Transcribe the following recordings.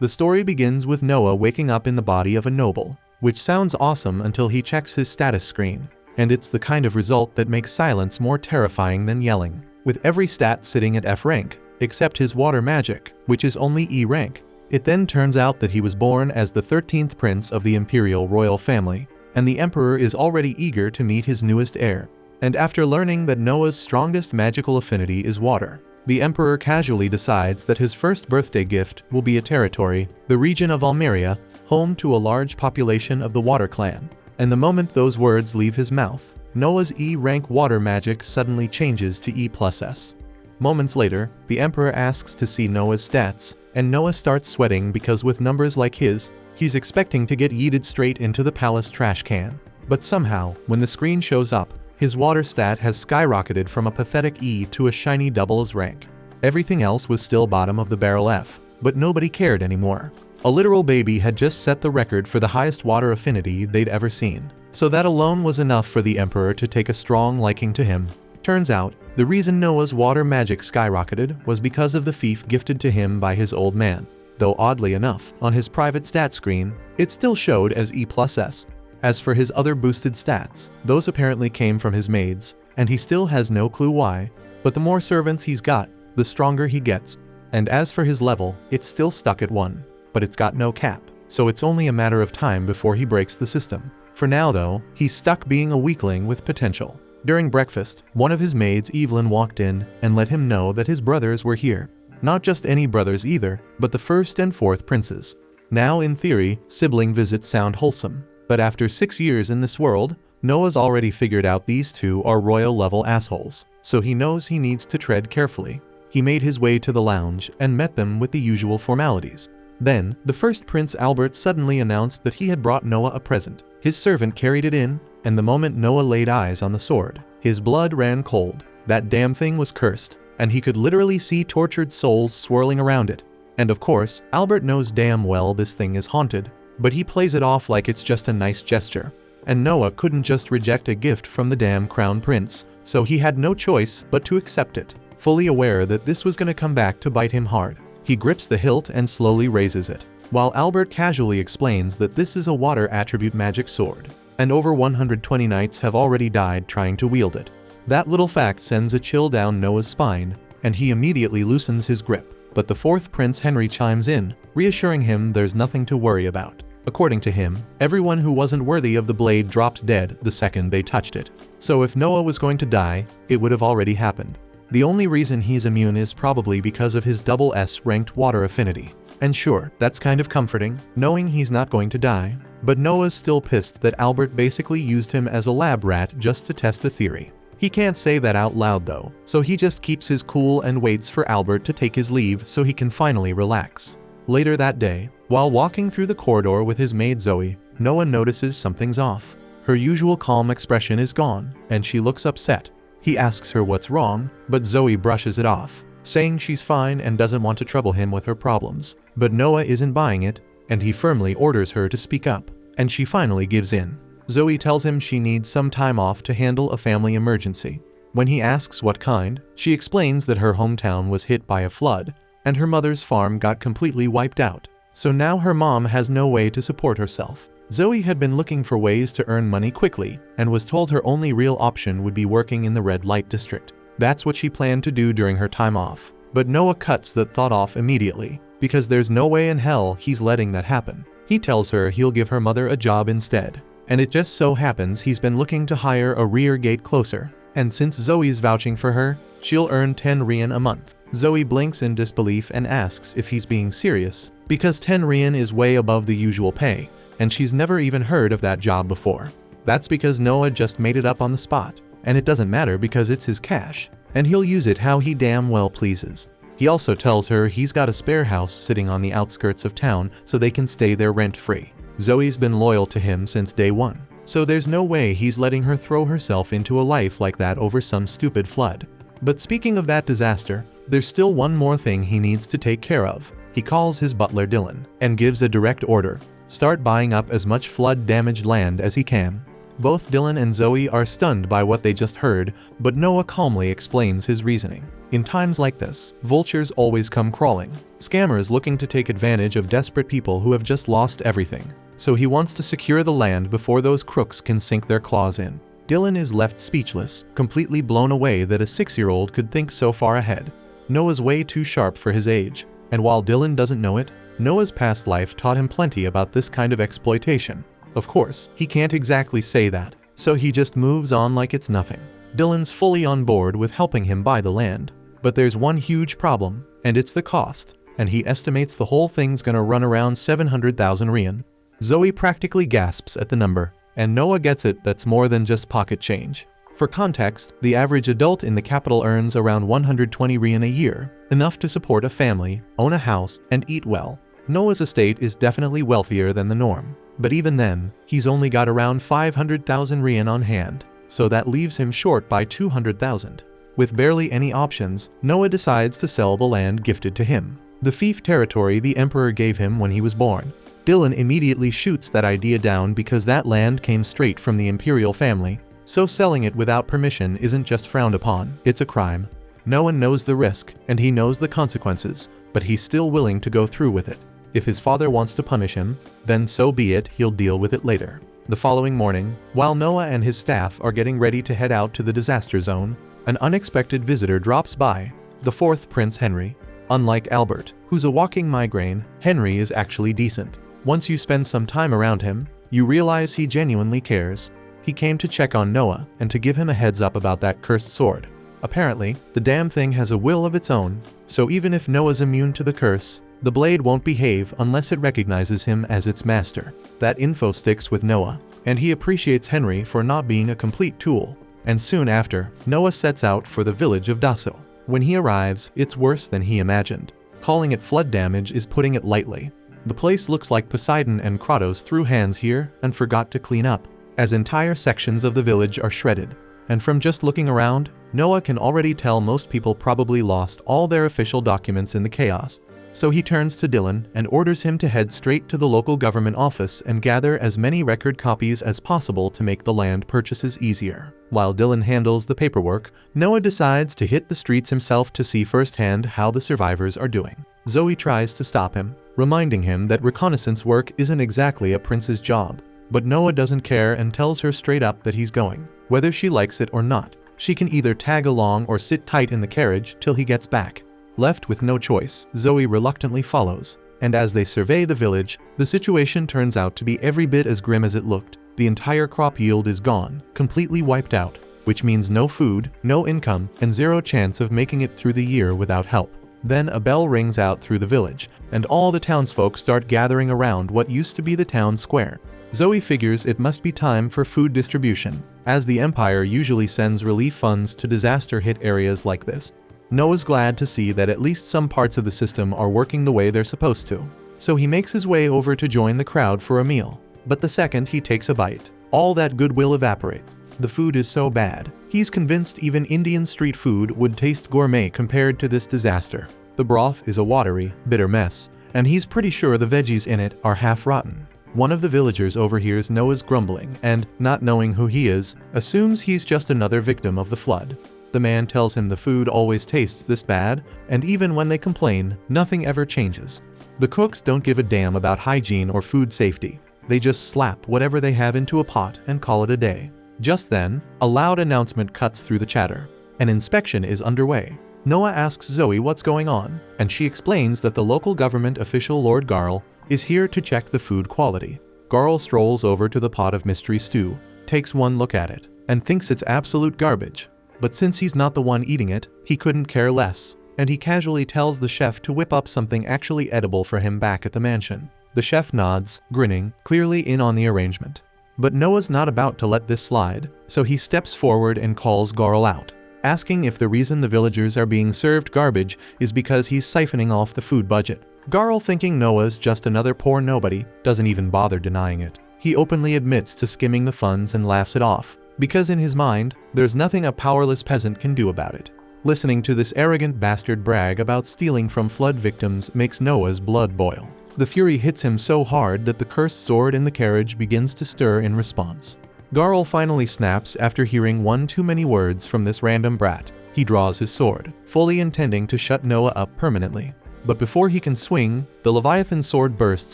The story begins with Noah waking up in the body of a noble, which sounds awesome until he checks his status screen. And it's the kind of result that makes silence more terrifying than yelling, with every stat sitting at F rank, except his water magic, which is only E rank. It then turns out that he was born as the 13th prince of the imperial royal family, and the emperor is already eager to meet his newest heir. And after learning that Noah's strongest magical affinity is water, the emperor casually decides that his first birthday gift will be a territory, the region of Almeria, home to a large population of the Water Clan. And the moment those words leave his mouth, Noah's E-rank water magic suddenly changes to E+S. Moments later, the emperor asks to see Noah's stats, and Noah starts sweating because with numbers like his, he's expecting to get yeeted straight into the palace trash can. But somehow, when the screen shows up, his water stat has skyrocketed from a pathetic E to a shiny doubles rank. Everything else was still bottom of the barrel F, but nobody cared anymore. A literal baby had just set the record for the highest water affinity they'd ever seen. So that alone was enough for the emperor to take a strong liking to him. Turns out, the reason Noah's water magic skyrocketed was because of the fief gifted to him by his old man. Though oddly enough, on his private stat screen, it still showed as E+S. As for his other boosted stats, those apparently came from his maids, and he still has no clue why, but the more servants he's got, the stronger he gets. And as for his level, it's still stuck at 1, but it's got no cap, so it's only a matter of time before he breaks the system. For now though, he's stuck being a weakling with potential. During breakfast, one of his maids, Evelyn, walked in and let him know that his brothers were here. Not just any brothers either, but the 1st and 4th princes. Now in theory, sibling visits sound wholesome. But after 6 years in this world, Noah's already figured out these two are royal-level assholes, so he knows he needs to tread carefully. He made his way to the lounge and met them with the usual formalities. Then, the first Prince Albert suddenly announced that he had brought Noah a present. His servant carried it in, and the moment Noah laid eyes on the sword, his blood ran cold. That damn thing was cursed, and he could literally see tortured souls swirling around it. And of course, Albert knows damn well this thing is haunted, but he plays it off like it's just a nice gesture. And Noah couldn't just reject a gift from the damn crown prince, so he had no choice but to accept it, fully aware that this was gonna come back to bite him hard. He grips the hilt and slowly raises it, while Albert casually explains that this is a water attribute magic sword, and over 120 knights have already died trying to wield it. That little fact sends a chill down Noah's spine, and he immediately loosens his grip. But the 4th Prince Henry chimes in, reassuring him there's nothing to worry about. According to him, everyone who wasn't worthy of the blade dropped dead the second they touched it. So if Noah was going to die, it would have already happened. The only reason he's immune is probably because of his double S ranked water affinity. And sure, that's kind of comforting, knowing he's not going to die. But Noah's still pissed that Albert basically used him as a lab rat just to test the theory. He can't say that out loud though, so he just keeps his cool and waits for Albert to take his leave so he can finally relax. Later that day, while walking through the corridor with his maid Zoe, Noah notices something's off. Her usual calm expression is gone, and she looks upset. He asks her what's wrong, but Zoe brushes it off, saying she's fine and doesn't want to trouble him with her problems. But Noah isn't buying it, and he firmly orders her to speak up, and she finally gives in. Zoe tells him she needs some time off to handle a family emergency. When he asks what kind, she explains that her hometown was hit by a flood, and her mother's farm got completely wiped out. So now her mom has no way to support herself. Zoe had been looking for ways to earn money quickly, and was told her only real option would be working in the red light district. That's what she planned to do during her time off. But Noah cuts that thought off immediately, because there's no way in hell he's letting that happen. He tells her he'll give her mother a job instead. And it just so happens he's been looking to hire a rear gate closer. And since Zoe's vouching for her, she'll earn 10 rien a month. Zoe blinks in disbelief and asks if he's being serious, because 10 rien is way above the usual pay, and she's never even heard of that job before. That's because Noah just made it up on the spot, and it doesn't matter because it's his cash, and he'll use it how he damn well pleases. He also tells her he's got a spare house sitting on the outskirts of town so they can stay there rent-free. Zoe's been loyal to him since day one, so there's no way he's letting her throw herself into a life like that over some stupid flood. But speaking of that disaster, there's still one more thing he needs to take care of. He calls his butler Dylan and gives a direct order: start buying up as much flood-damaged land as he can. Both Dylan and Zoe are stunned by what they just heard, but Noah calmly explains his reasoning. In times like this, vultures always come crawling. Scammers looking to take advantage of desperate people who have just lost everything. So he wants to secure the land before those crooks can sink their claws in. Dylan is left speechless, completely blown away that a 6-year-old could think so far ahead. Noah's way too sharp for his age. And while Dylan doesn't know it, Noah's past life taught him plenty about this kind of exploitation. Of course, he can't exactly say that, so he just moves on like it's nothing. Dylan's fully on board with helping him buy the land. But there's one huge problem, and it's the cost, and he estimates the whole thing's gonna run around 700,000 rian. Zoe practically gasps at the number, and Noah gets it that's more than just pocket change. For context, the average adult in the capital earns around 120 rian a year, enough to support a family, own a house, and eat well. Noah's estate is definitely wealthier than the norm, but even then, he's only got around 500,000 rian on hand, so that leaves him short by 200,000. With barely any options, Noah decides to sell the land gifted to him, the fief territory the emperor gave him when he was born. Dylan immediately shoots that idea down because that land came straight from the imperial family, so selling it without permission isn't just frowned upon, it's a crime. Noah knows the risk, and he knows the consequences, but he's still willing to go through with it. If his father wants to punish him, then so be it, he'll deal with it later. The following morning, while Noah and his staff are getting ready to head out to the disaster zone, an unexpected visitor drops by, the 4th Prince Henry. Unlike Albert, who's a walking migraine, Henry is actually decent. Once you spend some time around him, you realize he genuinely cares. He came to check on Noah and to give him a heads up about that cursed sword. Apparently, the damn thing has a will of its own, so even if Noah's immune to the curse, the blade won't behave unless it recognizes him as its master. That info sticks with Noah, and he appreciates Henry for not being a complete tool. And soon after, Noah sets out for the village of Dasso. When he arrives, it's worse than he imagined. Calling it flood damage is putting it lightly. The place looks like Poseidon and Kratos threw hands here and forgot to clean up, as entire sections of the village are shredded. And from just looking around, Noah can already tell most people probably lost all their official documents in the chaos. So he turns to Dylan and orders him to head straight to the local government office and gather as many record copies as possible to make the land purchases easier. While Dylan handles the paperwork, Noah decides to hit the streets himself to see firsthand how the survivors are doing. Zoe tries to stop him, reminding him that reconnaissance work isn't exactly a prince's job. But Noah doesn't care and tells her straight up that he's going, whether she likes it or not. She can either tag along or sit tight in the carriage till he gets back. Left with no choice, Zoe reluctantly follows, and as they survey the village, the situation turns out to be every bit as grim as it looked. The entire crop yield is gone, completely wiped out, which means no food, no income, and zero chance of making it through the year without help. Then a bell rings out through the village, and all the townsfolk start gathering around what used to be the town square. Zoe figures it must be time for food distribution, as the Empire usually sends relief funds to disaster-hit areas like this. Noah's glad to see that at least some parts of the system are working the way they're supposed to, so he makes his way over to join the crowd for a meal. But the second he takes a bite, all that goodwill evaporates. The food is so bad, he's convinced even Indian street food would taste gourmet compared to this disaster. The broth is a watery, bitter mess, and he's pretty sure the veggies in it are half rotten. One of the villagers overhears Noah's grumbling and, not knowing who he is, assumes he's just another victim of the flood. The man tells him the food always tastes this bad, and even when they complain, nothing ever changes. The cooks don't give a damn about hygiene or food safety. They just slap whatever they have into a pot and call it a day. Just then, a loud announcement cuts through the chatter. An inspection is underway. Noah asks Zoe what's going on, and she explains that the local government official Lord Garl is here to check the food quality. Garl strolls over to the pot of mystery stew, takes one look at it, and thinks it's absolute garbage. But since he's not the one eating it, he couldn't care less, and he casually tells the chef to whip up something actually edible for him back at the mansion. The chef nods, grinning, clearly in on the arrangement. But Noah's not about to let this slide, so he steps forward and calls Garl out, asking if the reason the villagers are being served garbage is because he's siphoning off the food budget. Garl, thinking Noah's just another poor nobody, doesn't even bother denying it. He openly admits to skimming the funds and laughs it off, because in his mind, there's nothing a powerless peasant can do about it. Listening to this arrogant bastard brag about stealing from flood victims makes Noah's blood boil. The fury hits him so hard that the cursed sword in the carriage begins to stir in response. Garl finally snaps after hearing one too many words from this random brat. He draws his sword, fully intending to shut Noah up permanently. But before he can swing, the Leviathan sword bursts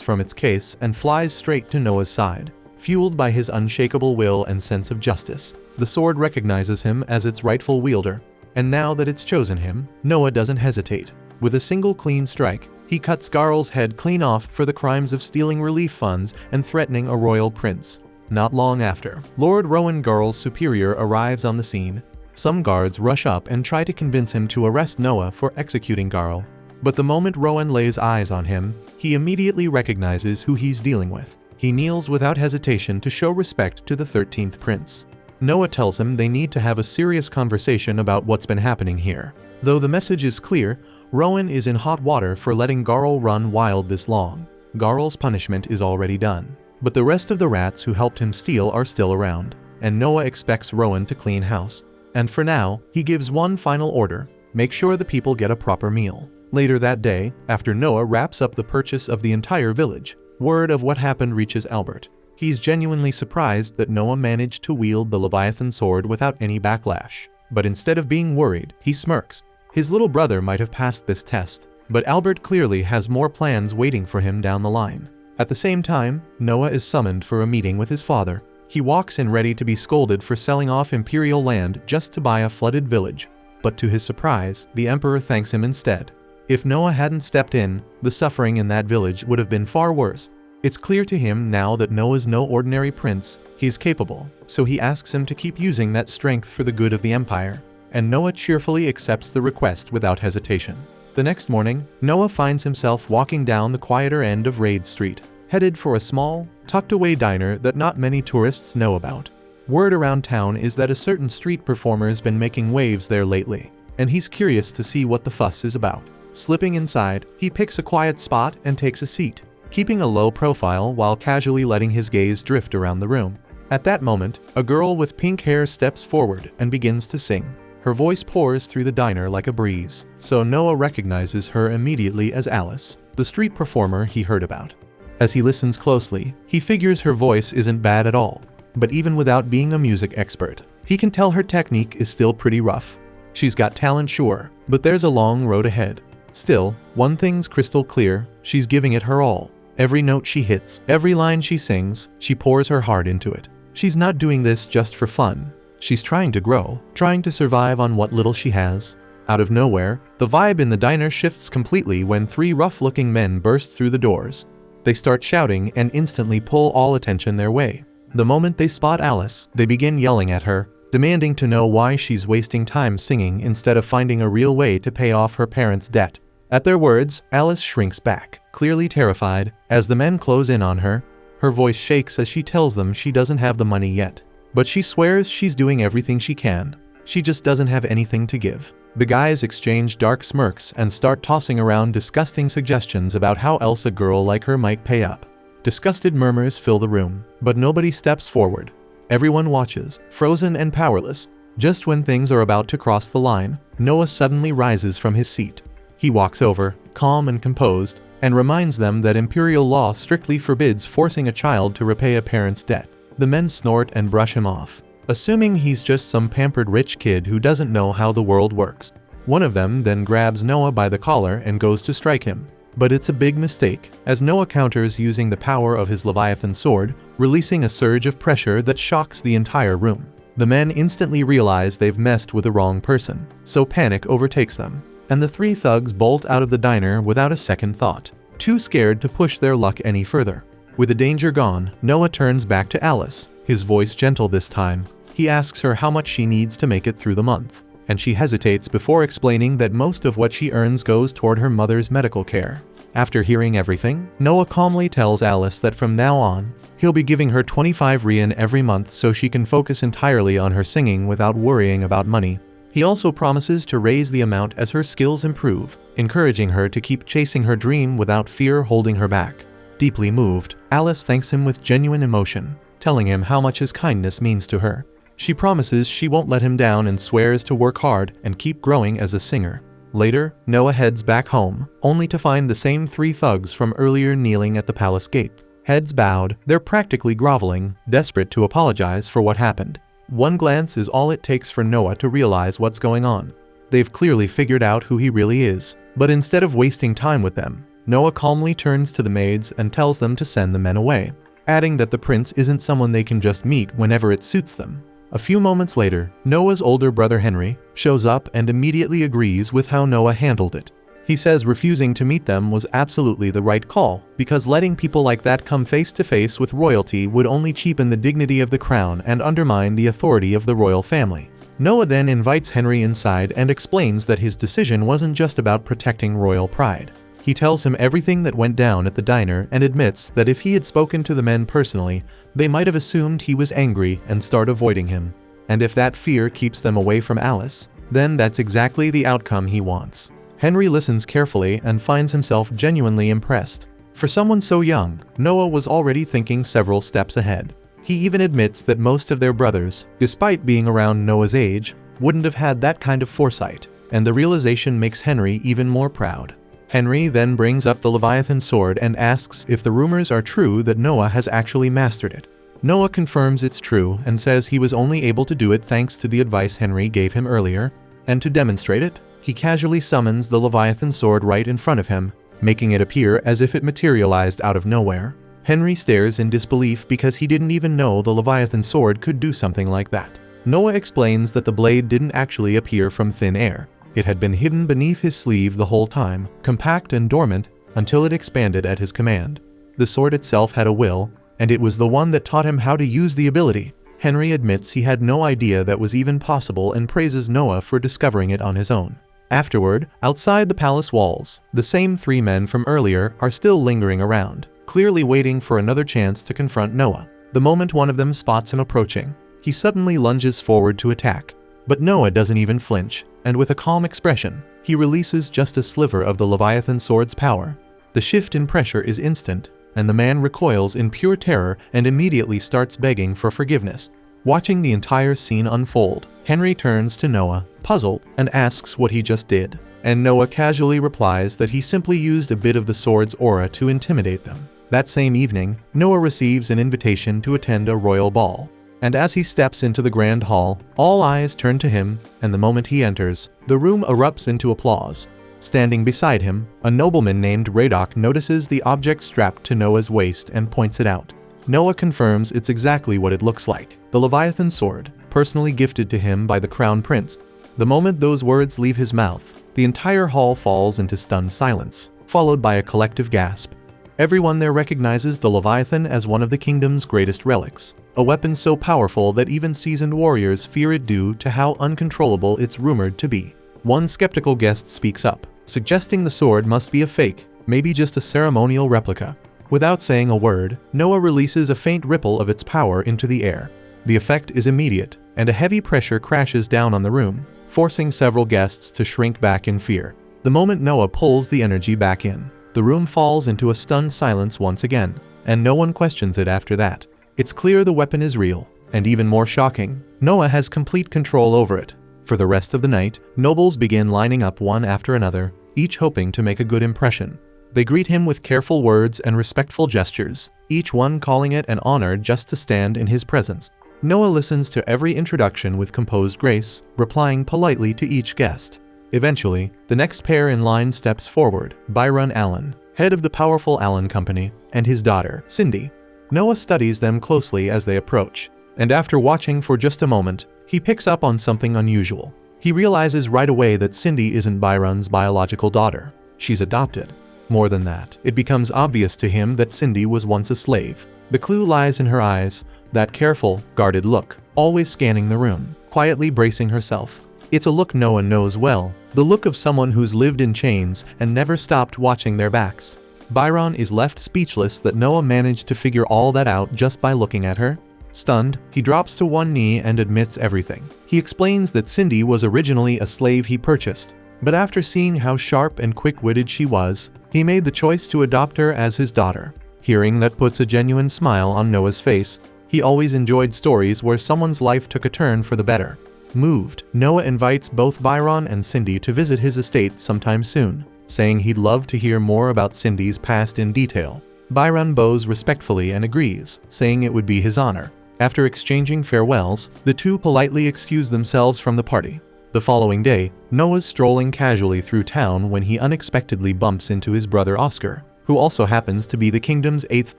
from its case and flies straight to Noah's side. Fueled by his unshakable will and sense of justice, the sword recognizes him as its rightful wielder. And now that it's chosen him, Noah doesn't hesitate. With a single clean strike, he cuts Garl's head clean off for the crimes of stealing relief funds and threatening a royal prince. Not long after, Lord Rowan, Garl's superior, arrives on the scene. Some guards rush up and try to convince him to arrest Noah for executing Garl. But the moment Rowan lays eyes on him, he immediately recognizes who he's dealing with. He kneels without hesitation to show respect to the 13th prince. Noah tells him they need to have a serious conversation about what's been happening here. Though the message is clear, Rowan is in hot water for letting Garl run wild this long. Garl's punishment is already done. But the rest of the rats who helped him steal are still around, and Noah expects Rowan to clean house. And for now, he gives one final order: make sure the people get a proper meal. Later that day, after Noah wraps up the purchase of the entire village, word of what happened reaches Albert. He's genuinely surprised that Noah managed to wield the Leviathan sword without any backlash. But instead of being worried, he smirks. His little brother might have passed this test, but Albert clearly has more plans waiting for him down the line. At the same time, Noah is summoned for a meeting with his father. He walks in ready to be scolded for selling off imperial land just to buy a flooded village. But to his surprise, the emperor thanks him instead. If Noah hadn't stepped in, the suffering in that village would have been far worse. It's clear to him now that Noah's no ordinary prince. He's capable, so he asks him to keep using that strength for the good of the empire. And Noah cheerfully accepts the request without hesitation. The next morning, Noah finds himself walking down the quieter end of Raid Street, headed for a small, tucked-away diner that not many tourists know about. Word around town is that a certain street performer's been making waves there lately, and he's curious to see what the fuss is about. Slipping inside, he picks a quiet spot and takes a seat, keeping a low profile while casually letting his gaze drift around the room. At that moment, a girl with pink hair steps forward and begins to sing. Her voice pours through the diner like a breeze, so Noah recognizes her immediately as Alice, the street performer he heard about. As he listens closely, he figures her voice isn't bad at all, but even without being a music expert, he can tell her technique is still pretty rough. She's got talent, sure, but there's a long road ahead. Still, one thing's crystal clear: she's giving it her all. Every note she hits, every line she sings, she pours her heart into it. She's not doing this just for fun. She's trying to grow, trying to survive on what little she has. Out of nowhere, the vibe in the diner shifts completely when three rough-looking men burst through the doors. They start shouting and instantly pull all attention their way. The moment they spot Alice, they begin yelling at her, demanding to know why she's wasting time singing instead of finding a real way to pay off her parents' debt. At their words, Alice shrinks back, clearly terrified. As the men close in on her, her voice shakes as she tells them she doesn't have the money yet. But she swears she's doing everything she can. She just doesn't have anything to give. The guys exchange dark smirks and start tossing around disgusting suggestions about how else a girl like her might pay up. Disgusted murmurs fill the room, but nobody steps forward. Everyone watches, frozen and powerless. Just when things are about to cross the line, Noah suddenly rises from his seat. He walks over, calm and composed, and reminds them that imperial law strictly forbids forcing a child to repay a parent's debt. The men snort and brush him off, assuming he's just some pampered rich kid who doesn't know how the world works. One of them then grabs Noah by the collar and goes to strike him. But it's a big mistake, as Noah counters using the power of his Leviathan sword, releasing a surge of pressure that shocks the entire room. The men instantly realize they've messed with the wrong person, so panic overtakes them, and the three thugs bolt out of the diner without a second thought, too scared to push their luck any further. With the danger gone, Noah turns back to Alice, his voice gentle this time. He asks her how much she needs to make it through the month, and she hesitates before explaining that most of what she earns goes toward her mother's medical care. After hearing everything, Noah calmly tells Alice that from now on, he'll be giving her 25 rein every month so she can focus entirely on her singing without worrying about money. He also promises to raise the amount as her skills improve, encouraging her to keep chasing her dream without fear holding her back. Deeply moved, Alice thanks him with genuine emotion, telling him how much his kindness means to her. She promises she won't let him down and swears to work hard and keep growing as a singer. Later, Noah heads back home, only to find the same three thugs from earlier kneeling at the palace gate. Heads bowed, they're practically groveling, desperate to apologize for what happened. One glance is all it takes for Noah to realize what's going on. They've clearly figured out who he really is. But instead of wasting time with them, Noah calmly turns to the maids and tells them to send the men away, adding that the prince isn't someone they can just meet whenever it suits them. A few moments later, Noah's older brother Henry shows up and immediately agrees with how Noah handled it. He says refusing to meet them was absolutely the right call, because letting people like that come face to face with royalty would only cheapen the dignity of the crown and undermine the authority of the royal family. Noah then invites Henry inside and explains that his decision wasn't just about protecting royal pride. He tells him everything that went down at the diner and admits that if he had spoken to the men personally, they might have assumed he was angry and start avoiding him. And if that fear keeps them away from Alice, then that's exactly the outcome he wants. Henry listens carefully and finds himself genuinely impressed. For someone so young, Noah was already thinking several steps ahead. He even admits that most of their brothers, despite being around Noah's age, wouldn't have had that kind of foresight, and the realization makes Henry even more proud. Henry then brings up the Leviathan sword and asks if the rumors are true that Noah has actually mastered it. Noah confirms it's true and says he was only able to do it thanks to the advice Henry gave him earlier, and to demonstrate it, he casually summons the Leviathan sword right in front of him, making it appear as if it materialized out of nowhere. Henry stares in disbelief because he didn't even know the Leviathan sword could do something like that. Noah explains that the blade didn't actually appear from thin air. It had been hidden beneath his sleeve the whole time, compact and dormant, until it expanded at his command. The sword itself had a will, and it was the one that taught him how to use the ability. Henry admits he had no idea that was even possible and praises Noah for discovering it on his own. Afterward, outside the palace walls, the same three men from earlier are still lingering around, clearly waiting for another chance to confront Noah. The moment one of them spots him approaching, he suddenly lunges forward to attack. But Noah doesn't even flinch, and with a calm expression, he releases just a sliver of the Leviathan sword's power. The shift in pressure is instant, and the man recoils in pure terror and immediately starts begging for forgiveness. Watching the entire scene unfold, Henry turns to Noah, puzzled, and asks what he just did. And Noah casually replies that he simply used a bit of the sword's aura to intimidate them. That same evening, Noah receives an invitation to attend a royal ball. And as he steps into the grand hall, all eyes turn to him, and the moment he enters, the room erupts into applause. Standing beside him, a nobleman named Radok notices the object strapped to Noah's waist and points it out. Noah confirms it's exactly what it looks like, the Leviathan sword, personally gifted to him by the Crown Prince. The moment those words leave his mouth, the entire hall falls into stunned silence, followed by a collective gasp. Everyone there recognizes the Leviathan as one of the kingdom's greatest relics, a weapon so powerful that even seasoned warriors fear it due to how uncontrollable it's rumored to be. One skeptical guest speaks up, suggesting the sword must be a fake, maybe just a ceremonial replica. Without saying a word, Noah releases a faint ripple of its power into the air. The effect is immediate, and a heavy pressure crashes down on the room, forcing several guests to shrink back in fear. The moment Noah pulls the energy back in, the room falls into a stunned silence once again, and no one questions it after that. It's clear the weapon is real, and even more shocking, Noah has complete control over it. For the rest of the night, nobles begin lining up one after another, each hoping to make a good impression. They greet him with careful words and respectful gestures, each one calling it an honor just to stand in his presence. Noah listens to every introduction with composed grace, replying politely to each guest. Eventually, the next pair in line steps forward, Byron Allen, head of the powerful Allen Company, and his daughter, Cindy. Noah studies them closely as they approach, and after watching for just a moment, he picks up on something unusual. He realizes right away that Cindy isn't Byron's biological daughter. She's adopted. More than that, it becomes obvious to him that Cindy was once a slave. The clue lies in her eyes, that careful, guarded look, always scanning the room, quietly bracing herself. It's a look Noah knows well, the look of someone who's lived in chains and never stopped watching their backs. Byron is left speechless that Noah managed to figure all that out just by looking at her. Stunned, he drops to one knee and admits everything. He explains that Cindy was originally a slave he purchased, but after seeing how sharp and quick-witted she was, he made the choice to adopt her as his daughter. Hearing that puts a genuine smile on Noah's face. He always enjoyed stories where someone's life took a turn for the better. Moved, Noah invites both Byron and Cindy to visit his estate sometime soon, saying he'd love to hear more about Cindy's past in detail. Byron bows respectfully and agrees, saying it would be his honor. After exchanging farewells, the two politely excuse themselves from the party. The The following day, Noah's strolling casually through town when he unexpectedly bumps into his brother Oscar, who also happens to be the kingdom's 8th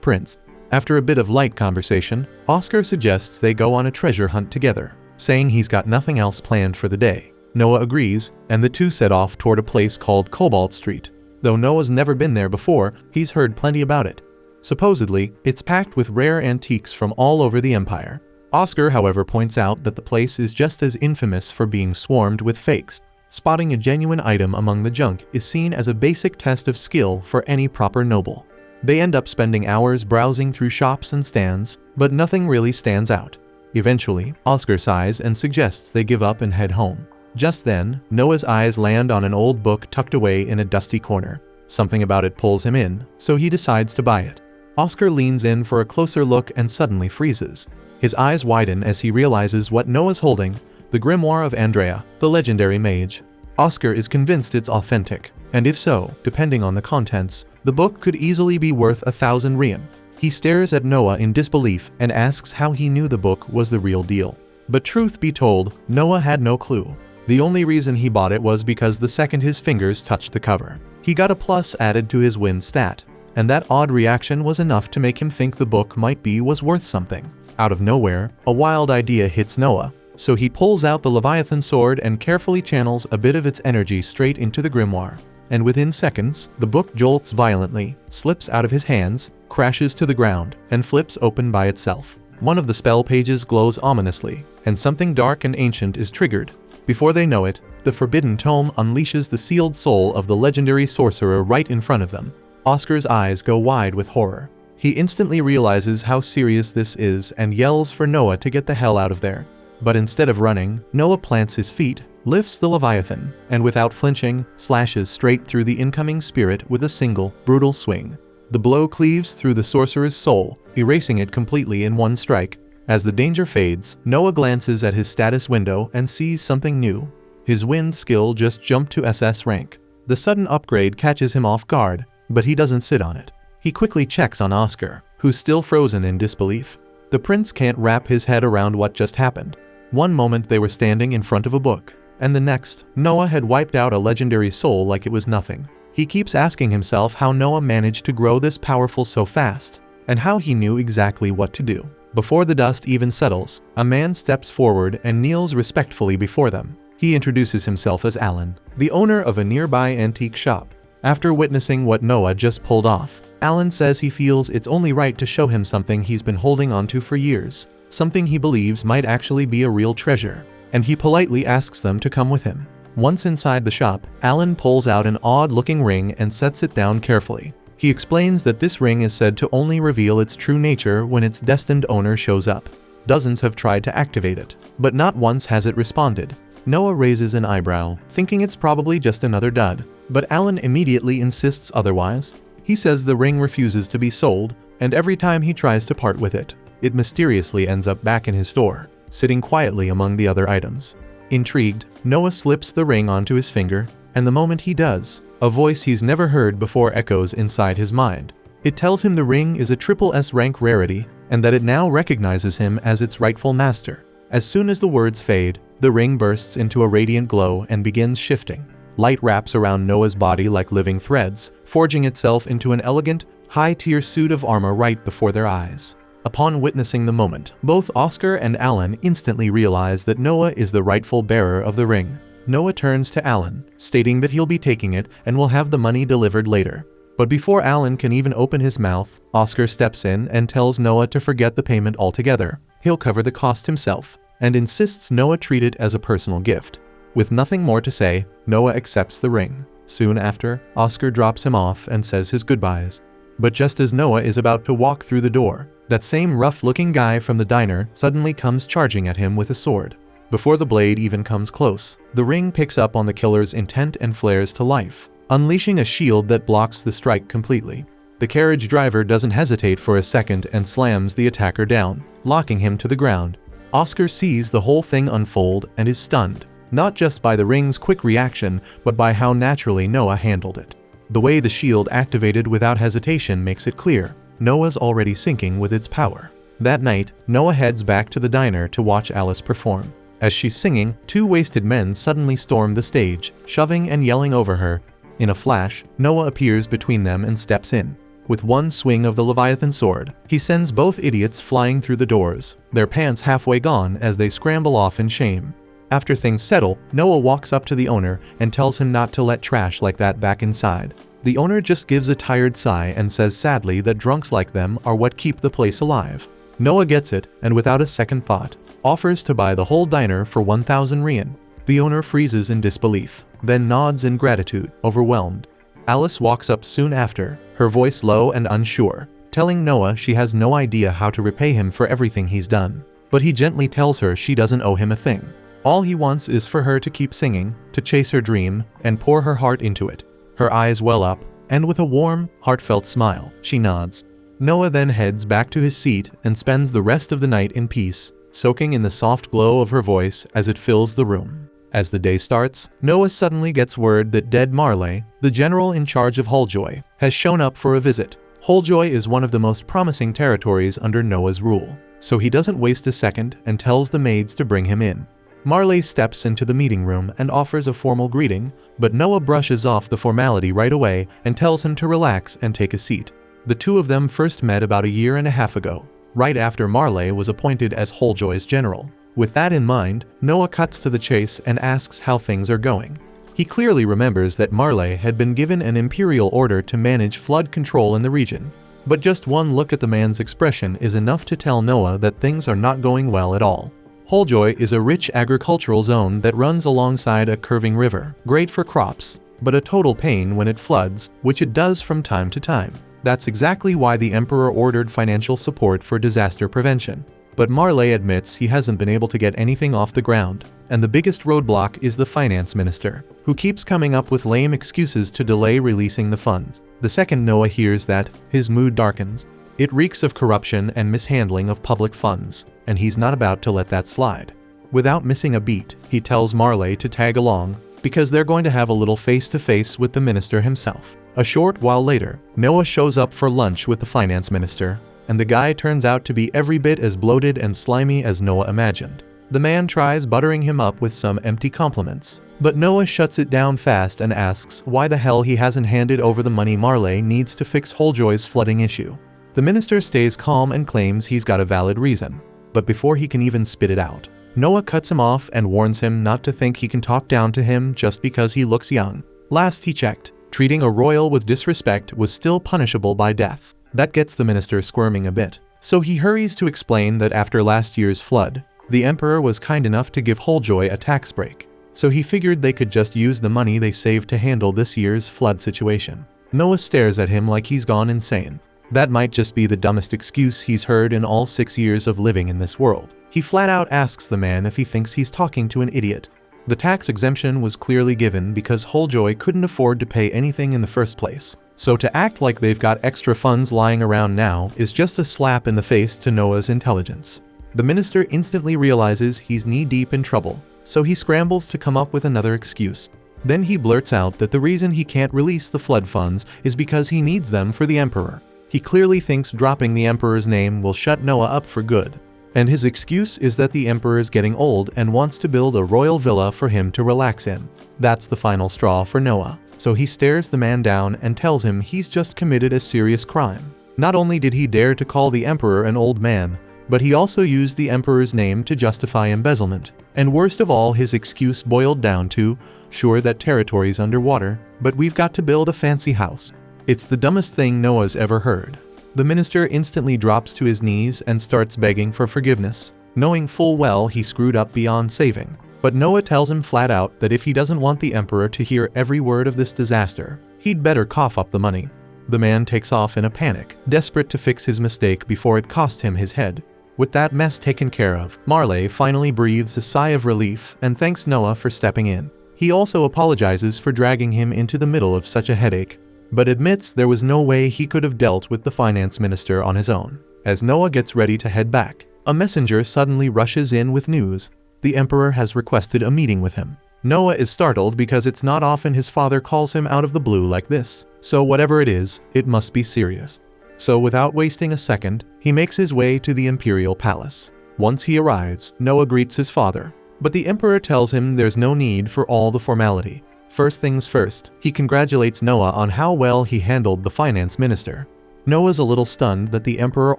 prince. After a bit of light conversation, Oscar suggests they go on a treasure hunt together, saying he's got nothing else planned for the day. Noah agrees, and the two set off toward a place called Cobalt Street. Though Noah's never been there before, he's heard plenty about it. Supposedly, it's packed with rare antiques from all over the empire. Oscar, however, points out that the place is just as infamous for being swarmed with fakes. Spotting a genuine item among the junk is seen as a basic test of skill for any proper noble. They end up spending hours browsing through shops and stands, but nothing really stands out. Eventually, Oscar sighs and suggests they give up and head home. Just then, Noah's eyes land on an old book tucked away in a dusty corner. Something about it pulls him in, so he decides to buy it. Oscar leans in for a closer look and suddenly freezes. His eyes widen as he realizes what Noah's holding, the grimoire of Andrea, the legendary mage. Oscar is convinced it's authentic, and if so, depending on the contents, the book could easily be worth 1,000 rein. He stares at Noah in disbelief and asks how he knew the book was the real deal. But truth be told, Noah had no clue. The only reason he bought it was because the second his fingers touched the cover, he got a plus added to his win stat, and that odd reaction was enough to make him think the book was worth something. Out of nowhere, a wild idea hits Noah, so he pulls out the Leviathan sword and carefully channels a bit of its energy straight into the grimoire. And within seconds, the book jolts violently, slips out of his hands, crashes to the ground, and flips open by itself. One of the spell pages glows ominously, and something dark and ancient is triggered. Before they know it, the forbidden tome unleashes the sealed soul of the legendary sorcerer right in front of them. Oscar's eyes go wide with horror. He instantly realizes how serious this is and yells for Noah to get the hell out of there. But instead of running, Noah plants his feet, lifts the Leviathan, and without flinching, slashes straight through the incoming spirit with a single, brutal swing. The blow cleaves through the sorcerer's soul, erasing it completely in one strike. As the danger fades, Noah glances at his status window and sees something new. His wind skill just jumped to SS rank. The sudden upgrade catches him off guard, but he doesn't sit on it. He quickly checks on Oscar, who's still frozen in disbelief. The prince can't wrap his head around what just happened. One moment they were standing in front of a book, and the next, Noah had wiped out a legendary soul like it was nothing. He keeps asking himself how Noah managed to grow this powerful so fast, and how he knew exactly what to do. Before the dust even settles, a man steps forward and kneels respectfully before them. He introduces himself as Alan, the owner of a nearby antique shop. After witnessing what Noah just pulled off, Alan says he feels it's only right to show him something he's been holding onto for years, something he believes might actually be a real treasure, and he politely asks them to come with him. Once inside the shop, Alan pulls out an odd-looking ring and sets it down carefully. He explains that this ring is said to only reveal its true nature when its destined owner shows up. Dozens have tried to activate it, but not once has it responded. Noah raises an eyebrow, thinking it's probably just another dud, but Alan immediately insists otherwise. He says the ring refuses to be sold, and every time he tries to part with it, it mysteriously ends up back in his store, sitting quietly among the other items. Intrigued, Noah slips the ring onto his finger, and the moment he does, a voice he's never heard before echoes inside his mind. It tells him the ring is a triple S rank rarity, and that it now recognizes him as its rightful master. As soon as the words fade, the ring bursts into a radiant glow and begins shifting. Light wraps around Noah's body like living threads, forging itself into an elegant, high-tier suit of armor right before their eyes. Upon witnessing the moment, both Oscar and Alan instantly realize that Noah is the rightful bearer of the ring. Noah turns to Alan, stating that he'll be taking it and will have the money delivered later. But before Alan can even open his mouth, Oscar steps in and tells Noah to forget the payment altogether. He'll cover the cost himself, and insists Noah treat it as a personal gift. With nothing more to say, Noah accepts the ring. Soon after, Oscar drops him off and says his goodbyes. But just as Noah is about to walk through the door, that same rough-looking guy from the diner suddenly comes charging at him with a sword. Before the blade even comes close, the ring picks up on the killer's intent and flares to life, unleashing a shield that blocks the strike completely. The carriage driver doesn't hesitate for a second and slams the attacker down, locking him to the ground. Oscar sees the whole thing unfold and is stunned, not just by the ring's quick reaction, but by how naturally Noah handled it. The way the shield activated without hesitation makes it clear Noah's already sinking with its power. That night, Noah heads back to the diner to watch Alice perform. As she's singing, two wasted men suddenly storm the stage, shoving and yelling over her. In a flash, Noah appears between them and steps in. With one swing of the Leviathan sword, he sends both idiots flying through the doors, their pants halfway gone as they scramble off in shame. After things settle, Noah walks up to the owner and tells him not to let trash like that back inside. The owner just gives a tired sigh and says sadly that drunks like them are what keep the place alive. Noah gets it, and without a second thought, offers to buy the whole diner for 1,000 rien. The owner freezes in disbelief, then nods in gratitude, overwhelmed. Alice walks up soon after, her voice low and unsure, telling Noah she has no idea how to repay him for everything he's done. But he gently tells her she doesn't owe him a thing. All he wants is for her to keep singing, to chase her dream, and pour her heart into it. Her eyes well up, and with a warm, heartfelt smile, she nods. Noah then heads back to his seat and spends the rest of the night in peace, soaking in the soft glow of her voice as it fills the room. As the day starts, Noah suddenly gets word that dead Marley, the general in charge of Hulljoy, has shown up for a visit. Hulljoy is one of the most promising territories under Noah's rule, so he doesn't waste a second and tells the maids to bring him in. Marley steps into the meeting room and offers a formal greeting, but Noah brushes off the formality right away and tells him to relax and take a seat. The two of them first met about 1.5 years ago, right after Marley was appointed as Hulljoy's general. With that in mind, Noah cuts to the chase and asks how things are going. He clearly remembers that Marley had been given an imperial order to manage flood control in the region, but just one look at the man's expression is enough to tell Noah that things are not going well at all. Hulljoy is a rich agricultural zone that runs alongside a curving river, great for crops, but a total pain when it floods, which it does from time to time. That's exactly why the Emperor ordered financial support for disaster prevention. But Marley admits he hasn't been able to get anything off the ground, and the biggest roadblock is the finance minister, who keeps coming up with lame excuses to delay releasing the funds. The second Noah hears that, his mood darkens. It reeks of corruption and mishandling of public funds, and he's not about to let that slide. Without missing a beat, he tells Marley to tag along, because they're going to have a little face-to-face with the minister himself. A short while later, Noah shows up for lunch with the finance minister, and the guy turns out to be every bit as bloated and slimy as Noah imagined. The man tries buttering him up with some empty compliments, but Noah shuts it down fast and asks why the hell he hasn't handed over the money Marley needs to fix Hulljoy's flooding issue. The minister stays calm and claims he's got a valid reason, but before he can even spit it out, Noah cuts him off and warns him not to think he can talk down to him just because he looks young. Last he checked, treating a royal with disrespect was still punishable by death. That gets the minister squirming a bit, so he hurries to explain that after last year's flood, the emperor was kind enough to give Hulljoy a tax break, so he figured they could just use the money they saved to handle this year's flood situation. Noah stares at him like he's gone insane. That might just be the dumbest excuse he's heard in all 6 years of living in this world. He flat out asks the man if he thinks he's talking to an idiot. The tax exemption was clearly given because Hulljoy couldn't afford to pay anything in the first place. So to act like they've got extra funds lying around now is just a slap in the face to Noah's intelligence. The minister instantly realizes he's knee-deep in trouble, so he scrambles to come up with another excuse. Then he blurts out that the reason he can't release the flood funds is because he needs them for the emperor. He clearly thinks dropping the emperor's name will shut Noah up for good. And his excuse is that the emperor is getting old and wants to build a royal villa for him to relax in. That's the final straw for Noah. So he stares the man down and tells him he's just committed a serious crime. Not only did he dare to call the emperor an old man, but he also used the emperor's name to justify embezzlement. And worst of all, his excuse boiled down to, sure that territory's underwater, but we've got to build a fancy house. It's the dumbest thing Noah's ever heard. The minister instantly drops to his knees and starts begging for forgiveness, knowing full well he screwed up beyond saving. But Noah tells him flat out that if he doesn't want the emperor to hear every word of this disaster, he'd better cough up the money. The man takes off in a panic, desperate to fix his mistake before it cost him his head. With that mess taken care of, Marley finally breathes a sigh of relief and thanks Noah for stepping in. He also apologizes for dragging him into the middle of such a headache, but admits there was no way he could have dealt with the finance minister on his own. As Noah gets ready to head back, a messenger suddenly rushes in with news. The emperor has requested a meeting with him. Noah is startled because it's not often his father calls him out of the blue like this, so whatever it is, it must be serious. So without wasting a second, he makes his way to the imperial palace. Once he arrives, Noah greets his father. But the Emperor tells him there's no need for all the formality. First things first, he congratulates Noah on how well he handled the finance minister. Noah's a little stunned that the Emperor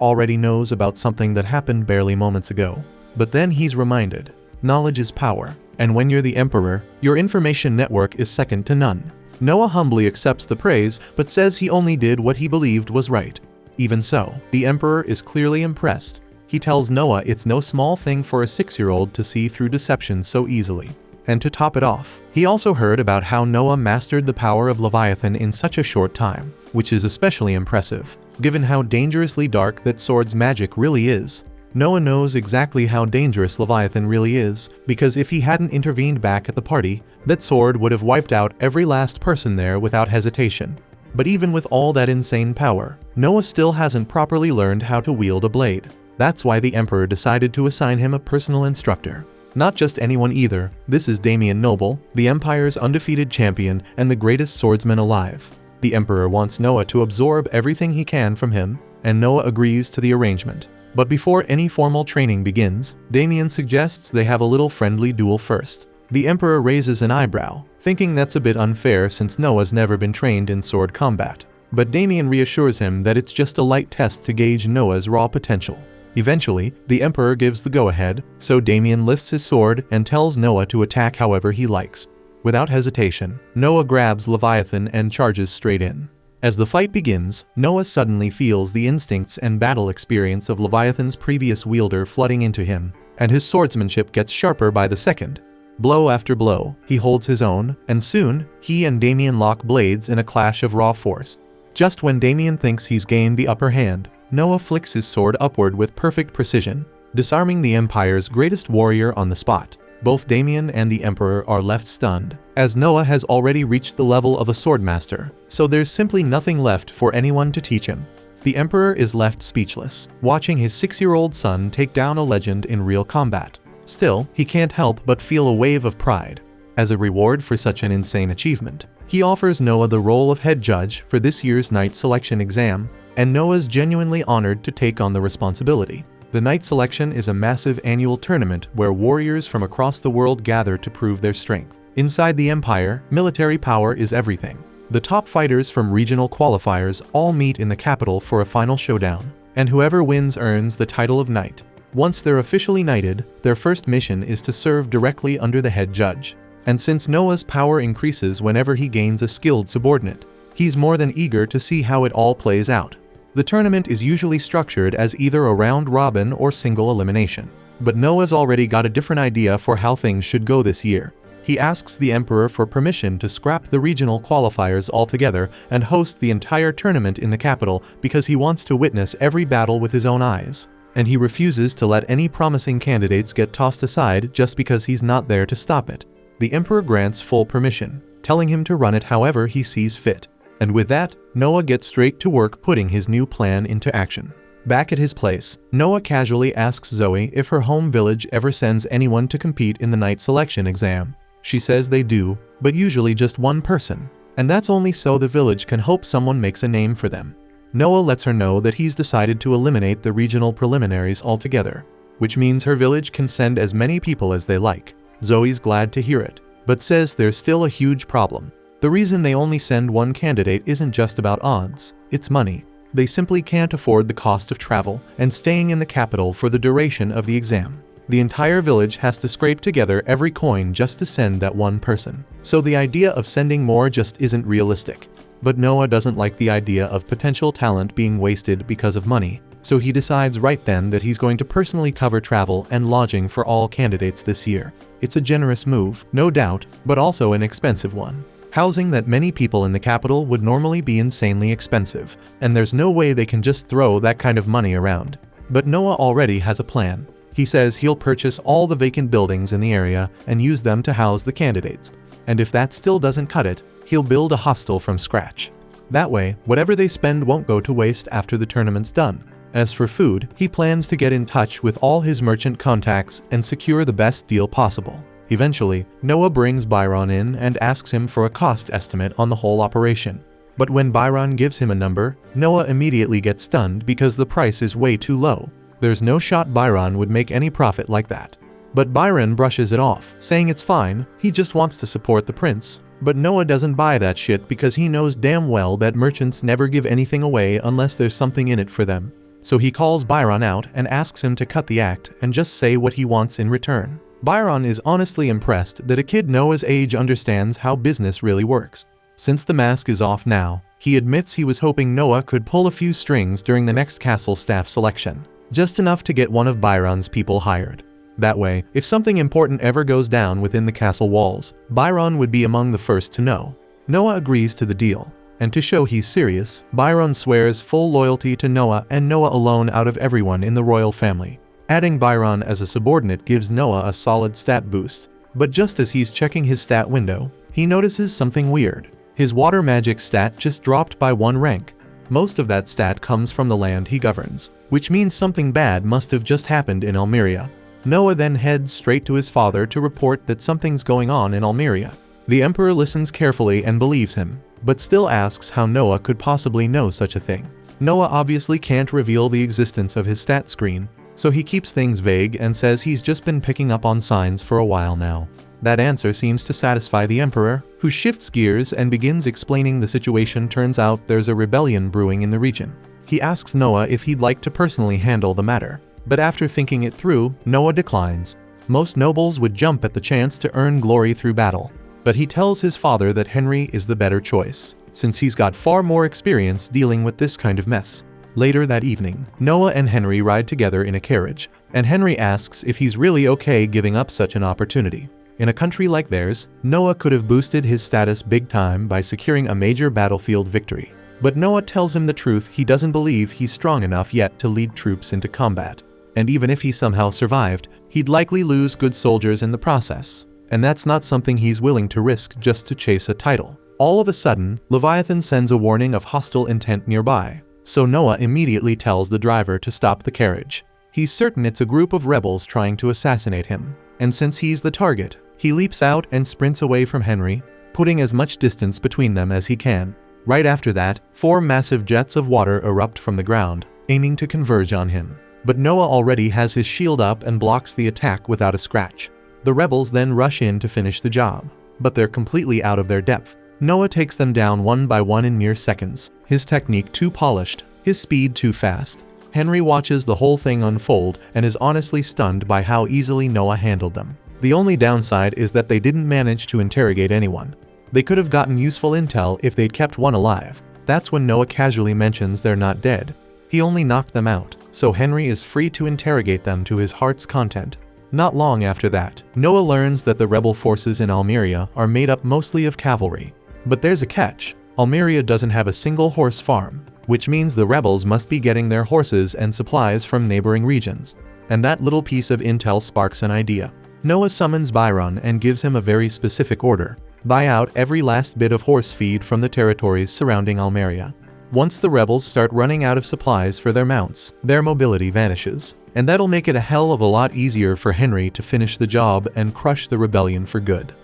already knows about something that happened barely moments ago. But then he's reminded, knowledge is power, and when you're the Emperor, your information network is second to none. Noah humbly accepts the praise, but says he only did what he believed was right. Even so, the Emperor is clearly impressed. He tells Noah it's no small thing for a 6-year-old to see through deception so easily. And to top it off, he also heard about how Noah mastered the power of Leviathan in such a short time, which is especially impressive, given how dangerously dark that sword's magic really is. Noah knows exactly how dangerous Leviathan really is, because if he hadn't intervened back at the party, that sword would have wiped out every last person there without hesitation. But even with all that insane power, Noah still hasn't properly learned how to wield a blade. That's why the Emperor decided to assign him a personal instructor. Not just anyone either, this is Damian Noble, the Empire's undefeated champion and the greatest swordsman alive. The Emperor wants Noah to absorb everything he can from him, and Noah agrees to the arrangement. But before any formal training begins, Damian suggests they have a little friendly duel first. The Emperor raises an eyebrow, thinking that's a bit unfair since Noah's never been trained in sword combat. But Damian reassures him that it's just a light test to gauge Noah's raw potential. Eventually, the Emperor gives the go-ahead, so Damian lifts his sword and tells Noah to attack however he likes. Without hesitation, Noah grabs Leviathan and charges straight in. As the fight begins, Noah suddenly feels the instincts and battle experience of Leviathan's previous wielder flooding into him, and his swordsmanship gets sharper by the second. Blow after blow, he holds his own, and soon, he and Damian lock blades in a clash of raw force. Just when Damian thinks he's gained the upper hand, Noah flicks his sword upward with perfect precision, disarming the Empire's greatest warrior on the spot. Both Damian and the Emperor are left stunned, as Noah has already reached the level of a swordmaster, so there's simply nothing left for anyone to teach him. The Emperor is left speechless, watching his 6-year-old son take down a legend in real combat. Still, he can't help but feel a wave of pride. As a reward for such an insane achievement, he offers Noah the role of head judge for this year's Knight Selection exam, and Noah's genuinely honored to take on the responsibility. The Knight Selection is a massive annual tournament where warriors from across the world gather to prove their strength. Inside the Empire, military power is everything. The top fighters from regional qualifiers all meet in the capital for a final showdown, and whoever wins earns the title of Knight. Once they're officially knighted, their first mission is to serve directly under the head judge. And since Noah's power increases whenever he gains a skilled subordinate, he's more than eager to see how it all plays out. The tournament is usually structured as either a round robin or single elimination. But Noah's already got a different idea for how things should go this year. He asks the Emperor for permission to scrap the regional qualifiers altogether and host the entire tournament in the capital because he wants to witness every battle with his own eyes. And he refuses to let any promising candidates get tossed aside just because he's not there to stop it. The Emperor grants full permission, telling him to run it however he sees fit. And with that, Noah gets straight to work putting his new plan into action. Back at his place, Noah casually asks Zoe if her home village ever sends anyone to compete in the Knight Selection exam. She says they do, but usually just one person, and that's only so the village can hope someone makes a name for them. Noah lets her know that he's decided to eliminate the regional preliminaries altogether, which means her village can send as many people as they like. Zoe's glad to hear it, but says there's still a huge problem. The reason they only send one candidate isn't just about odds, it's money. They simply can't afford the cost of travel and staying in the capital for the duration of the exam. The entire village has to scrape together every coin just to send that one person. So the idea of sending more just isn't realistic. But Noah doesn't like the idea of potential talent being wasted because of money, so he decides right then that he's going to personally cover travel and lodging for all candidates this year. It's a generous move, no doubt, but also an expensive one. Housing that many people in the capital would normally be insanely expensive, and there's no way they can just throw that kind of money around. But Noah already has a plan. He says he'll purchase all the vacant buildings in the area and use them to house the candidates. And if that still doesn't cut it, he'll build a hostel from scratch. That way, whatever they spend won't go to waste after the tournament's done. As for food, he plans to get in touch with all his merchant contacts and secure the best deal possible. Eventually, Noah brings Byron in and asks him for a cost estimate on the whole operation. But when Byron gives him a number, Noah immediately gets stunned because the price is way too low. There's no shot Byron would make any profit like that. But Byron brushes it off, saying it's fine, he just wants to support the prince. But Noah doesn't buy that shit because he knows damn well that merchants never give anything away unless there's something in it for them. So he calls Byron out and asks him to cut the act and just say what he wants in return. Byron is honestly impressed that a kid Noah's age understands how business really works. Since the mask is off now, he admits he was hoping Noah could pull a few strings during the next castle staff selection, just enough to get one of Byron's people hired. That way, if something important ever goes down within the castle walls, Byron would be among the first to know. Noah agrees to the deal, and to show he's serious, Byron swears full loyalty to Noah and Noah alone out of everyone in the royal family. Adding Byron as a subordinate gives Noah a solid stat boost, but just as he's checking his stat window, he notices something weird. His water magic stat just dropped by 1 rank. Most of that stat comes from the land he governs, which means something bad must have just happened in Almeria. Noah then heads straight to his father to report that something's going on in Almeria. The emperor listens carefully and believes him, but still asks how Noah could possibly know such a thing. Noah obviously can't reveal the existence of his stat screen, so he keeps things vague and says he's just been picking up on signs for a while now. That answer seems to satisfy the emperor, who shifts gears and begins explaining the situation. Turns out there's a rebellion brewing in the region. He asks Noah if he'd like to personally handle the matter, but after thinking it through, Noah declines. Most nobles would jump at the chance to earn glory through battle, but he tells his father that Henry is the better choice, since he's got far more experience dealing with this kind of mess. Later that evening, Noah and Henry ride together in a carriage, and Henry asks if he's really okay giving up such an opportunity. In a country like theirs, Noah could have boosted his status big time by securing a major battlefield victory. But Noah tells him the truth: he doesn't believe he's strong enough yet to lead troops into combat. And even if he somehow survived, he'd likely lose good soldiers in the process. And that's not something he's willing to risk just to chase a title. All of a sudden, Leviathan sends a warning of hostile intent nearby. So Noah immediately tells the driver to stop the carriage. He's certain it's a group of rebels trying to assassinate him. And since he's the target, he leaps out and sprints away from Henry, putting as much distance between them as he can. Right after that, 4 massive jets of water erupt from the ground, aiming to converge on him. But Noah already has his shield up and blocks the attack without a scratch. The rebels then rush in to finish the job, but they're completely out of their depth. Noah takes them down one by one in mere seconds, his technique too polished, his speed too fast. Henry watches the whole thing unfold and is honestly stunned by how easily Noah handled them. The only downside is that they didn't manage to interrogate anyone. They could have gotten useful intel if they'd kept one alive. That's when Noah casually mentions they're not dead. He only knocked them out, so Henry is free to interrogate them to his heart's content. Not long after that, Noah learns that the rebel forces in Almeria are made up mostly of cavalry. But there's a catch: Almeria doesn't have a single horse farm, which means the rebels must be getting their horses and supplies from neighboring regions. And that little piece of intel sparks an idea. Noah summons Byron and gives him a very specific order: buy out every last bit of horse feed from the territories surrounding Almeria. Once the rebels start running out of supplies for their mounts, their mobility vanishes, and that'll make it a hell of a lot easier for Henry to finish the job and crush the rebellion for good.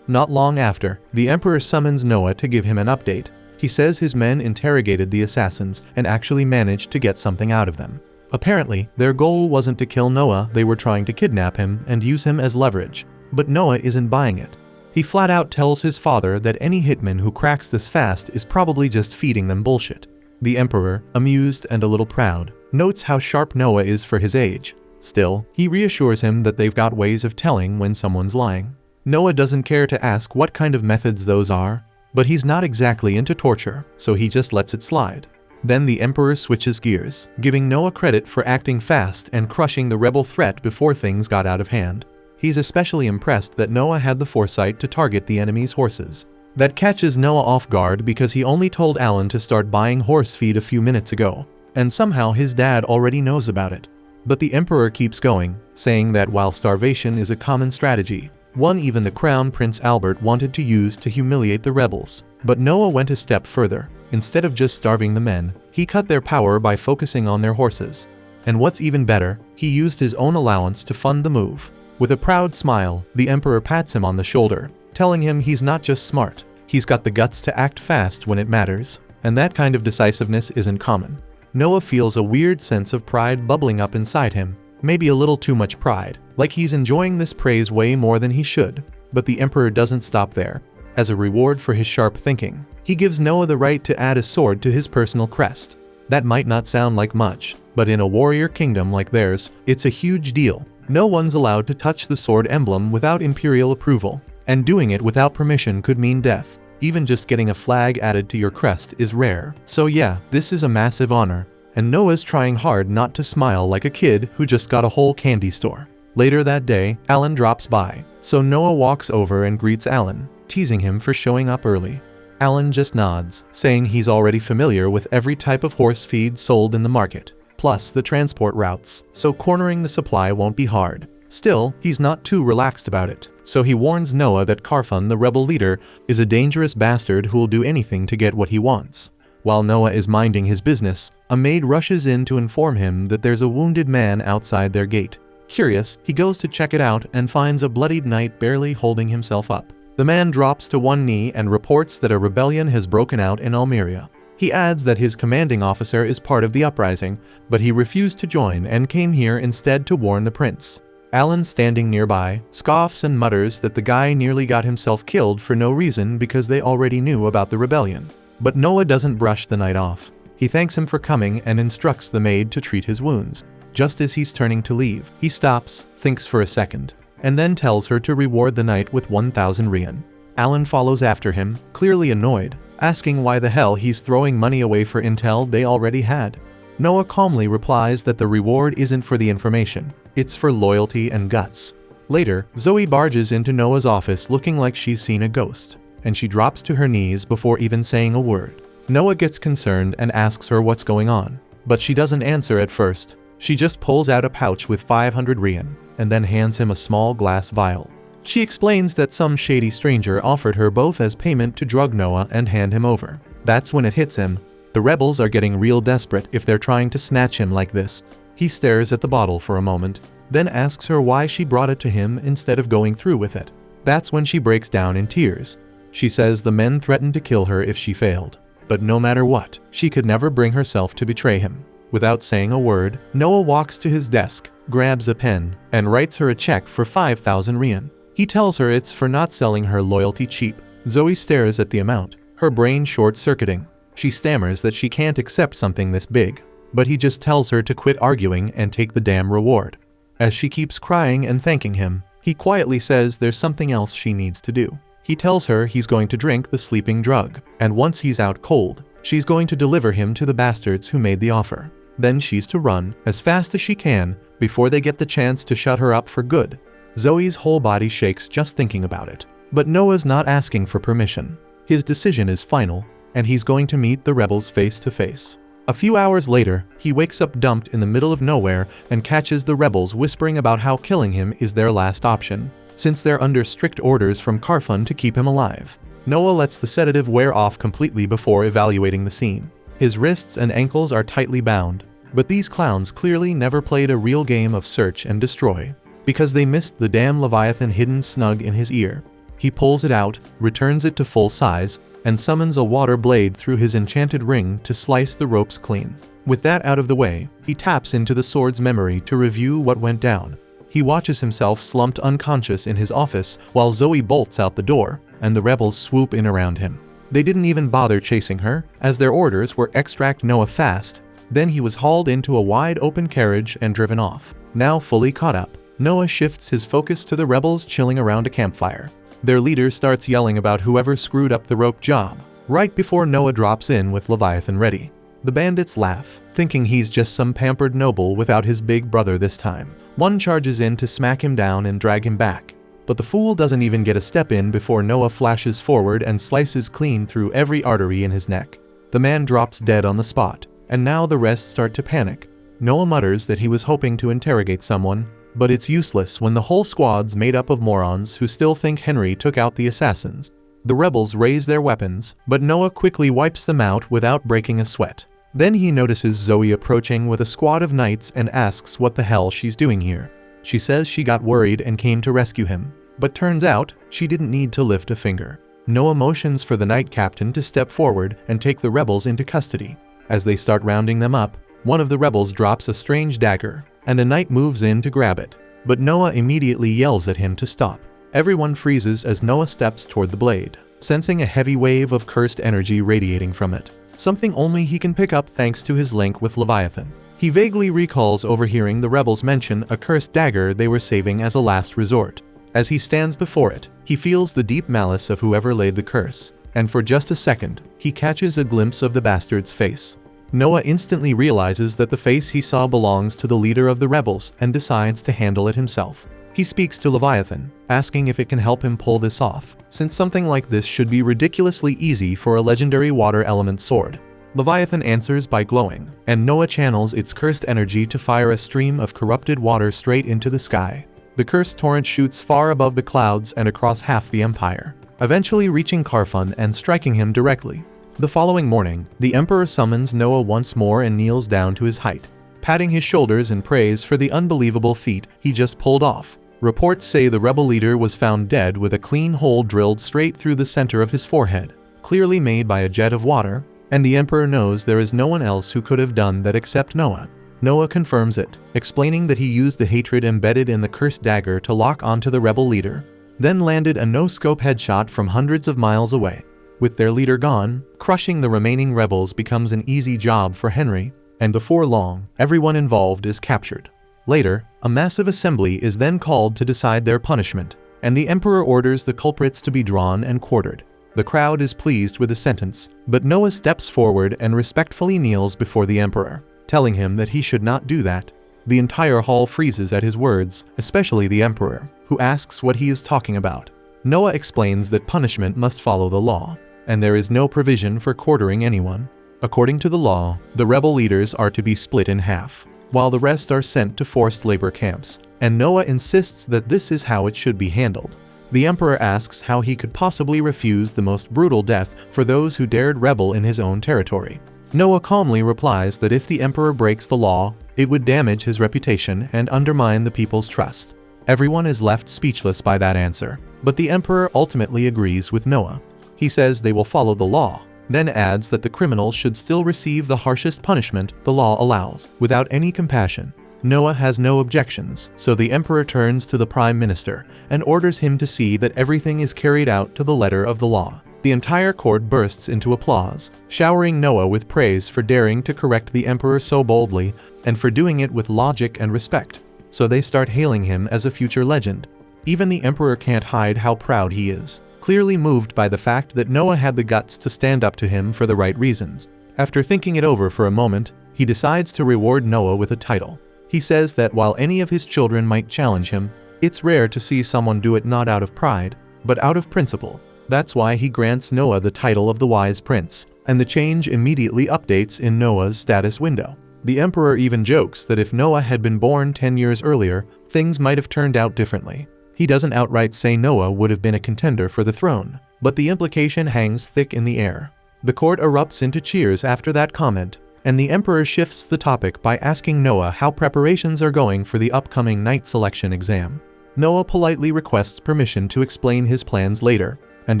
Not long after, the Emperor summons Noah to give him an update. He says his men interrogated the assassins and actually managed to get something out of them. Apparently, their goal wasn't to kill Noah, they were trying to kidnap him and use him as leverage. But Noah isn't buying it. He flat out tells his father that any hitman who cracks this fast is probably just feeding them bullshit. The Emperor, amused and a little proud, notes how sharp Noah is for his age. Still, he reassures him that they've got ways of telling when someone's lying. Noah doesn't care to ask what kind of methods those are, but he's not exactly into torture, so he just lets it slide. Then the Emperor switches gears, giving Noah credit for acting fast and crushing the rebel threat before things got out of hand. He's especially impressed that Noah had the foresight to target the enemy's horses. That catches Noah off guard because he only told Alan to start buying horse feed a few minutes ago, and somehow his dad already knows about it. But the Emperor keeps going, saying that while starvation is a common strategy, one even the Crown Prince Albert wanted to use to humiliate the rebels. But Noah went a step further. Instead of just starving the men, he cut their power by focusing on their horses. And what's even better, he used his own allowance to fund the move. With a proud smile, the Emperor pats him on the shoulder, telling him he's not just smart, he's got the guts to act fast when it matters. And that kind of decisiveness isn't common. Noah feels a weird sense of pride bubbling up inside him, maybe a little too much pride. like he's enjoying this praise way more than he should. But the Emperor doesn't stop there. As a reward for his sharp thinking, he gives Noah the right to add a sword to his personal crest. That might not sound like much, but in a warrior kingdom like theirs, it's a huge deal. No one's allowed to touch the sword emblem without imperial approval, and doing it without permission could mean death. Even just getting a flag added to your crest is rare. So yeah, this is a massive honor, and Noah's trying hard not to smile like a kid who just got a whole candy store. Later that day, Alan drops by, so Noah walks over and greets Alan, teasing him for showing up early. Alan just nods, saying he's already familiar with every type of horse feed sold in the market, plus the transport routes, so cornering the supply won't be hard. Still, he's not too relaxed about it, so he warns Noah that Carfun, the rebel leader, is a dangerous bastard who'll do anything to get what he wants. While Noah is minding his business, a maid rushes in to inform him that there's a wounded man outside their gate. Curious, he goes to check it out and finds a bloodied knight barely holding himself up. The man drops to one knee and reports that a rebellion has broken out in Almeria. He adds that his commanding officer is part of the uprising, but he refused to join and came here instead to warn the prince. Alan, standing nearby, scoffs and mutters that the guy nearly got himself killed for no reason because they already knew about the rebellion. But Noah doesn't brush the knight off. He thanks him for coming and instructs the maid to treat his wounds. Just as he's turning to leave, he stops, thinks for a second, and then tells her to reward the knight with 1,000 rien. Alan follows after him, clearly annoyed, asking why the hell he's throwing money away for intel they already had. Noah calmly replies that the reward isn't for the information, it's for loyalty and guts. Later, Zoe barges into Noah's office looking like she's seen a ghost, and she drops to her knees before even saying a word. Noah gets concerned and asks her what's going on, but she doesn't answer at first. She just pulls out a pouch with 500 rien, and then hands him a small glass vial. She explains that some shady stranger offered her both as payment to drug Noah and hand him over. That's when it hits him. The rebels are getting real desperate if they're trying to snatch him like this. He stares at the bottle for a moment, then asks her why she brought it to him instead of going through with it. That's when she breaks down in tears. She says the men threatened to kill her if she failed, but no matter what, she could never bring herself to betray him. Without saying a word, Noah walks to his desk, grabs a pen, and writes her a check for 5,000 rien. He tells her it's for not selling her loyalty cheap. Zoe stares at the amount, her brain short-circuiting. She stammers that she can't accept something this big, but he just tells her to quit arguing and take the damn reward. As she keeps crying and thanking him, he quietly says there's something else she needs to do. He tells her he's going to drink the sleeping drug, and once he's out cold, she's going to deliver him to the bastards who made the offer. Then she's to run as fast as she can before they get the chance to shut her up for good. Zoe's whole body shakes just thinking about it. But Noah's not asking for permission. His decision is final, and he's going to meet the rebels face to face. A few hours later, he wakes up dumped in the middle of nowhere and catches the rebels whispering about how killing him is their last option, since they're under strict orders from Carfun to keep him alive. Noah lets the sedative wear off completely before evaluating the scene. His wrists and ankles are tightly bound, but these clowns clearly never played a real game of search and destroy, because they missed the damn Leviathan hidden snug in his ear. He pulls it out, returns it to full size, and summons a water blade through his enchanted ring to slice the ropes clean. With that out of the way, he taps into the sword's memory to review what went down. He watches himself slumped unconscious in his office while Zoe bolts out the door, and the rebels swoop in around him. They didn't even bother chasing her, as their orders were extract Noah fast. Then he was hauled into a wide open carriage and driven off. Now fully caught up, Noah shifts his focus to the rebels chilling around a campfire. Their leader starts yelling about whoever screwed up the rope job, right before Noah drops in with Leviathan ready. The bandits laugh, thinking he's just some pampered noble without his big brother this time. One charges in to smack him down and drag him back. But the fool doesn't even get a step in before Noah flashes forward and slices clean through every artery in his neck. The man drops dead on the spot, and now the rest start to panic. Noah mutters that he was hoping to interrogate someone, but it's useless when the whole squad's made up of morons who still think Henry took out the assassins. The rebels raise their weapons, but Noah quickly wipes them out without breaking a sweat. Then he notices Zoe approaching with a squad of knights and asks what the hell she's doing here. She says she got worried and came to rescue him, but turns out she didn't need to lift a finger. Noah motions for the knight captain to step forward and take the rebels into custody. As they start rounding them up, one of the rebels drops a strange dagger, and a knight moves in to grab it. but Noah immediately yells at him to stop. Everyone freezes as Noah steps toward the blade, sensing a heavy wave of cursed energy radiating from it, something only he can pick up thanks to his link with Leviathan. He vaguely recalls overhearing the rebels mention a cursed dagger they were saving as a last resort. As he stands before it, he feels the deep malice of whoever laid the curse, and for just a second, he catches a glimpse of the bastard's face. Noah instantly realizes that the face he saw belongs to the leader of the rebels and decides to handle it himself. He speaks to Leviathan, asking if it can help him pull this off, since something like this should be ridiculously easy for a legendary water element sword. Leviathan answers by glowing, and Noah channels its cursed energy to fire a stream of corrupted water straight into the sky. The cursed torrent shoots far above the clouds and across half the empire, eventually reaching Carfun and striking him directly. The following morning, the Emperor summons Noah once more and kneels down to his height, patting his shoulders in praise for the unbelievable feat he just pulled off. Reports say the rebel leader was found dead with a clean hole drilled straight through the center of his forehead, clearly made by a jet of water, and the Emperor knows there is no one else who could have done that except Noah. Noah confirms it, explaining that he used the hatred embedded in the cursed dagger to lock onto the rebel leader, then landed a no-scope headshot from hundreds of miles away. With their leader gone, crushing the remaining rebels becomes an easy job for Henry, and before long, everyone involved is captured. Later, a massive assembly is then called to decide their punishment, and the Emperor orders the culprits to be drawn and quartered. The crowd is pleased with the sentence, but Noah steps forward and respectfully kneels before the Emperor, telling him that he should not do that. The entire hall freezes at his words, especially the Emperor, who asks what he is talking about. Noah explains that punishment must follow the law, and there is no provision for quartering anyone. According to the law, the rebel leaders are to be split in half, while the rest are sent to forced labor camps, and Noah insists that this is how it should be handled. The Emperor asks how he could possibly refuse the most brutal death for those who dared rebel in his own territory. Noah calmly replies that if the Emperor breaks the law, it would damage his reputation and undermine the people's trust. Everyone is left speechless by that answer, but the Emperor ultimately agrees with Noah. He says they will follow the law, then adds that the criminals should still receive the harshest punishment the law allows, without any compassion. Noah has no objections, so the Emperor turns to the Prime Minister and orders him to see that everything is carried out to the letter of the law. The entire court bursts into applause, showering Noah with praise for daring to correct the Emperor so boldly and for doing it with logic and respect. So they start hailing him as a future legend. Even the Emperor can't hide how proud he is, clearly moved by the fact that Noah had the guts to stand up to him for the right reasons. After thinking it over for a moment, he decides to reward Noah with a title. He says that while any of his children might challenge him, it's rare to see someone do it not out of pride, but out of principle. That's why he grants Noah the title of the Wise Prince, and the change immediately updates in Noah's status window. The Emperor even jokes that if Noah had been born 10 years earlier, things might have turned out differently. He doesn't outright say Noah would have been a contender for the throne, but the implication hangs thick in the air. The court erupts into cheers after that comment, and the Emperor shifts the topic by asking Noah how preparations are going for the upcoming night selection exam. Noah politely requests permission to explain his plans later, and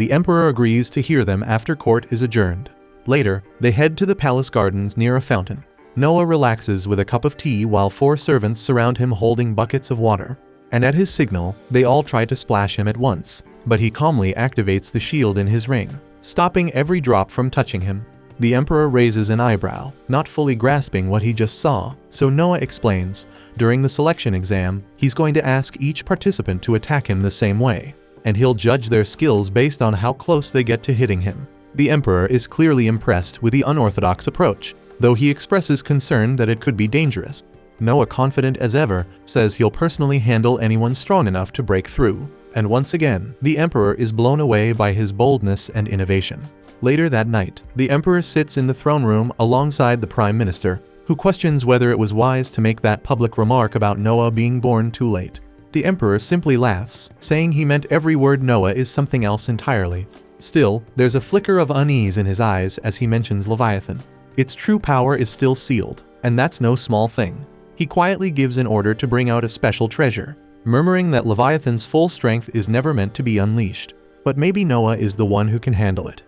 the Emperor agrees to hear them after court is adjourned. Later, they head to the palace gardens near a fountain. Noah relaxes with a cup of tea while 4 servants surround him holding buckets of water. And at his signal, they all try to splash him at once, but he calmly activates the shield in his ring, stopping every drop from touching him. The Emperor raises an eyebrow, not fully grasping what he just saw, so Noah explains, during the selection exam, he's going to ask each participant to attack him the same way, and he'll judge their skills based on how close they get to hitting him. The Emperor is clearly impressed with the unorthodox approach, though he expresses concern that it could be dangerous. Noah, confident as ever, says he'll personally handle anyone strong enough to break through, and once again, the Emperor is blown away by his boldness and innovation. Later that night, the Emperor sits in the throne room alongside the Prime Minister, who questions whether it was wise to make that public remark about Noah being born too late. The Emperor simply laughs, saying he meant every word Noah is something else entirely. Still, there's a flicker of unease in his eyes as he mentions Leviathan. Its true power is still sealed, and that's no small thing. He quietly gives an order to bring out a special treasure, murmuring that Leviathan's full strength is never meant to be unleashed. But maybe Noah is the one who can handle it.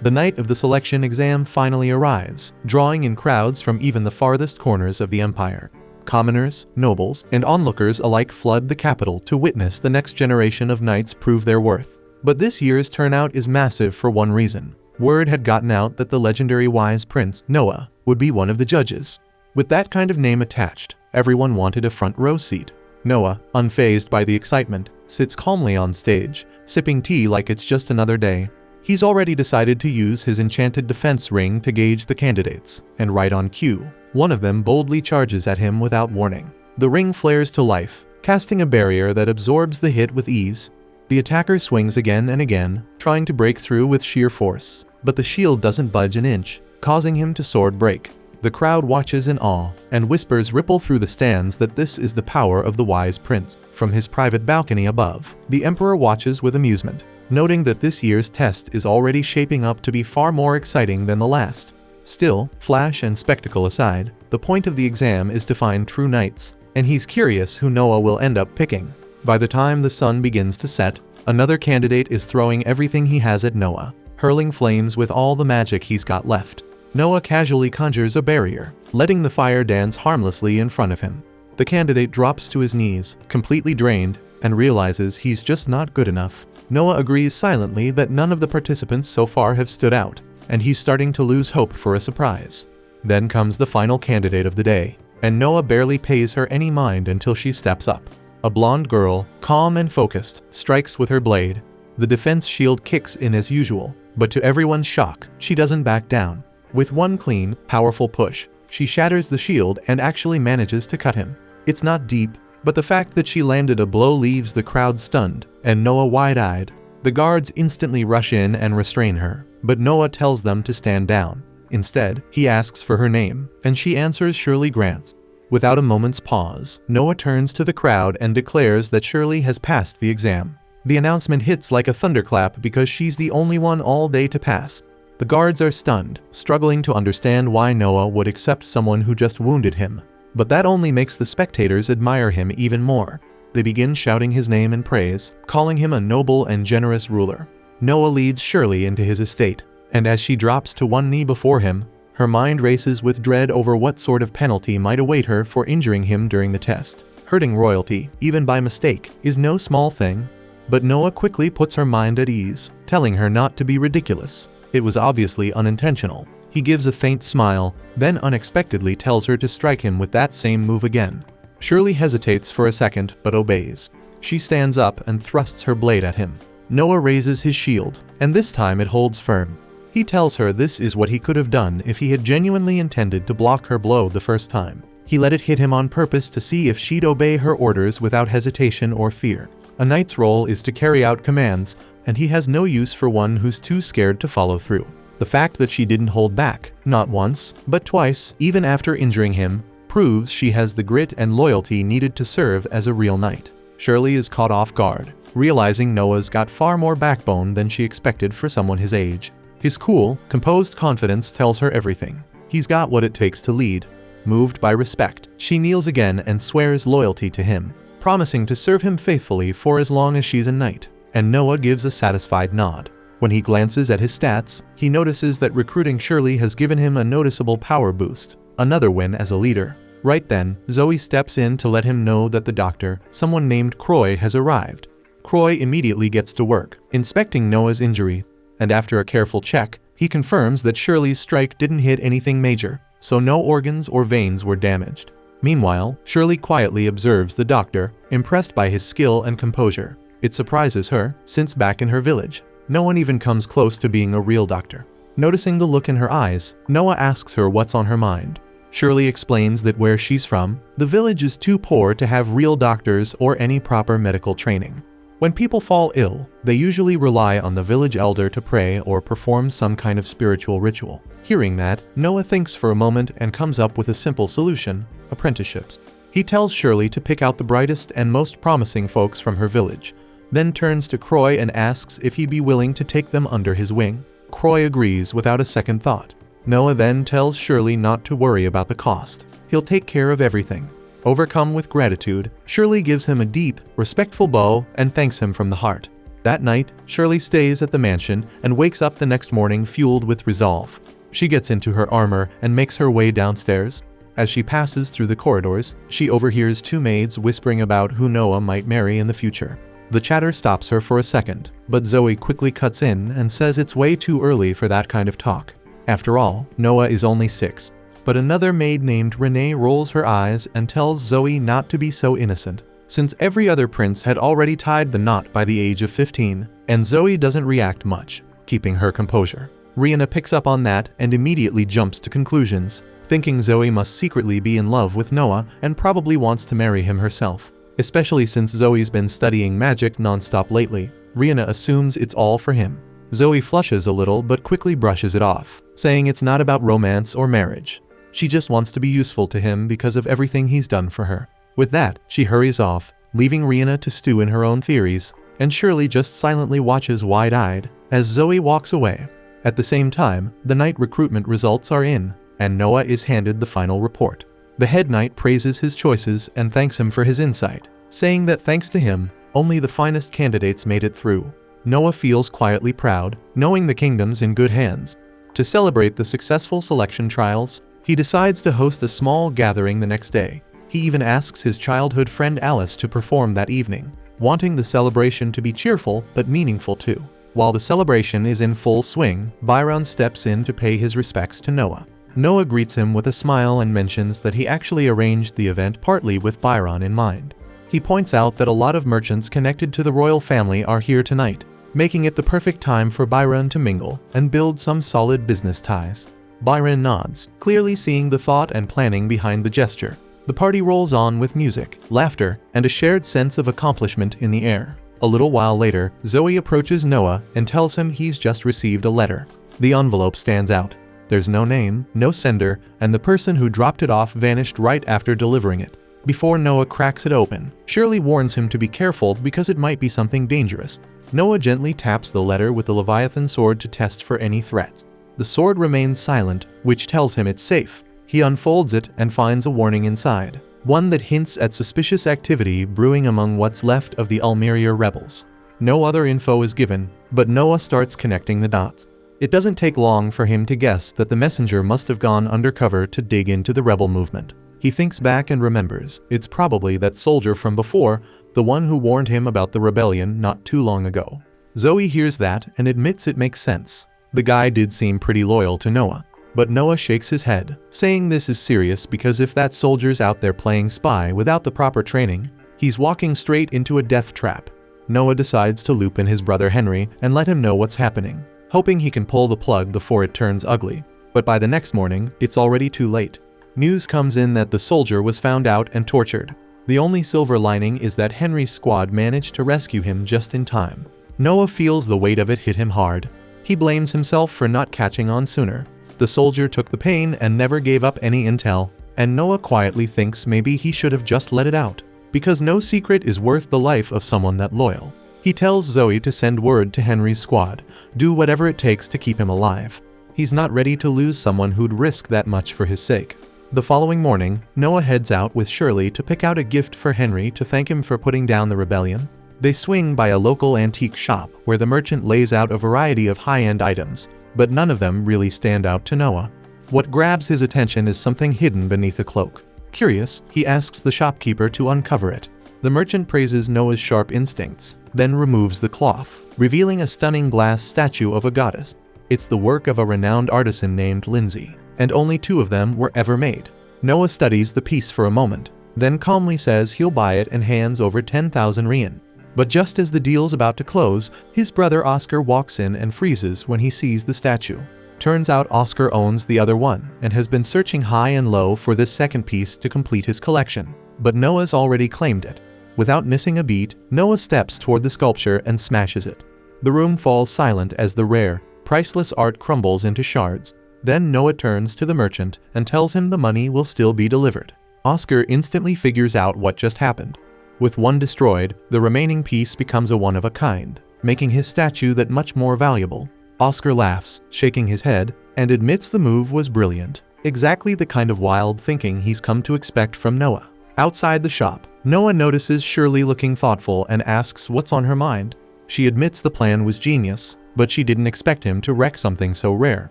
The night of the selection exam finally arrives, drawing in crowds from even the farthest corners of the empire. Commoners, nobles, and onlookers alike flood the capital to witness the next generation of knights prove their worth. But this year's turnout is massive for one reason. Word had gotten out that the legendary wise prince, Noah, would be one of the judges. With that kind of name attached, everyone wanted a front row seat. Noah, unfazed by the excitement, sits calmly on stage, sipping tea like it's just another day. He's already decided to use his enchanted defense ring to gauge the candidates, and right on cue, one of them boldly charges at him without warning. The ring flares to life, casting a barrier that absorbs the hit with ease. The attacker swings again and again, trying to break through with sheer force, but the shield doesn't budge an inch, causing him to sword break. The crowd watches in awe, and whispers ripple through the stands that this is the power of the wise prince. From his private balcony above, the emperor watches with amusement, noting that this year's test is already shaping up to be far more exciting than the last. Still, flash and spectacle aside, the point of the exam is to find true knights, and he's curious who Noah will end up picking. By the time the sun begins to set, another candidate is throwing everything he has at Noah, hurling flames with all the magic he's got left. Noah casually conjures a barrier, letting the fire dance harmlessly in front of him. The candidate drops to his knees, completely drained, and realizes he's just not good enough. Noah agrees silently that none of the participants so far have stood out, and he's starting to lose hope for a surprise. Then comes the final candidate of the day, and Noah barely pays her any mind until she steps up. A blonde girl, calm and focused, strikes with her blade. The defense shield kicks in as usual, but to everyone's shock, she doesn't back down. With one clean, powerful push, she shatters the shield and actually manages to cut him. It's not deep, but the fact that she landed a blow leaves the crowd stunned, and Noah wide-eyed. The guards instantly rush in and restrain her, but Noah tells them to stand down. Instead, he asks for her name, and she answers Shirley Grant's. Without a moment's pause, Noah turns to the crowd and declares that Shirley has passed the exam. The announcement hits like a thunderclap because she's the only one all day to pass. The guards are stunned, struggling to understand why Noah would accept someone who just wounded him. But that only makes the spectators admire him even more. They begin shouting his name in praise, calling him a noble and generous ruler. Noah leads Shirley into his estate, and as she drops to one knee before him, her mind races with dread over what sort of penalty might await her for injuring him during the test. Hurting royalty, even by mistake, is no small thing. But Noah quickly puts her mind at ease, telling her not to be ridiculous. It was obviously unintentional. He gives a faint smile, then unexpectedly tells her to strike him with that same move again. Shirley hesitates for a second, but obeys. She stands up and thrusts her blade at him. Noah raises his shield, and this time it holds firm. He tells her this is what he could have done if he had genuinely intended to block her blow the first time. He let it hit him on purpose to see if she'd obey her orders without hesitation or fear. A knight's role is to carry out commands, and he has no use for one who's too scared to follow through. The fact that she didn't hold back, not once, but twice, even after injuring him, proves she has the grit and loyalty needed to serve as a real knight. Shirley is caught off guard, realizing Noah's got far more backbone than she expected for someone his age. His cool, composed confidence tells her everything. He's got what it takes to lead. Moved by respect, she kneels again and swears loyalty to him, promising to serve him faithfully for as long as she's a knight. And Noah gives a satisfied nod. When he glances at his stats, he notices that recruiting Shirley has given him a noticeable power boost, another win as a leader. Right then, Zoe steps in to let him know that the doctor, someone named Croy, has arrived. Croy immediately gets to work, inspecting Noah's injury, and after a careful check, he confirms that Shirley's strike didn't hit anything major, so no organs or veins were damaged. Meanwhile, Shirley quietly observes the doctor, impressed by his skill and composure. It surprises her, since back in her village, no one even comes close to being a real doctor. Noticing the look in her eyes, Noah asks her what's on her mind. Shirley explains that where she's from, the village is too poor to have real doctors or any proper medical training. When people fall ill, they usually rely on the village elder to pray or perform some kind of spiritual ritual. Hearing that, Noah thinks for a moment and comes up with a simple solution: apprenticeships. He tells Shirley to pick out the brightest and most promising folks from her village, then turns to Croy and asks if he'd be willing to take them under his wing. Croy agrees without a second thought. Noah then tells Shirley not to worry about the cost. He'll take care of everything. Overcome with gratitude, Shirley gives him a deep, respectful bow and thanks him from the heart. That night, Shirley stays at the mansion and wakes up the next morning fueled with resolve. She gets into her armor and makes her way downstairs. As she passes through the corridors, she overhears two maids whispering about who Noah might marry in the future. The chatter stops her for a second, but Zoe quickly cuts in and says it's way too early for that kind of talk. After all, Noah is only 6. But another maid named Renee rolls her eyes and tells Zoe not to be so innocent, since every other prince had already tied the knot by the age of 15, and Zoe doesn't react much, keeping her composure. Rihanna picks up on that and immediately jumps to conclusions, thinking Zoe must secretly be in love with Noah and probably wants to marry him herself. Especially since Zoe's been studying magic non-stop lately, Rihanna assumes it's all for him. Zoe flushes a little but quickly brushes it off, saying it's not about romance or marriage. She just wants to be useful to him because of everything he's done for her. With that, she hurries off, leaving Rihanna to stew in her own theories, and Shirley just silently watches wide-eyed as Zoe walks away. At the same time, the knight recruitment results are in, and Noah is handed the final report. The head knight praises his choices and thanks him for his insight, saying that thanks to him, only the finest candidates made it through. Noah feels quietly proud, knowing the kingdom's in good hands. To celebrate the successful selection trials, he decides to host a small gathering the next day. He even asks his childhood friend Alice to perform that evening, wanting the celebration to be cheerful but meaningful too. While the celebration is in full swing, Byron steps in to pay his respects to Noah. Noah greets him with a smile and mentions that he actually arranged the event partly with Byron in mind. He points out that a lot of merchants connected to the royal family are here tonight, making it the perfect time for Byron to mingle and build some solid business ties. Byron nods, clearly seeing the thought and planning behind the gesture. The party rolls on with music, laughter, and a shared sense of accomplishment in the air. A little while later, Zoe approaches Noah and tells him he's just received a letter. The envelope stands out. There's no name, no sender, and the person who dropped it off vanished right after delivering it. Before Noah cracks it open, Shirley warns him to be careful because it might be something dangerous. Noah gently taps the letter with the Leviathan sword to test for any threats. The sword remains silent, which tells him it's safe. He unfolds it and finds a warning inside, one that hints at suspicious activity brewing among what's left of the Almeria rebels. No other info is given, but Noah starts connecting the dots. It doesn't take long for him to guess that the messenger must have gone undercover to dig into the rebel movement. He thinks back and remembers it's probably that soldier from before, the one who warned him about the rebellion not too long ago. Zoe hears that and admits it makes sense. The guy did seem pretty loyal to Noah. But Noah shakes his head, saying this is serious because if that soldier's out there playing spy without the proper training, he's walking straight into a death trap. Noah decides to loop in his brother Henry and let him know what's happening, hoping he can pull the plug before it turns ugly. But by the next morning, it's already too late. News comes in that the soldier was found out and tortured. The only silver lining is that Henry's squad managed to rescue him just in time. Noah feels the weight of it hit him hard. He blames himself for not catching on sooner. The soldier took the pain and never gave up any intel, and Noah quietly thinks maybe he should have just let it out, because no secret is worth the life of someone that loyal. He tells Zoe to send word to Henry's squad, do whatever it takes to keep him alive. He's not ready to lose someone who'd risk that much for his sake. The following morning, Noah heads out with Shirley to pick out a gift for Henry to thank him for putting down the rebellion. They swing by a local antique shop where the merchant lays out a variety of high-end items, but none of them really stand out to Noah. What grabs his attention is something hidden beneath a cloak. Curious, he asks the shopkeeper to uncover it. The merchant praises Noah's sharp instincts, then removes the cloth, revealing a stunning glass statue of a goddess. It's the work of a renowned artisan named Lindsay, and only 2 of them were ever made. Noah studies the piece for a moment, then calmly says he'll buy it and hands over 10,000 rien. But just as the deal's about to close, his brother Oscar walks in and freezes when he sees the statue. Turns out Oscar owns the other one and has been searching high and low for this second piece to complete his collection. But Noah's already claimed it. Without missing a beat, Noah steps toward the sculpture and smashes it. The room falls silent as the rare, priceless art crumbles into shards. Then Noah turns to the merchant and tells him the money will still be delivered. Oscar instantly figures out what just happened. With one destroyed, the remaining piece becomes a one-of-a-kind, making his statue that much more valuable. Oscar laughs, shaking his head, and admits the move was brilliant. Exactly the kind of wild thinking he's come to expect from Noah. Outside the shop, Noah notices Shirley looking thoughtful and asks what's on her mind. She admits the plan was genius, but she didn't expect him to wreck something so rare.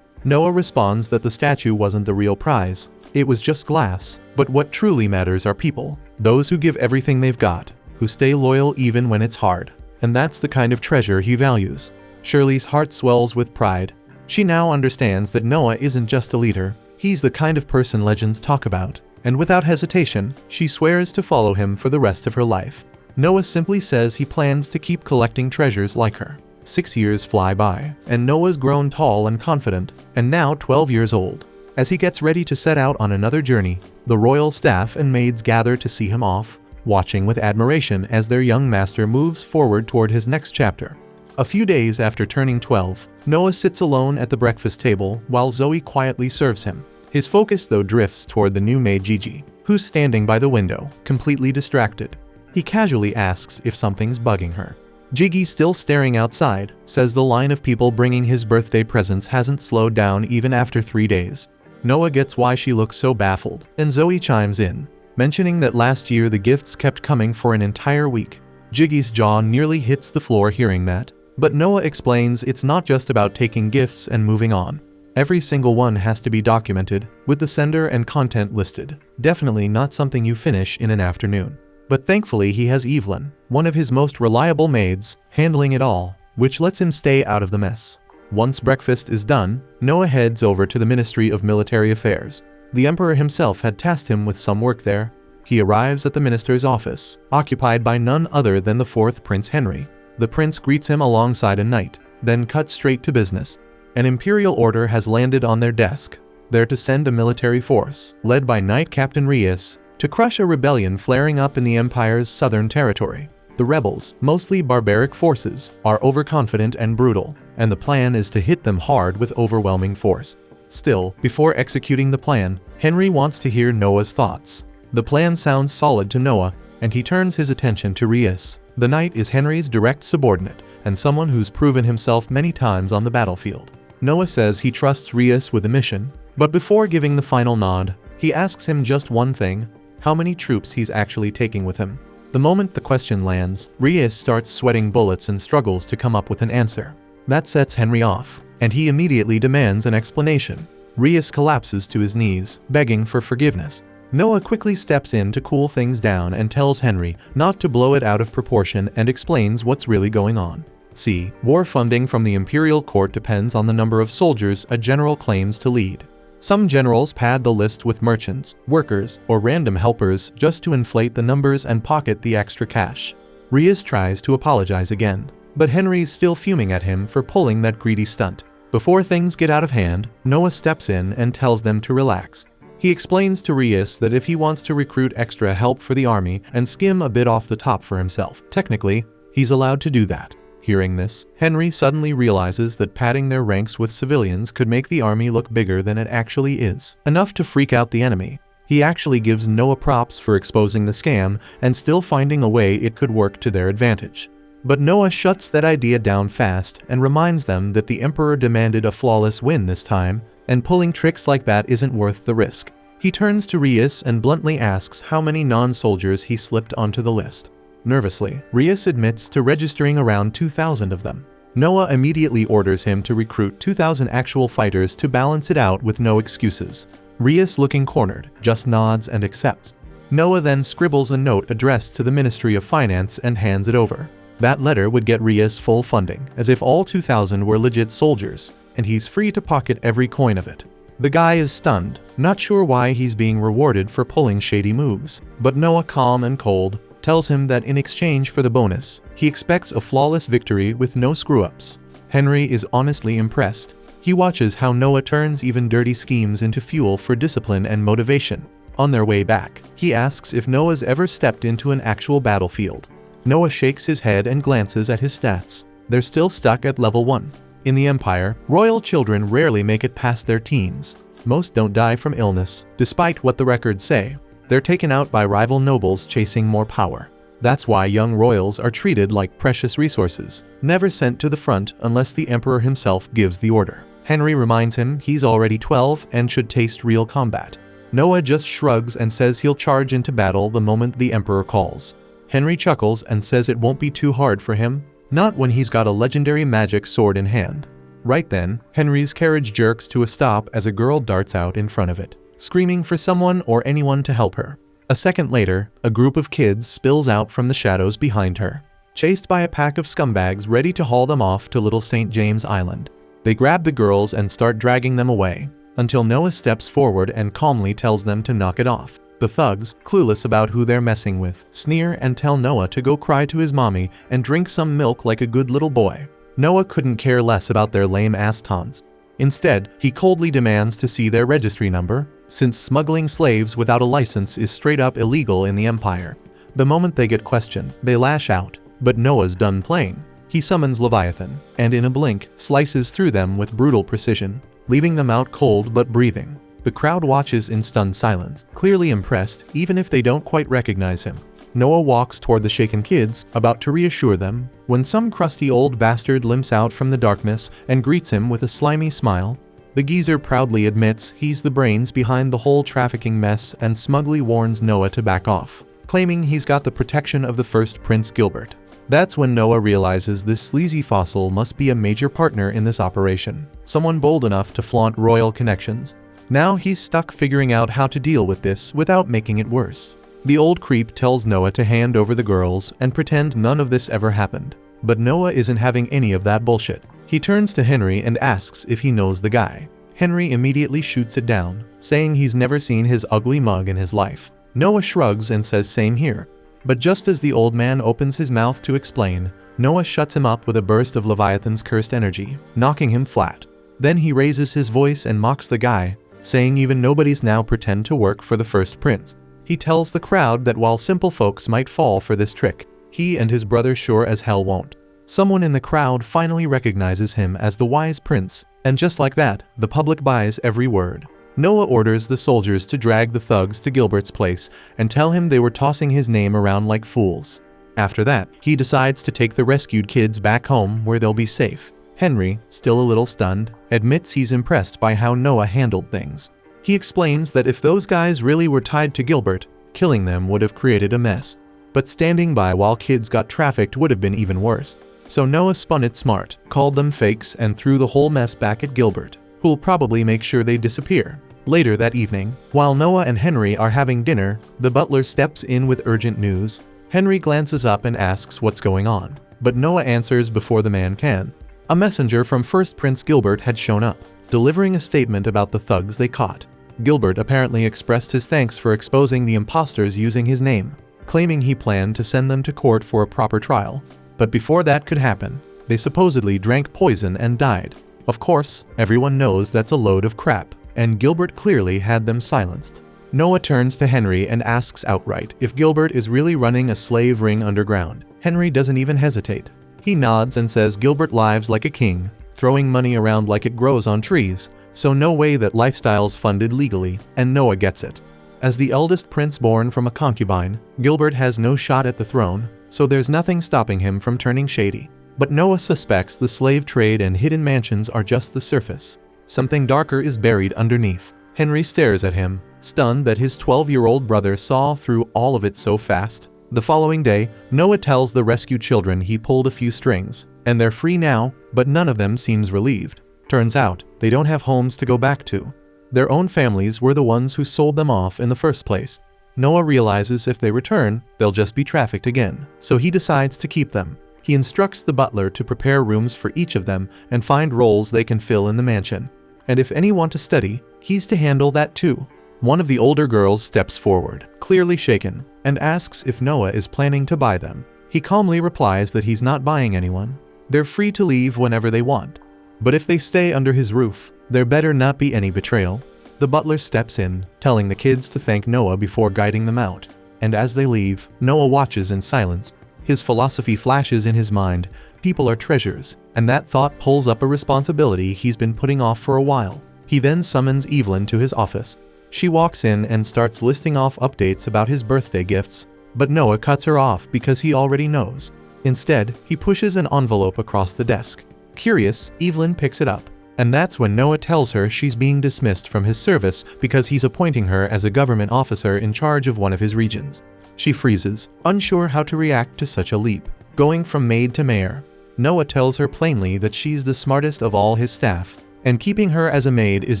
Noah responds that the statue wasn't the real prize, It was just glass, but what truly matters are people. Those who give everything they've got, who stay loyal even when it's hard. And that's the kind of treasure he values. Shirley's heart swells with pride. She now understands that Noah isn't just a leader, he's the kind of person legends talk about. And without hesitation, she swears to follow him for the rest of her life. Noah simply says he plans to keep collecting treasures like her. 6 years fly by, and Noah's grown tall and confident, and now 12 years old. As he gets ready to set out on another journey, the royal staff and maids gather to see him off, watching with admiration as their young master moves forward toward his next chapter. A few days after turning 12, Noah sits alone at the breakfast table while Zoe quietly serves him. His focus though drifts toward the new maid Gigi, who's standing by the window, completely distracted. He casually asks if something's bugging her. Gigi, still staring outside, says the line of people bringing his birthday presents hasn't slowed down even after 3 days. Noah gets why she looks so baffled, and Zoe chimes in, mentioning that last year the gifts kept coming for an entire week. Gigi's jaw nearly hits the floor hearing that, but Noah explains it's not just about taking gifts and moving on. Every single one has to be documented, with the sender and content listed. Definitely not something you finish in an afternoon. But thankfully he has Evelyn, one of his most reliable maids, handling it all, which lets him stay out of the mess. Once breakfast is done, Noah heads over to the Ministry of Military Affairs. The Emperor himself had tasked him with some work there. He arrives at the minister's office, occupied by none other than the 4th Prince Henry. The prince greets him alongside a knight, then cuts straight to business. An imperial order has landed on their desk. They're to send a military force, led by Knight Captain Reyes, to crush a rebellion flaring up in the Empire's southern territory. The rebels, mostly barbaric forces, are overconfident and brutal, and the plan is to hit them hard with overwhelming force. Still, before executing the plan, Henry wants to hear Noah's thoughts. The plan sounds solid to Noah, and he turns his attention to Reyes. The knight is Henry's direct subordinate, and someone who's proven himself many times on the battlefield. Noah says he trusts Reyes with the mission, but before giving the final nod, he asks him just one thing: how many troops he's actually taking with him. The moment the question lands, Reyes starts sweating bullets and struggles to come up with an answer. That sets Henry off, and he immediately demands an explanation. Reyes collapses to his knees, begging for forgiveness. Noah quickly steps in to cool things down and tells Henry not to blow it out of proportion and explains what's really going on. See, war funding from the imperial court depends on the number of soldiers a general claims to lead. Some generals pad the list with merchants, workers, or random helpers just to inflate the numbers and pocket the extra cash. Reyes tries to apologize again, but Henry's still fuming at him for pulling that greedy stunt. Before things get out of hand, Noah steps in and tells them to relax. He explains to Reyes that if he wants to recruit extra help for the army and skim a bit off the top for himself, technically, he's allowed to do that. Hearing this, Henry suddenly realizes that padding their ranks with civilians could make the army look bigger than it actually is, enough to freak out the enemy. He actually gives Noah props for exposing the scam and still finding a way it could work to their advantage. But Noah shuts that idea down fast and reminds them that the Emperor demanded a flawless win this time, and pulling tricks like that isn't worth the risk. He turns to Reyes and bluntly asks how many non-soldiers he slipped onto the list. Nervously, Reyes admits to registering around 2,000 of them. Noah immediately orders him to recruit 2,000 actual fighters to balance it out with no excuses. Reyes, looking cornered, just nods and accepts. Noah then scribbles a note addressed to the Ministry of Finance and hands it over. That letter would get Reyes full funding, as if all 2,000 were legit soldiers, and he's free to pocket every coin of it. The guy is stunned, not sure why he's being rewarded for pulling shady moves, but Noah, calm and cold, tells him that in exchange for the bonus, he expects a flawless victory with no screw-ups. Henry is honestly impressed. He watches how Noah turns even dirty schemes into fuel for discipline and motivation. On their way back, he asks if Noah's ever stepped into an actual battlefield. Noah shakes his head and glances at his stats. They're still stuck at level 1. In the Empire, royal children rarely make it past their teens. Most don't die from illness, despite what the records say. They're taken out by rival nobles chasing more power. That's why young royals are treated like precious resources, never sent to the front unless the Emperor himself gives the order. Henry reminds him he's already 12 and should taste real combat. Noah just shrugs and says he'll charge into battle the moment the Emperor calls. Henry chuckles and says it won't be too hard for him, not when he's got a legendary magic sword in hand. Right then, Henry's carriage jerks to a stop as a girl darts out in front of it. screaming for someone or anyone to help her. A second later, a group of kids spills out from the shadows behind her, chased by a pack of scumbags ready to haul them off to Little St. James Island. They grab the girls and start dragging them away, until Noah steps forward and calmly tells them to knock it off. The thugs, clueless about who they're messing with, sneer and tell Noah to go cry to his mommy and drink some milk like a good little boy. Noah couldn't care less about their lame-ass taunts. Instead, he coldly demands to see their registry number, since smuggling slaves without a license is straight up illegal in the Empire. The moment they get questioned, they lash out, but Noah's done playing. He summons Leviathan, and in a blink, slices through them with brutal precision, leaving them out cold but breathing. The crowd watches in stunned silence, clearly impressed even if they don't quite recognize him. Noah walks toward the shaken kids, about to reassure them, when some crusty old bastard limps out from the darkness and greets him with a slimy smile. The geezer proudly admits he's the brains behind the whole trafficking mess and smugly warns Noah to back off, claiming he's got the protection of the first Prince Gilbert. That's when Noah realizes this sleazy fossil must be a major partner in this operation, someone bold enough to flaunt royal connections. Now he's stuck figuring out how to deal with this without making it worse. The old creep tells Noah to hand over the girls and pretend none of this ever happened. But Noah isn't having any of that bullshit. He turns to Henry and asks if he knows the guy. Henry immediately shoots it down, saying he's never seen his ugly mug in his life. Noah shrugs and says same here. But just as the old man opens his mouth to explain, Noah shuts him up with a burst of Leviathan's cursed energy, knocking him flat. Then he raises his voice and mocks the guy, saying even nobodies now pretend to work for the first prince. He tells the crowd that while simple folks might fall for this trick, he and his brother sure as hell won't. Someone in the crowd finally recognizes him as the wise prince, and just like that, the public buys every word. Noah orders the soldiers to drag the thugs to Gilbert's place and tell him they were tossing his name around like fools. After that, he decides to take the rescued kids back home where they'll be safe. Henry, still a little stunned, admits he's impressed by how Noah handled things. He explains that if those guys really were tied to Gilbert, killing them would have created a mess. But standing by while kids got trafficked would have been even worse. So Noah spun it smart, called them fakes and threw the whole mess back at Gilbert, who'll probably make sure they disappear. Later that evening, while Noah and Henry are having dinner, the butler steps in with urgent news. Henry glances up and asks what's going on, but Noah answers before the man can. A messenger from First Prince Gilbert had shown up, delivering a statement about the thugs they caught. Gilbert apparently expressed his thanks for exposing the imposters using his name, claiming he planned to send them to court for a proper trial. But before that could happen, they supposedly drank poison and died. Of course, everyone knows that's a load of crap, and Gilbert clearly had them silenced. Noah turns to Henry and asks outright if Gilbert is really running a slave ring underground. Henry doesn't even hesitate. He nods and says Gilbert lives like a king, throwing money around like it grows on trees, so no way that lifestyle's funded legally, and Noah gets it. As the eldest prince born from a concubine, Gilbert has no shot at the throne, so there's nothing stopping him from turning shady. But Noah suspects the slave trade and hidden mansions are just the surface. Something darker is buried underneath. Henry stares at him, stunned that his 12-year-old brother saw through all of it so fast. The following day, Noah tells the rescued children he pulled a few strings, and they're free now, but none of them seems relieved. Turns out, they don't have homes to go back to. Their own families were the ones who sold them off in the first place. Noah realizes if they return, they'll just be trafficked again, so he decides to keep them. He instructs the butler to prepare rooms for each of them and find roles they can fill in the mansion. And if any want to study, he's to handle that too. One of the older girls steps forward, clearly shaken, and asks if Noah is planning to buy them. He calmly replies that he's not buying anyone. They're free to leave whenever they want. But if they stay under his roof, there better not be any betrayal. The butler steps in, telling the kids to thank Noah before guiding them out. And as they leave, Noah watches in silence. His philosophy flashes in his mind. People are treasures, and that thought pulls up a responsibility he's been putting off for a while. He then summons Evelyn to his office. She walks in and starts listing off updates about his birthday gifts, but Noah cuts her off because he already knows. Instead, he pushes an envelope across the desk. Curious, Evelyn picks it up, and that's when Noah tells her she's being dismissed from his service because he's appointing her as a government officer in charge of one of his regions. She freezes, unsure how to react to such a leap, going from maid to mayor. Noah tells her plainly that she's the smartest of all his staff, and keeping her as a maid is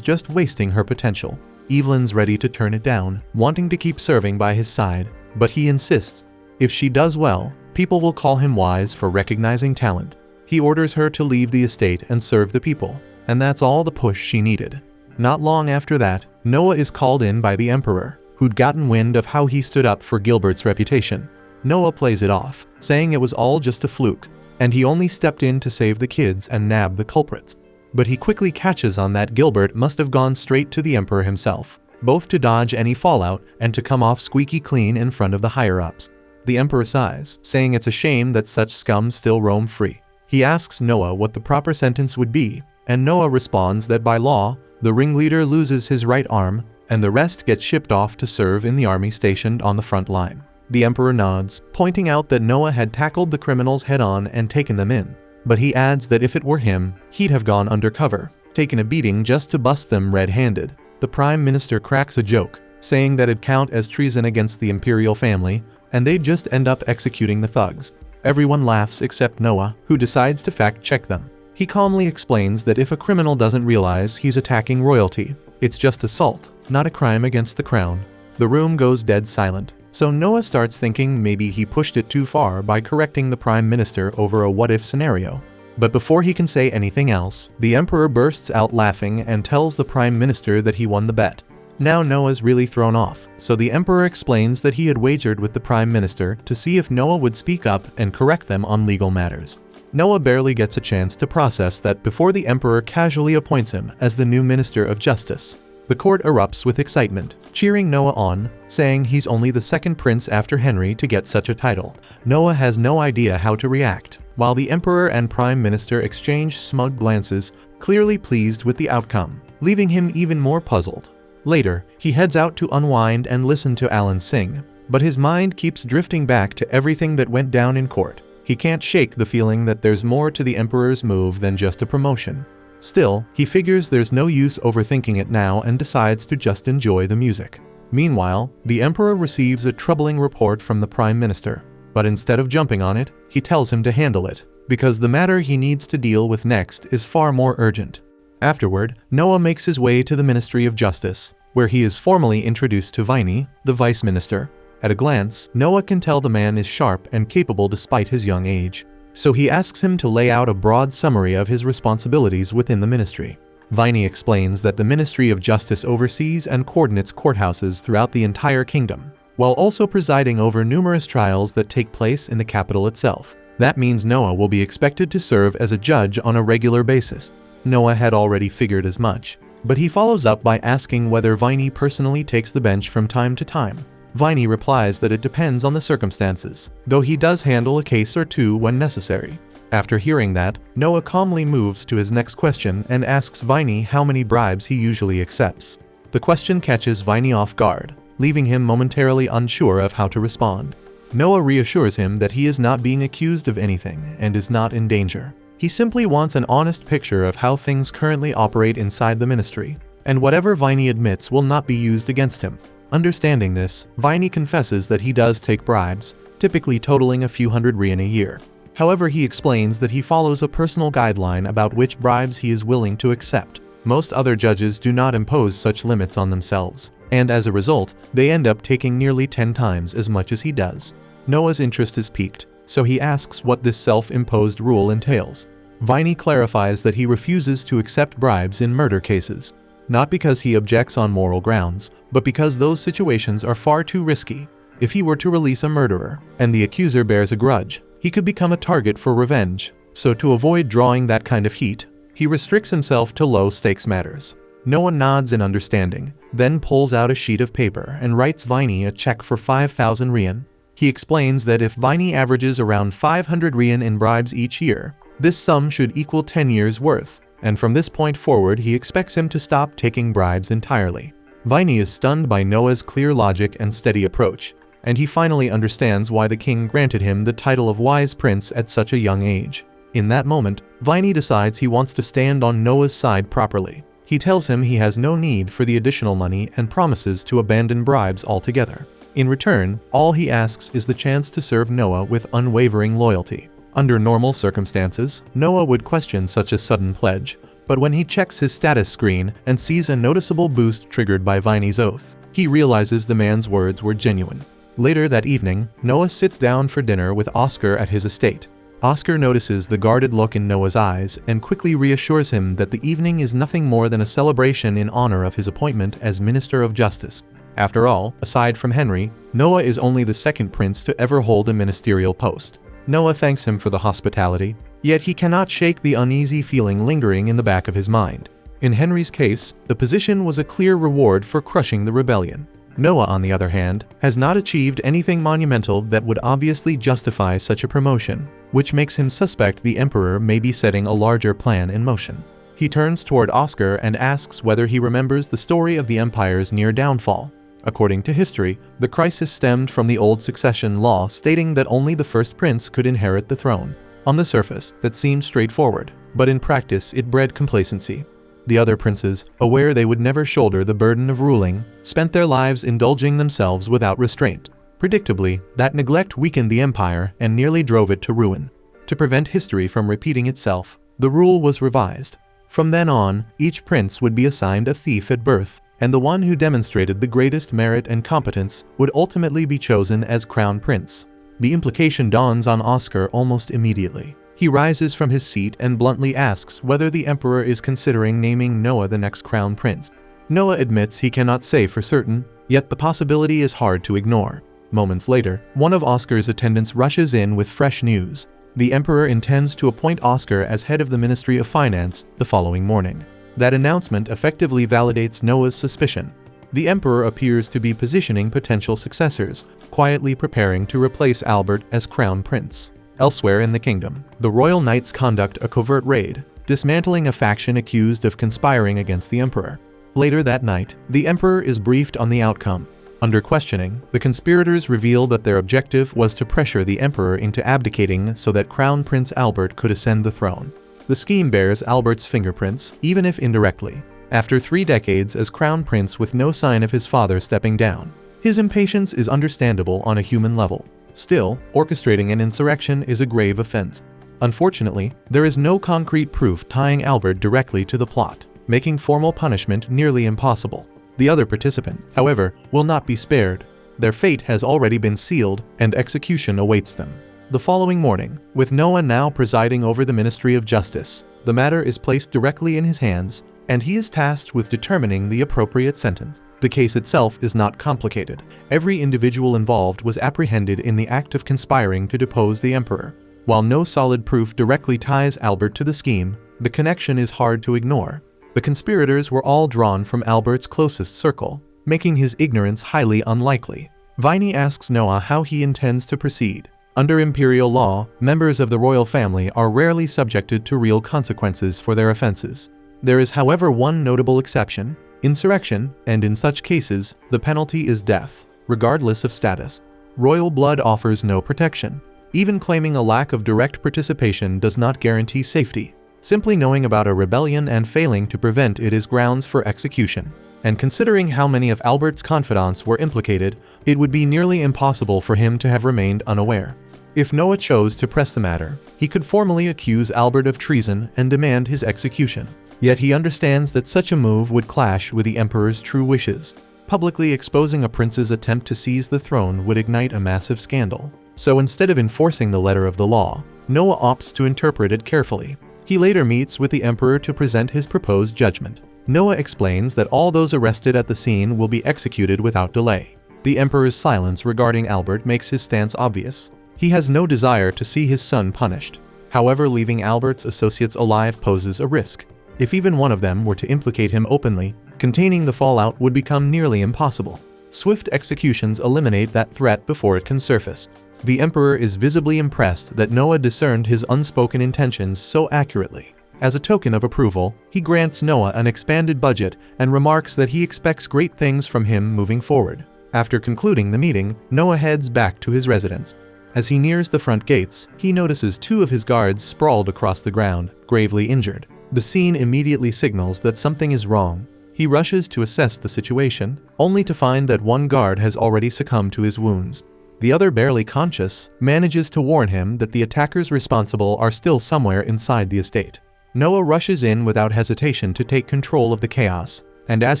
just wasting her potential. Evelyn's ready to turn it down, wanting to keep serving by his side, but he insists. If she does well, people will call him wise for recognizing talent. He orders her to leave the estate and serve the people, and that's all the push she needed. Not long after that, Noah is called in by the Emperor, who'd gotten wind of how he stood up for Gilbert's reputation. Noah plays it off, saying it was all just a fluke, and he only stepped in to save the kids and nab the culprits. But he quickly catches on that Gilbert must have gone straight to the Emperor himself, both to dodge any fallout and to come off squeaky clean in front of the higher-ups. The Emperor sighs, saying it's a shame that such scum still roam free. He asks Noah what the proper sentence would be, and Noah responds that by law, the ringleader loses his right arm, and the rest get shipped off to serve in the army stationed on the front line. The Emperor nods, pointing out that Noah had tackled the criminals head-on and taken them in. But he adds that if it were him, he'd have gone undercover, taken a beating just to bust them red-handed. The Prime Minister cracks a joke, saying that it'd count as treason against the imperial family, and they'd just end up executing the thugs. Everyone laughs except Noah, who decides to fact-check them. He calmly explains that if a criminal doesn't realize he's attacking royalty, it's just assault, not a crime against the crown. The room goes dead silent, so Noah starts thinking maybe he pushed it too far by correcting the Prime Minister over a what-if scenario. But before he can say anything else, the Emperor bursts out laughing and tells the Prime Minister that he won the bet. Now Noah's really thrown off, so the Emperor explains that he had wagered with the Prime Minister to see if Noah would speak up and correct them on legal matters. Noah barely gets a chance to process that before the Emperor casually appoints him as the new Minister of Justice. The court erupts with excitement, cheering Noah on, saying he's only the second prince after Henry to get such a title. Noah has no idea how to react, while the Emperor and Prime Minister exchange smug glances, clearly pleased with the outcome, leaving him even more puzzled. Later, he heads out to unwind and listen to Alan sing, but his mind keeps drifting back to everything that went down in court. He can't shake the feeling that there's more to the Emperor's move than just a promotion. Still, he figures there's no use overthinking it now and decides to just enjoy the music. Meanwhile, the Emperor receives a troubling report from the Prime Minister, but instead of jumping on it, he tells him to handle it, because the matter he needs to deal with next is far more urgent. Afterward, Noah makes his way to the Ministry of Justice, where he is formally introduced to Viney, the Vice Minister. At a glance, Noah can tell the man is sharp and capable despite his young age. So he asks him to lay out a broad summary of his responsibilities within the ministry. Viney explains that the Ministry of Justice oversees and coordinates courthouses throughout the entire kingdom, while also presiding over numerous trials that take place in the capital itself. That means Noah will be expected to serve as a judge on a regular basis. Noah had already figured as much, but he follows up by asking whether Viney personally takes the bench from time to time. Viney replies that it depends on the circumstances, though he does handle a case or two when necessary. After hearing that, Noah calmly moves to his next question and asks Viney how many bribes he usually accepts. The question catches Viney off guard, leaving him momentarily unsure of how to respond. Noah reassures him that he is not being accused of anything and is not in danger. He simply wants an honest picture of how things currently operate inside the ministry, and whatever Viney admits will not be used against him. Understanding this, Viney confesses that he does take bribes, typically totaling a few hundred rien a year. However, he explains that he follows a personal guideline about which bribes he is willing to accept. Most other judges do not impose such limits on themselves, and as a result, they end up taking nearly 10 times as much as he does. Noah's interest is piqued, so he asks what this self-imposed rule entails. Viney clarifies that he refuses to accept bribes in murder cases, not because he objects on moral grounds, but because those situations are far too risky. If he were to release a murderer, and the accuser bears a grudge, he could become a target for revenge, so to avoid drawing that kind of heat, he restricts himself to low-stakes matters. Noah nods in understanding, then pulls out a sheet of paper and writes Viney a check for 5,000 rien. He explains that if Viney averages around 500 rien in bribes each year, this sum should equal 10 years' worth, and from this point forward he expects him to stop taking bribes entirely. Viney is stunned by Noah's clear logic and steady approach, and he finally understands why the king granted him the title of Wise Prince at such a young age. In that moment, Viney decides he wants to stand on Noah's side properly. He tells him he has no need for the additional money and promises to abandon bribes altogether. In return, all he asks is the chance to serve Noah with unwavering loyalty. Under normal circumstances, Noah would question such a sudden pledge, But when he checks his status screen and sees a noticeable boost triggered by Viney's oath, he realizes the man's words were genuine. Later that evening, Noah sits down for dinner with Oscar at his estate. Oscar notices the guarded look in Noah's eyes and quickly reassures him that the evening is nothing more than a celebration in honor of his appointment as Minister of Justice. After all, aside from Henry, Noah is only the second prince to ever hold a ministerial post. Noah thanks him for the hospitality, yet he cannot shake the uneasy feeling lingering in the back of his mind. In Henry's case, the position was a clear reward for crushing the rebellion. Noah, on the other hand, has not achieved anything monumental that would obviously justify such a promotion, which makes him suspect the Emperor may be setting a larger plan in motion. He turns toward Oscar and asks whether he remembers the story of the Empire's near downfall. According to history, the crisis stemmed from the old succession law stating that only the first prince could inherit the throne. On the surface, that seemed straightforward, but in practice it bred complacency. The other princes, aware they would never shoulder the burden of ruling, spent their lives indulging themselves without restraint. Predictably, that neglect weakened the empire and nearly drove it to ruin. To prevent history from repeating itself, the rule was revised. From then on, each prince would be assigned a thief at birth, and the one who demonstrated the greatest merit and competence would ultimately be chosen as crown prince. The implication dawns on Oscar almost immediately. He rises from his seat and bluntly asks whether the Emperor is considering naming Noah the next crown prince. Noah admits he cannot say for certain, yet the possibility is hard to ignore. Moments later, one of Oscar's attendants rushes in with fresh news. The Emperor intends to appoint Oscar as head of the Ministry of Finance the following morning. That announcement effectively validates Noah's suspicion. The Emperor appears to be positioning potential successors, quietly preparing to replace Albert as crown prince. Elsewhere in the kingdom, the royal knights conduct a covert raid, dismantling a faction accused of conspiring against the Emperor. Later that night, the Emperor is briefed on the outcome. Under questioning, the conspirators reveal that their objective was to pressure the Emperor into abdicating so that Crown Prince Albert could ascend the throne. The scheme bears Albert's fingerprints, even if indirectly. After 3 decades as Crown Prince with no sign of his father stepping down, his impatience is understandable on a human level. Still, orchestrating an insurrection is a grave offense. Unfortunately, there is no concrete proof tying Albert directly to the plot, making formal punishment nearly impossible. The other participant, however, will not be spared. Their fate has already been sealed, and execution awaits them. The following morning, with Noah now presiding over the Ministry of Justice, the matter is placed directly in his hands, and he is tasked with determining the appropriate sentence. The case itself is not complicated. Every individual involved was apprehended in the act of conspiring to depose the Emperor. While no solid proof directly ties Albert to the scheme, the connection is hard to ignore. The conspirators were all drawn from Albert's closest circle, making his ignorance highly unlikely. Viney asks Noah how he intends to proceed. Under imperial law, members of the royal family are rarely subjected to real consequences for their offenses. There is, however, one notable exception: insurrection, and in such cases, the penalty is death, regardless of status. Royal blood offers no protection. Even claiming a lack of direct participation does not guarantee safety. Simply knowing about a rebellion and failing to prevent it is grounds for execution. And considering how many of Albert's confidants were implicated, it would be nearly impossible for him to have remained unaware. If Noah chose to press the matter, he could formally accuse Albert of treason and demand his execution. Yet he understands that such a move would clash with the Emperor's true wishes. Publicly exposing a prince's attempt to seize the throne would ignite a massive scandal. So instead of enforcing the letter of the law, Noah opts to interpret it carefully. He later meets with the Emperor to present his proposed judgment. Noah explains that all those arrested at the scene will be executed without delay. The Emperor's silence regarding Albert makes his stance obvious. He has no desire to see his son punished. However, leaving Albert's associates alive poses a risk. If even one of them were to implicate him openly, containing the fallout would become nearly impossible. Swift executions eliminate that threat before it can surface. The Emperor is visibly impressed that Noah discerned his unspoken intentions so accurately. As a token of approval, he grants Noah an expanded budget and remarks that he expects great things from him moving forward. After concluding the meeting, Noah heads back to his residence. As he nears the front gates, he notices 2 of his guards sprawled across the ground, gravely injured. The scene immediately signals that something is wrong. He rushes to assess the situation, only to find that one guard has already succumbed to his wounds. The other, barely conscious, manages to warn him that the attackers responsible are still somewhere inside the estate. Noah rushes in without hesitation to take control of the chaos, and as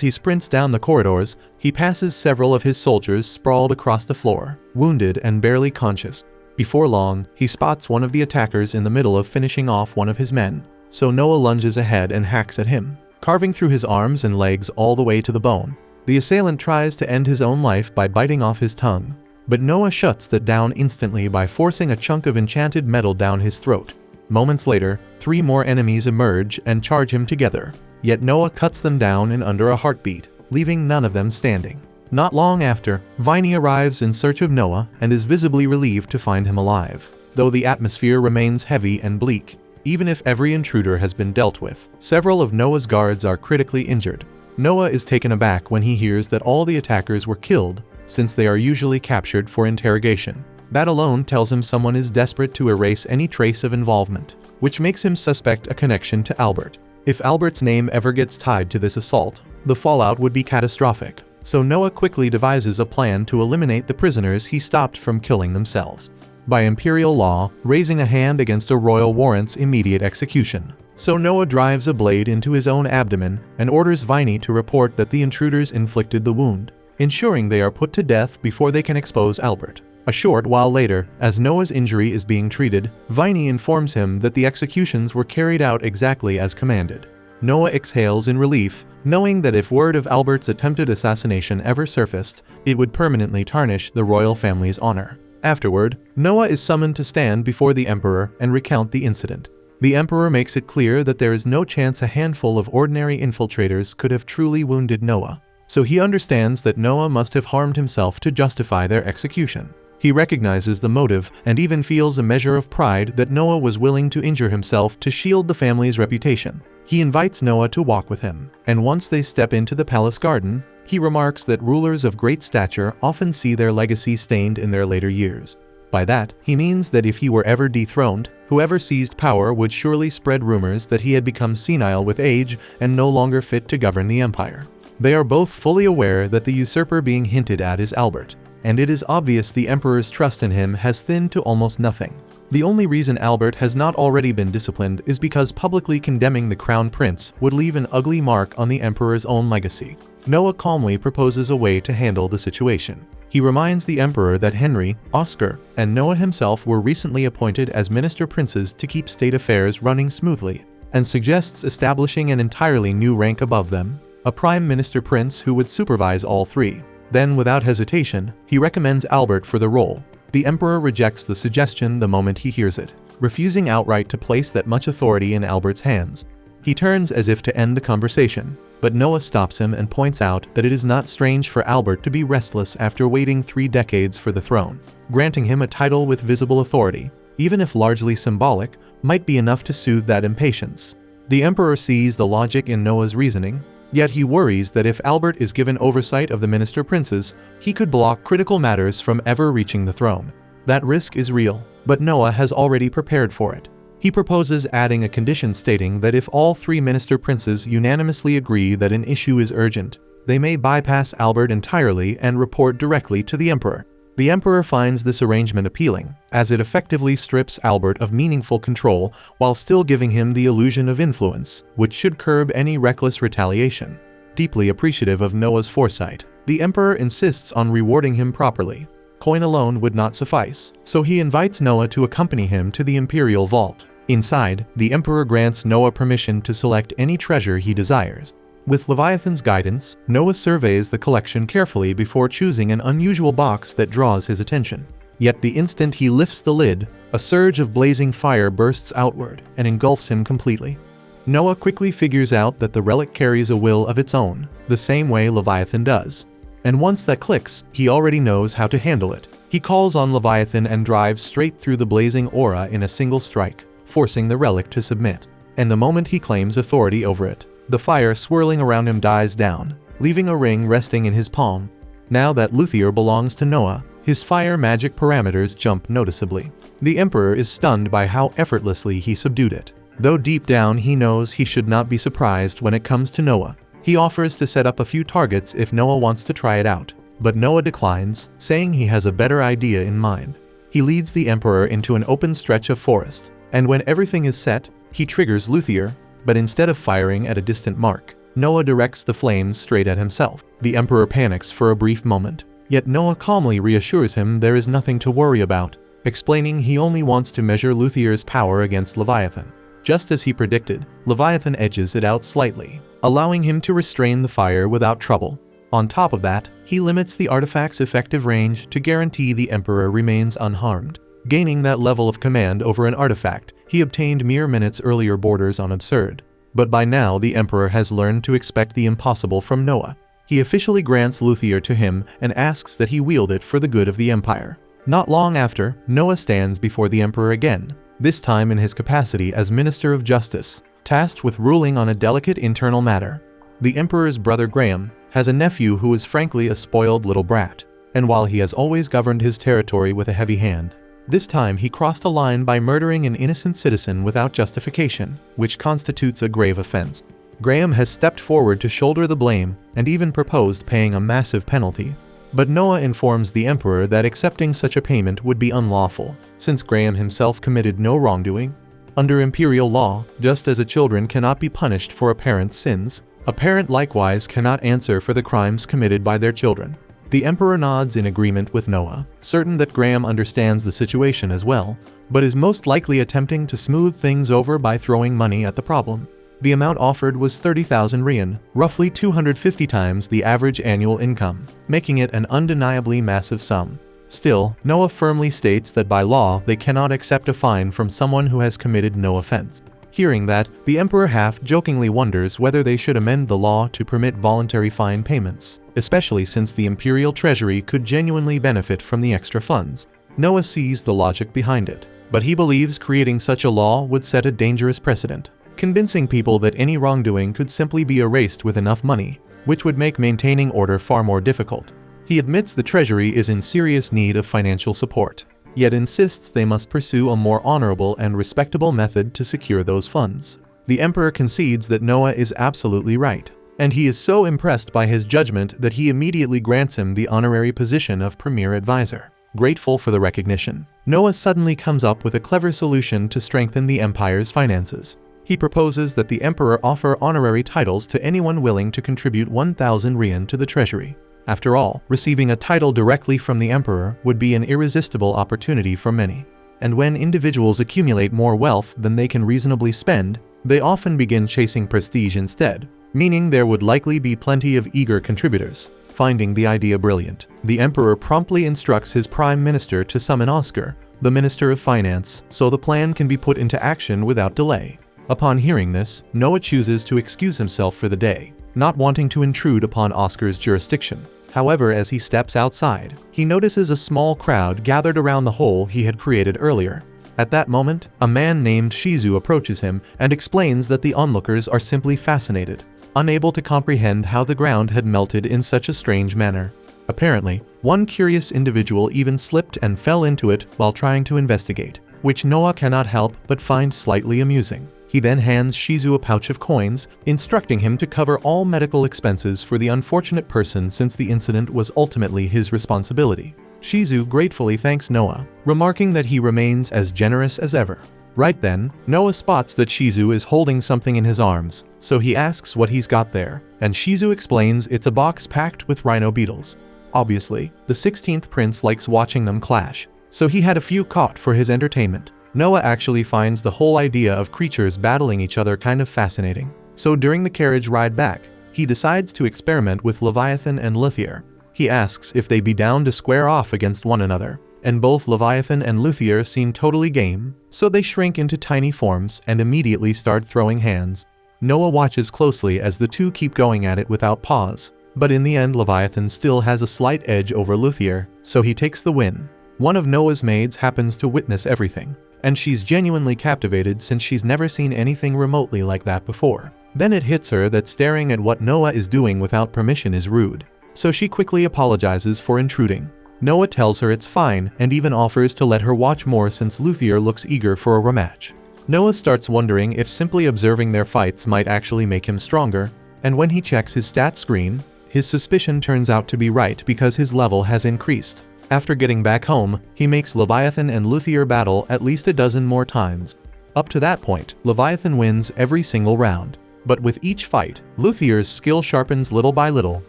he sprints down the corridors, he passes several of his soldiers sprawled across the floor, wounded and barely conscious. Before long, he spots one of the attackers in the middle of finishing off one of his men, so Noah lunges ahead and hacks at him, carving through his arms and legs all the way to the bone. The assailant tries to end his own life by biting off his tongue, but Noah shuts that down instantly by forcing a chunk of enchanted metal down his throat. Moments later, 3 more enemies emerge and charge him together, yet Noah cuts them down in under a heartbeat, leaving none of them standing. Not long after, Viney arrives in search of Noah and is visibly relieved to find him alive, though the atmosphere remains heavy and bleak. Even if every intruder has been dealt with, several of Noah's guards are critically injured. Noah is taken aback when he hears that all the attackers were killed, since they are usually captured for interrogation. That alone tells him someone is desperate to erase any trace of involvement, which makes him suspect a connection to Albert. If Albert's name ever gets tied to this assault, the fallout would be catastrophic, so Noah quickly devises a plan to eliminate the prisoners he stopped from killing themselves. By imperial law, raising a hand against a royal warrants immediate execution. So Noah drives a blade into his own abdomen and orders Viney to report that the intruders inflicted the wound, ensuring they are put to death before they can expose Albert. A short while later, as Noah's injury is being treated, Viney informs him that the executions were carried out exactly as commanded. Noah exhales in relief, knowing that if word of Albert's attempted assassination ever surfaced, it would permanently tarnish the royal family's honor. Afterward, Noah is summoned to stand before the Emperor and recount the incident. The Emperor makes it clear that there is no chance a handful of ordinary infiltrators could have truly wounded Noah, so he understands that Noah must have harmed himself to justify their execution. He recognizes the motive and even feels a measure of pride that Noah was willing to injure himself to shield the family's reputation. He invites Noah to walk with him, and once they step into the palace garden, he remarks that rulers of great stature often see their legacy stained in their later years. By that, he means that if he were ever dethroned, whoever seized power would surely spread rumors that he had become senile with age and no longer fit to govern the empire. They are both fully aware that the usurper being hinted at is Albert, and it is obvious the Emperor's trust in him has thinned to almost nothing. The only reason Albert has not already been disciplined is because publicly condemning the crown prince would leave an ugly mark on the Emperor's own legacy. Noah calmly proposes a way to handle the situation. He reminds the Emperor that Henry, Oscar, and Noah himself were recently appointed as minister princes to keep state affairs running smoothly, and suggests establishing an entirely new rank above them, a prime minister prince who would supervise all 3. Then, without hesitation, he recommends Albert for the role. The Emperor rejects the suggestion the moment he hears it, refusing outright to place that much authority in Albert's hands. He turns as if to end the conversation, but Noah stops him and points out that it is not strange for Albert to be restless after waiting 3 decades for the throne. Granting him a title with visible authority, even if largely symbolic, might be enough to soothe that impatience. The Emperor sees the logic in Noah's reasoning, yet he worries that if Albert is given oversight of the minister princes, he could block critical matters from ever reaching the throne. That risk is real, but Noah has already prepared for it. He proposes adding a condition stating that if all 3 minister princes unanimously agree that an issue is urgent, they may bypass Albert entirely and report directly to the Emperor. The Emperor finds this arrangement appealing, as it effectively strips Albert of meaningful control while still giving him the illusion of influence, which should curb any reckless retaliation. Deeply appreciative of Noah's foresight, the Emperor insists on rewarding him properly. Coin alone would not suffice, so he invites Noah to accompany him to the Imperial Vault. Inside, the Emperor grants Noah permission to select any treasure he desires. With Leviathan's guidance, Noah surveys the collection carefully before choosing an unusual box that draws his attention. Yet the instant he lifts the lid, a surge of blazing fire bursts outward and engulfs him completely. Noah quickly figures out that the relic carries a will of its own, the same way Leviathan does. And once that clicks, he already knows how to handle it. He calls on Leviathan and drives straight through the blazing aura in a single strike, forcing the relic to submit. And the moment he claims authority over it, the fire swirling around him dies down, leaving a ring resting in his palm. Now that Luthier belongs to Noah, his fire magic parameters jump noticeably. The Emperor is stunned by how effortlessly he subdued it. Though deep down he knows he should not be surprised when it comes to Noah. He offers to set up a few targets if Noah wants to try it out, but Noah declines, saying he has a better idea in mind. He leads the Emperor into an open stretch of forest, and when everything is set, He triggers Luthier, but instead of firing at a distant mark, Noah directs the flames straight at himself. The Emperor panics for a brief moment, yet Noah calmly reassures him there is nothing to worry about, explaining he only wants to measure Luthier's power against Leviathan. Just as he predicted, Leviathan edges it out slightly, allowing him to restrain the fire without trouble. On top of that, he limits the artifact's effective range to guarantee the Emperor remains unharmed. Gaining that level of command over an artifact he obtained mere minutes earlier borders on absurd. But by now the Emperor has learned to expect the impossible from Noah. He officially grants Luthier to him and asks that he wield it for the good of the Empire. Not long after, Noah stands before the Emperor again, this time in his capacity as Minister of Justice, tasked with ruling on a delicate internal matter. The Emperor's brother Graham has a nephew who is frankly a spoiled little brat, and while he has always governed his territory with a heavy hand, this time he crossed a line by murdering an innocent citizen without justification, which constitutes a grave offense. Graham has stepped forward to shoulder the blame and even proposed paying a massive penalty. But Noah informs the Emperor that accepting such a payment would be unlawful, since Graham himself committed no wrongdoing. Under imperial law, just as a children cannot be punished for a parent's sins, a parent likewise cannot answer for the crimes committed by their children. The Emperor nods in agreement with Noah, certain that Graham understands the situation as well, but is most likely attempting to smooth things over by throwing money at the problem. The amount offered was 30,000 rian, roughly 250 times the average annual income, making it an undeniably massive sum. Still, Noah firmly states that by law they cannot accept a fine from someone who has committed no offense. Hearing that, the Emperor half-jokingly wonders whether they should amend the law to permit voluntary fine payments, especially since the imperial treasury could genuinely benefit from the extra funds. Noah sees the logic behind it, but he believes creating such a law would set a dangerous precedent, convincing people that any wrongdoing could simply be erased with enough money, which would make maintaining order far more difficult. He admits the treasury is in serious need of financial support, yet insists they must pursue a more honorable and respectable method to secure those funds. The Emperor concedes that Noah is absolutely right, and he is so impressed by his judgment that he immediately grants him the honorary position of Premier Advisor. Grateful for the recognition, Noah suddenly comes up with a clever solution to strengthen the Empire's finances. He proposes that the Emperor offer honorary titles to anyone willing to contribute 1,000 rian to the treasury. After all, receiving a title directly from the Emperor would be an irresistible opportunity for many. And when individuals accumulate more wealth than they can reasonably spend, they often begin chasing prestige instead, meaning there would likely be plenty of eager contributors. Finding the idea brilliant, the Emperor promptly instructs his Prime Minister to summon Oscar, the Minister of Finance, so the plan can be put into action without delay. Upon hearing this, Noah chooses to excuse himself for the day, not wanting to intrude upon Oscar's jurisdiction. However, as he steps outside, he notices a small crowd gathered around the hole he had created earlier. At that moment, a man named Shizu approaches him and explains that the onlookers are simply fascinated, unable to comprehend how the ground had melted in such a strange manner. Apparently, one curious individual even slipped and fell into it while trying to investigate, which Noah cannot help but find slightly amusing. He then hands Shizu a pouch of coins, instructing him to cover all medical expenses for the unfortunate person since the incident was ultimately his responsibility. Shizu gratefully thanks Noah, remarking that he remains as generous as ever. Right then, Noah spots that Shizu is holding something in his arms, so he asks what he's got there, and Shizu explains it's a box packed with rhino beetles. Obviously, the 16th prince likes watching them clash, so he had a few caught for his entertainment. Noah actually finds the whole idea of creatures battling each other kind of fascinating. So during the carriage ride back, he decides to experiment with Leviathan and Luthier. He asks if they'd be down to square off against one another, and both Leviathan and Luthier seem totally game, so they shrink into tiny forms and immediately start throwing hands. Noah watches closely as the two keep going at it without pause, but in the end Leviathan still has a slight edge over Luthier, so he takes the win. One of Noah's maids happens to witness everything, and she's genuinely captivated since she's never seen anything remotely like that before. Then it hits her that staring at what Noah is doing without permission is rude, so she quickly apologizes for intruding. Noah tells her it's fine and even offers to let her watch more since Luthier looks eager for a rematch. Noah starts wondering if simply observing their fights might actually make him stronger, and when he checks his stat screen, his suspicion turns out to be right because his level has increased. After getting back home, he makes Leviathan and Luthier battle at least a dozen more times. Up to that point, Leviathan wins every single round. But with each fight, Luthier's skill sharpens little by little,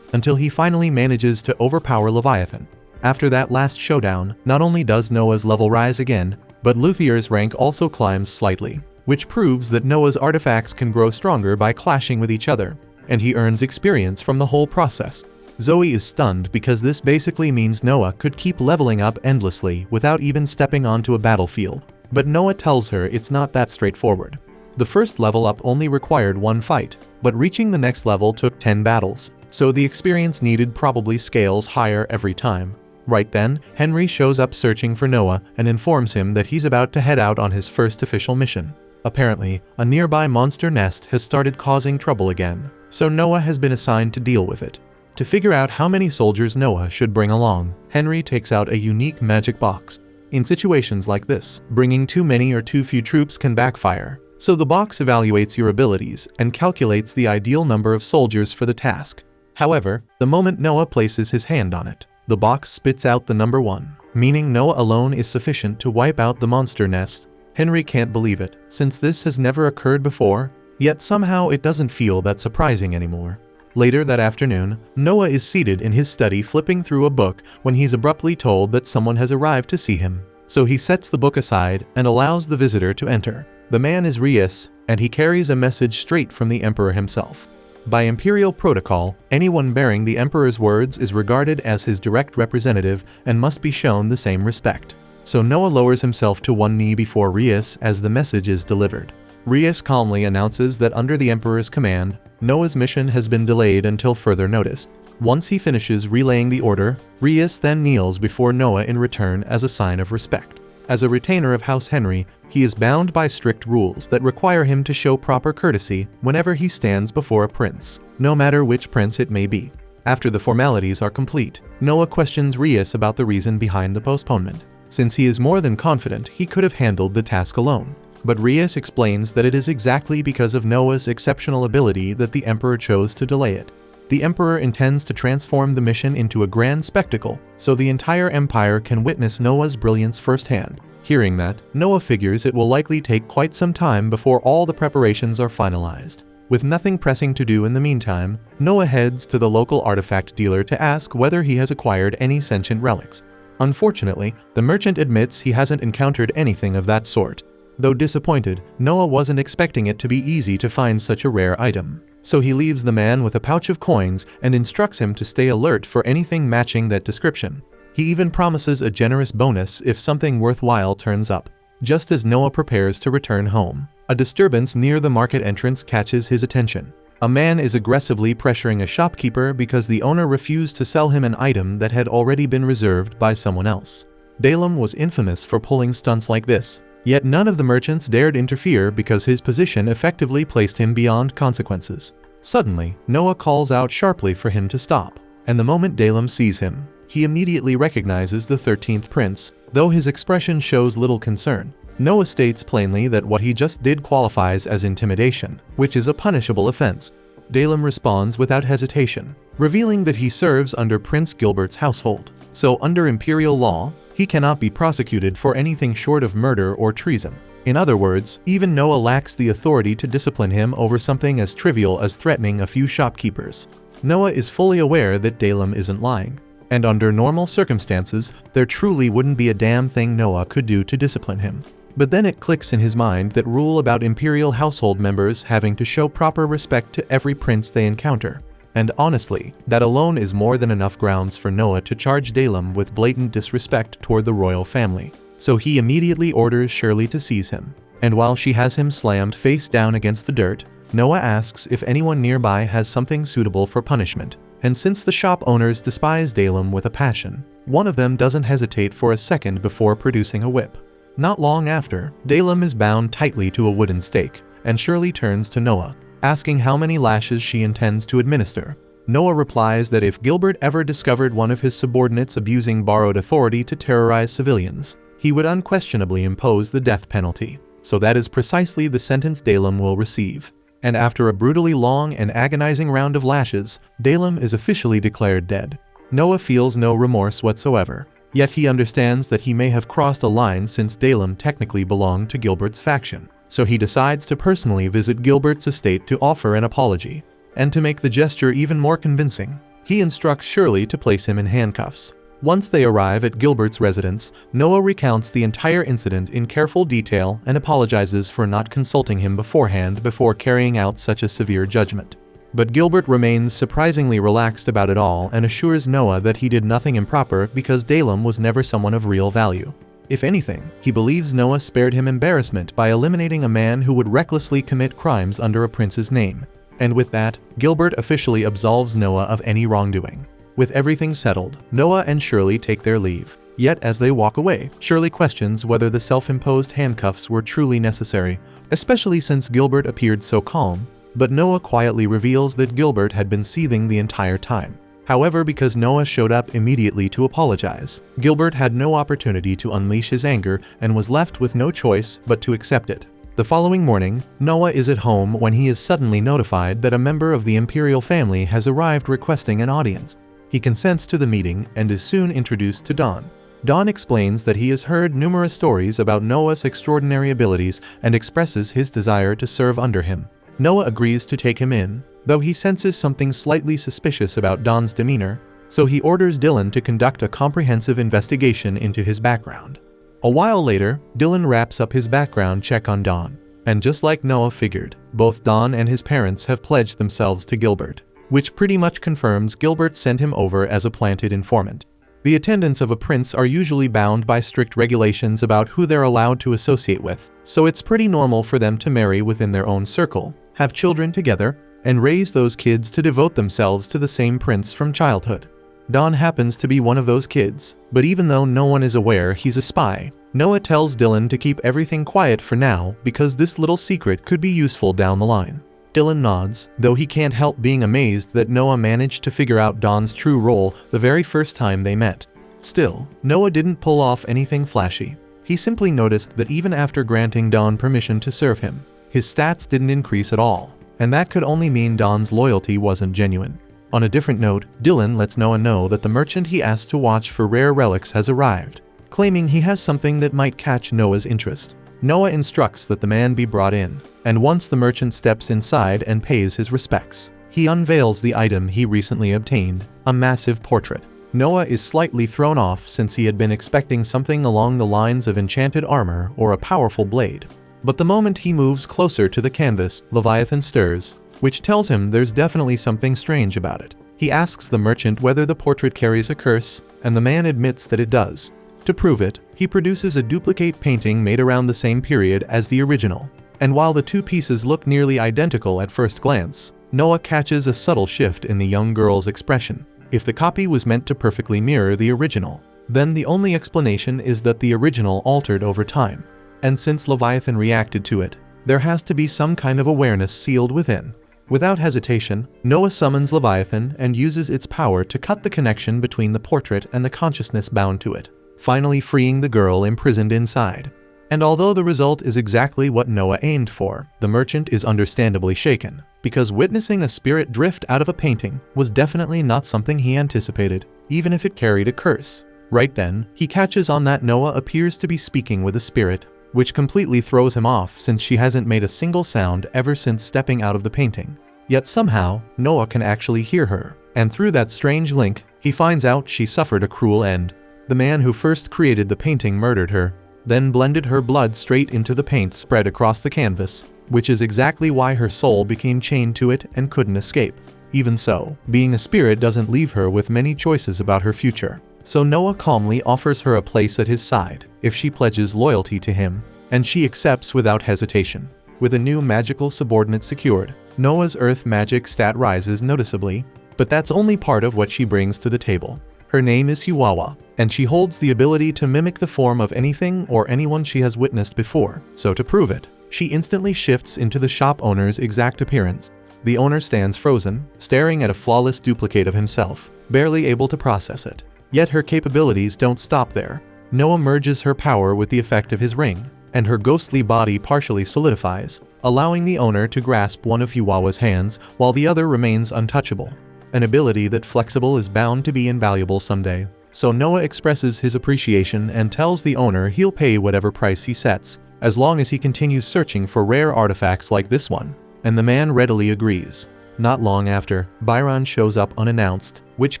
until he finally manages to overpower Leviathan. After that last showdown, not only does Noah's level rise again, but Luthier's rank also climbs slightly, which proves that Noah's artifacts can grow stronger by clashing with each other, and he earns experience from the whole process. Zoe is stunned because this basically means Noah could keep leveling up endlessly without even stepping onto a battlefield. But Noah tells her it's not that straightforward. The first level up only required 1 fight, but reaching the next level took 10 battles, so the experience needed probably scales higher every time. Right then, Henry shows up searching for Noah and informs him that he's about to head out on his first official mission. Apparently, a nearby monster nest has started causing trouble again, so Noah has been assigned to deal with it. To figure out how many soldiers Noah should bring along, Henry takes out a unique magic box. In situations like this, bringing too many or too few troops can backfire, so the box evaluates your abilities and calculates the ideal number of soldiers for the task. However, the moment Noah places his hand on it, the box spits out the number 1, meaning Noah alone is sufficient to wipe out the monster nest. Henry can't believe it, since this has never occurred before, yet somehow it doesn't feel that surprising anymore. Later that afternoon, Noah is seated in his study flipping through a book when he's abruptly told that someone has arrived to see him. So he sets the book aside and allows the visitor to enter. The man is Rias, and he carries a message straight from the Emperor himself. By imperial protocol, anyone bearing the Emperor's words is regarded as his direct representative and must be shown the same respect. So Noah lowers himself to one knee before Rias as the message is delivered. Rias calmly announces that under the Emperor's command, Noah's mission has been delayed until further notice. Once he finishes relaying the order, Rias then kneels before Noah in return as a sign of respect. As a retainer of House Henry, he is bound by strict rules that require him to show proper courtesy whenever he stands before a prince, no matter which prince it may be. After the formalities are complete, Noah questions Rias about the reason behind the postponement, since he is more than confident he could have handled the task alone. But Rias explains that it is exactly because of Noah's exceptional ability that the Emperor chose to delay it. The Emperor intends to transform the mission into a grand spectacle, so the entire empire can witness Noah's brilliance firsthand. Hearing that, Noah figures it will likely take quite some time before all the preparations are finalized. With nothing pressing to do in the meantime, Noah heads to the local artifact dealer to ask whether he has acquired any sentient relics. Unfortunately, the merchant admits he hasn't encountered anything of that sort. Though disappointed, Noah wasn't expecting it to be easy to find such a rare item. So he leaves the man with a pouch of coins and instructs him to stay alert for anything matching that description. He even promises a generous bonus if something worthwhile turns up. Just as Noah prepares to return home, a disturbance near the market entrance catches his attention. A man is aggressively pressuring a shopkeeper because the owner refused to sell him an item that had already been reserved by someone else. Dalem was infamous for pulling stunts like this. Yet none of the merchants dared interfere because his position effectively placed him beyond consequences. Suddenly, Noah calls out sharply for him to stop, and the moment Dalem sees him, he immediately recognizes the 13th prince, though his expression shows little concern. Noah states plainly that what he just did qualifies as intimidation, which is a punishable offense. Dalem responds without hesitation, revealing that he serves under Prince Gilbert's household, so under imperial law, he cannot be prosecuted for anything short of murder or treason. In other words, even Noah lacks the authority to discipline him over something as trivial as threatening a few shopkeepers. Noah is fully aware that Dalem isn't lying, and under normal circumstances, there truly wouldn't be a damn thing Noah could do to discipline him. But then it clicks in his mind that rule about imperial household members having to show proper respect to every prince they encounter. And honestly, that alone is more than enough grounds for Noah to charge Dalem with blatant disrespect toward the royal family. So he immediately orders Shirley to seize him. And while she has him slammed face down against the dirt, Noah asks if anyone nearby has something suitable for punishment. And since the shop owners despise Dalem with a passion, one of them doesn't hesitate for a second before producing a whip. Not long after, Dalem is bound tightly to a wooden stake, and Shirley turns to Noah, asking how many lashes she intends to administer. Noah replies that if Gilbert ever discovered one of his subordinates abusing borrowed authority to terrorize civilians, he would unquestionably impose the death penalty. So that is precisely the sentence Dalem will receive. And after a brutally long and agonizing round of lashes, Dalem is officially declared dead. Noah feels no remorse whatsoever, yet he understands that he may have crossed a line since Dalem technically belonged to Gilbert's faction. so he decides to personally visit Gilbert's estate to offer an apology. And to make the gesture even more convincing, he instructs Shirley to place him in handcuffs. Once they arrive at Gilbert's residence, Noah recounts the entire incident in careful detail and apologizes for not consulting him beforehand before carrying out such a severe judgment. But Gilbert remains surprisingly relaxed about it all and assures Noah that he did nothing improper because Dalem was never someone of real value. If anything, he believes Noah spared him embarrassment by eliminating a man who would recklessly commit crimes under a prince's name. And with that, Gilbert officially absolves Noah of any wrongdoing. With everything settled, Noah and Shirley take their leave. Yet as they walk away, Shirley questions whether the self-imposed handcuffs were truly necessary, especially since Gilbert appeared so calm, but Noah quietly reveals that Gilbert had been seething the entire time. However, because Noah showed up immediately to apologize, Gilbert had no opportunity to unleash his anger and was left with no choice but to accept it. The following morning, Noah is at home when he is suddenly notified that a member of the imperial family has arrived requesting an audience. He consents to the meeting and is soon introduced to Dawn. Dawn explains that he has heard numerous stories about Noah's extraordinary abilities and expresses his desire to serve under him. Noah agrees to take him in, though he senses something slightly suspicious about Dawn's demeanor, so he orders Dylan to conduct a comprehensive investigation into his background. A while later, Dylan wraps up his background check on Dawn, and just like Noah figured, both Dawn and his parents have pledged themselves to Gilbert, which pretty much confirms Gilbert sent him over as a planted informant. The attendants of a prince are usually bound by strict regulations about who they're allowed to associate with, so it's pretty normal for them to marry within their own circle, have children together, and raise those kids to devote themselves to the same prince from childhood. Dawn happens to be one of those kids, but even though no one is aware he's a spy, Noah tells Dylan to keep everything quiet for now because this little secret could be useful down the line. Dylan nods, though he can't help being amazed that Noah managed to figure out Dawn's true role the very first time they met. Still, Noah didn't pull off anything flashy. He simply noticed that even after granting Dawn permission to serve him, his stats didn't increase at all, and that could only mean Dawn's loyalty wasn't genuine. On a different note, Dylan lets Noah know that the merchant he asked to watch for rare relics has arrived, claiming he has something that might catch Noah's interest. Noah instructs that the man be brought in, and once the merchant steps inside and pays his respects, he unveils the item he recently obtained, a massive portrait. Noah is slightly thrown off since he had been expecting something along the lines of enchanted armor or a powerful blade. But the moment he moves closer to the canvas, Leviathan stirs, which tells him there's definitely something strange about it. He asks the merchant whether the portrait carries a curse, and the man admits that it does. To prove it, he produces a duplicate painting made around the same period as the original. And while the two pieces look nearly identical at first glance, Noah catches a subtle shift in the young girl's expression. If the copy was meant to perfectly mirror the original, then the only explanation is that the original altered over time. And since Leviathan reacted to it, there has to be some kind of awareness sealed within. Without hesitation, Noah summons Leviathan and uses its power to cut the connection between the portrait and the consciousness bound to it, finally freeing the girl imprisoned inside. And although the result is exactly what Noah aimed for, the merchant is understandably shaken, because witnessing a spirit drift out of a painting was definitely not something he anticipated, even if it carried a curse. Right then, he catches on that Noah appears to be speaking with a spirit, which completely throws him off since she hasn't made a single sound ever since stepping out of the painting. Yet somehow, Noah can actually hear her, and through that strange link, he finds out she suffered a cruel end. The man who first created the painting murdered her, then blended her blood straight into the paint spread across the canvas, which is exactly why her soul became chained to it and couldn't escape. Even so, being a spirit doesn't leave her with many choices about her future. So Noah calmly offers her a place at his side if she pledges loyalty to him, and she accepts without hesitation. With a new magical subordinate secured, Noah's earth magic stat rises noticeably, but that's only part of what she brings to the table. Her name is Hiwawa, and she holds the ability to mimic the form of anything or anyone she has witnessed before, so to prove it, she instantly shifts into the shop owner's exact appearance. The owner stands frozen, staring at a flawless duplicate of himself, barely able to process it. Yet her capabilities don't stop there. Noah merges her power with the effect of his ring, and her ghostly body partially solidifies, allowing the owner to grasp one of Hiwawa's hands while the other remains untouchable. An ability that flexible is bound to be invaluable someday. So Noah expresses his appreciation and tells the owner he'll pay whatever price he sets. as long as he continues searching for rare artifacts like this one. And the man readily agrees. Not long after, Byron shows up unannounced, which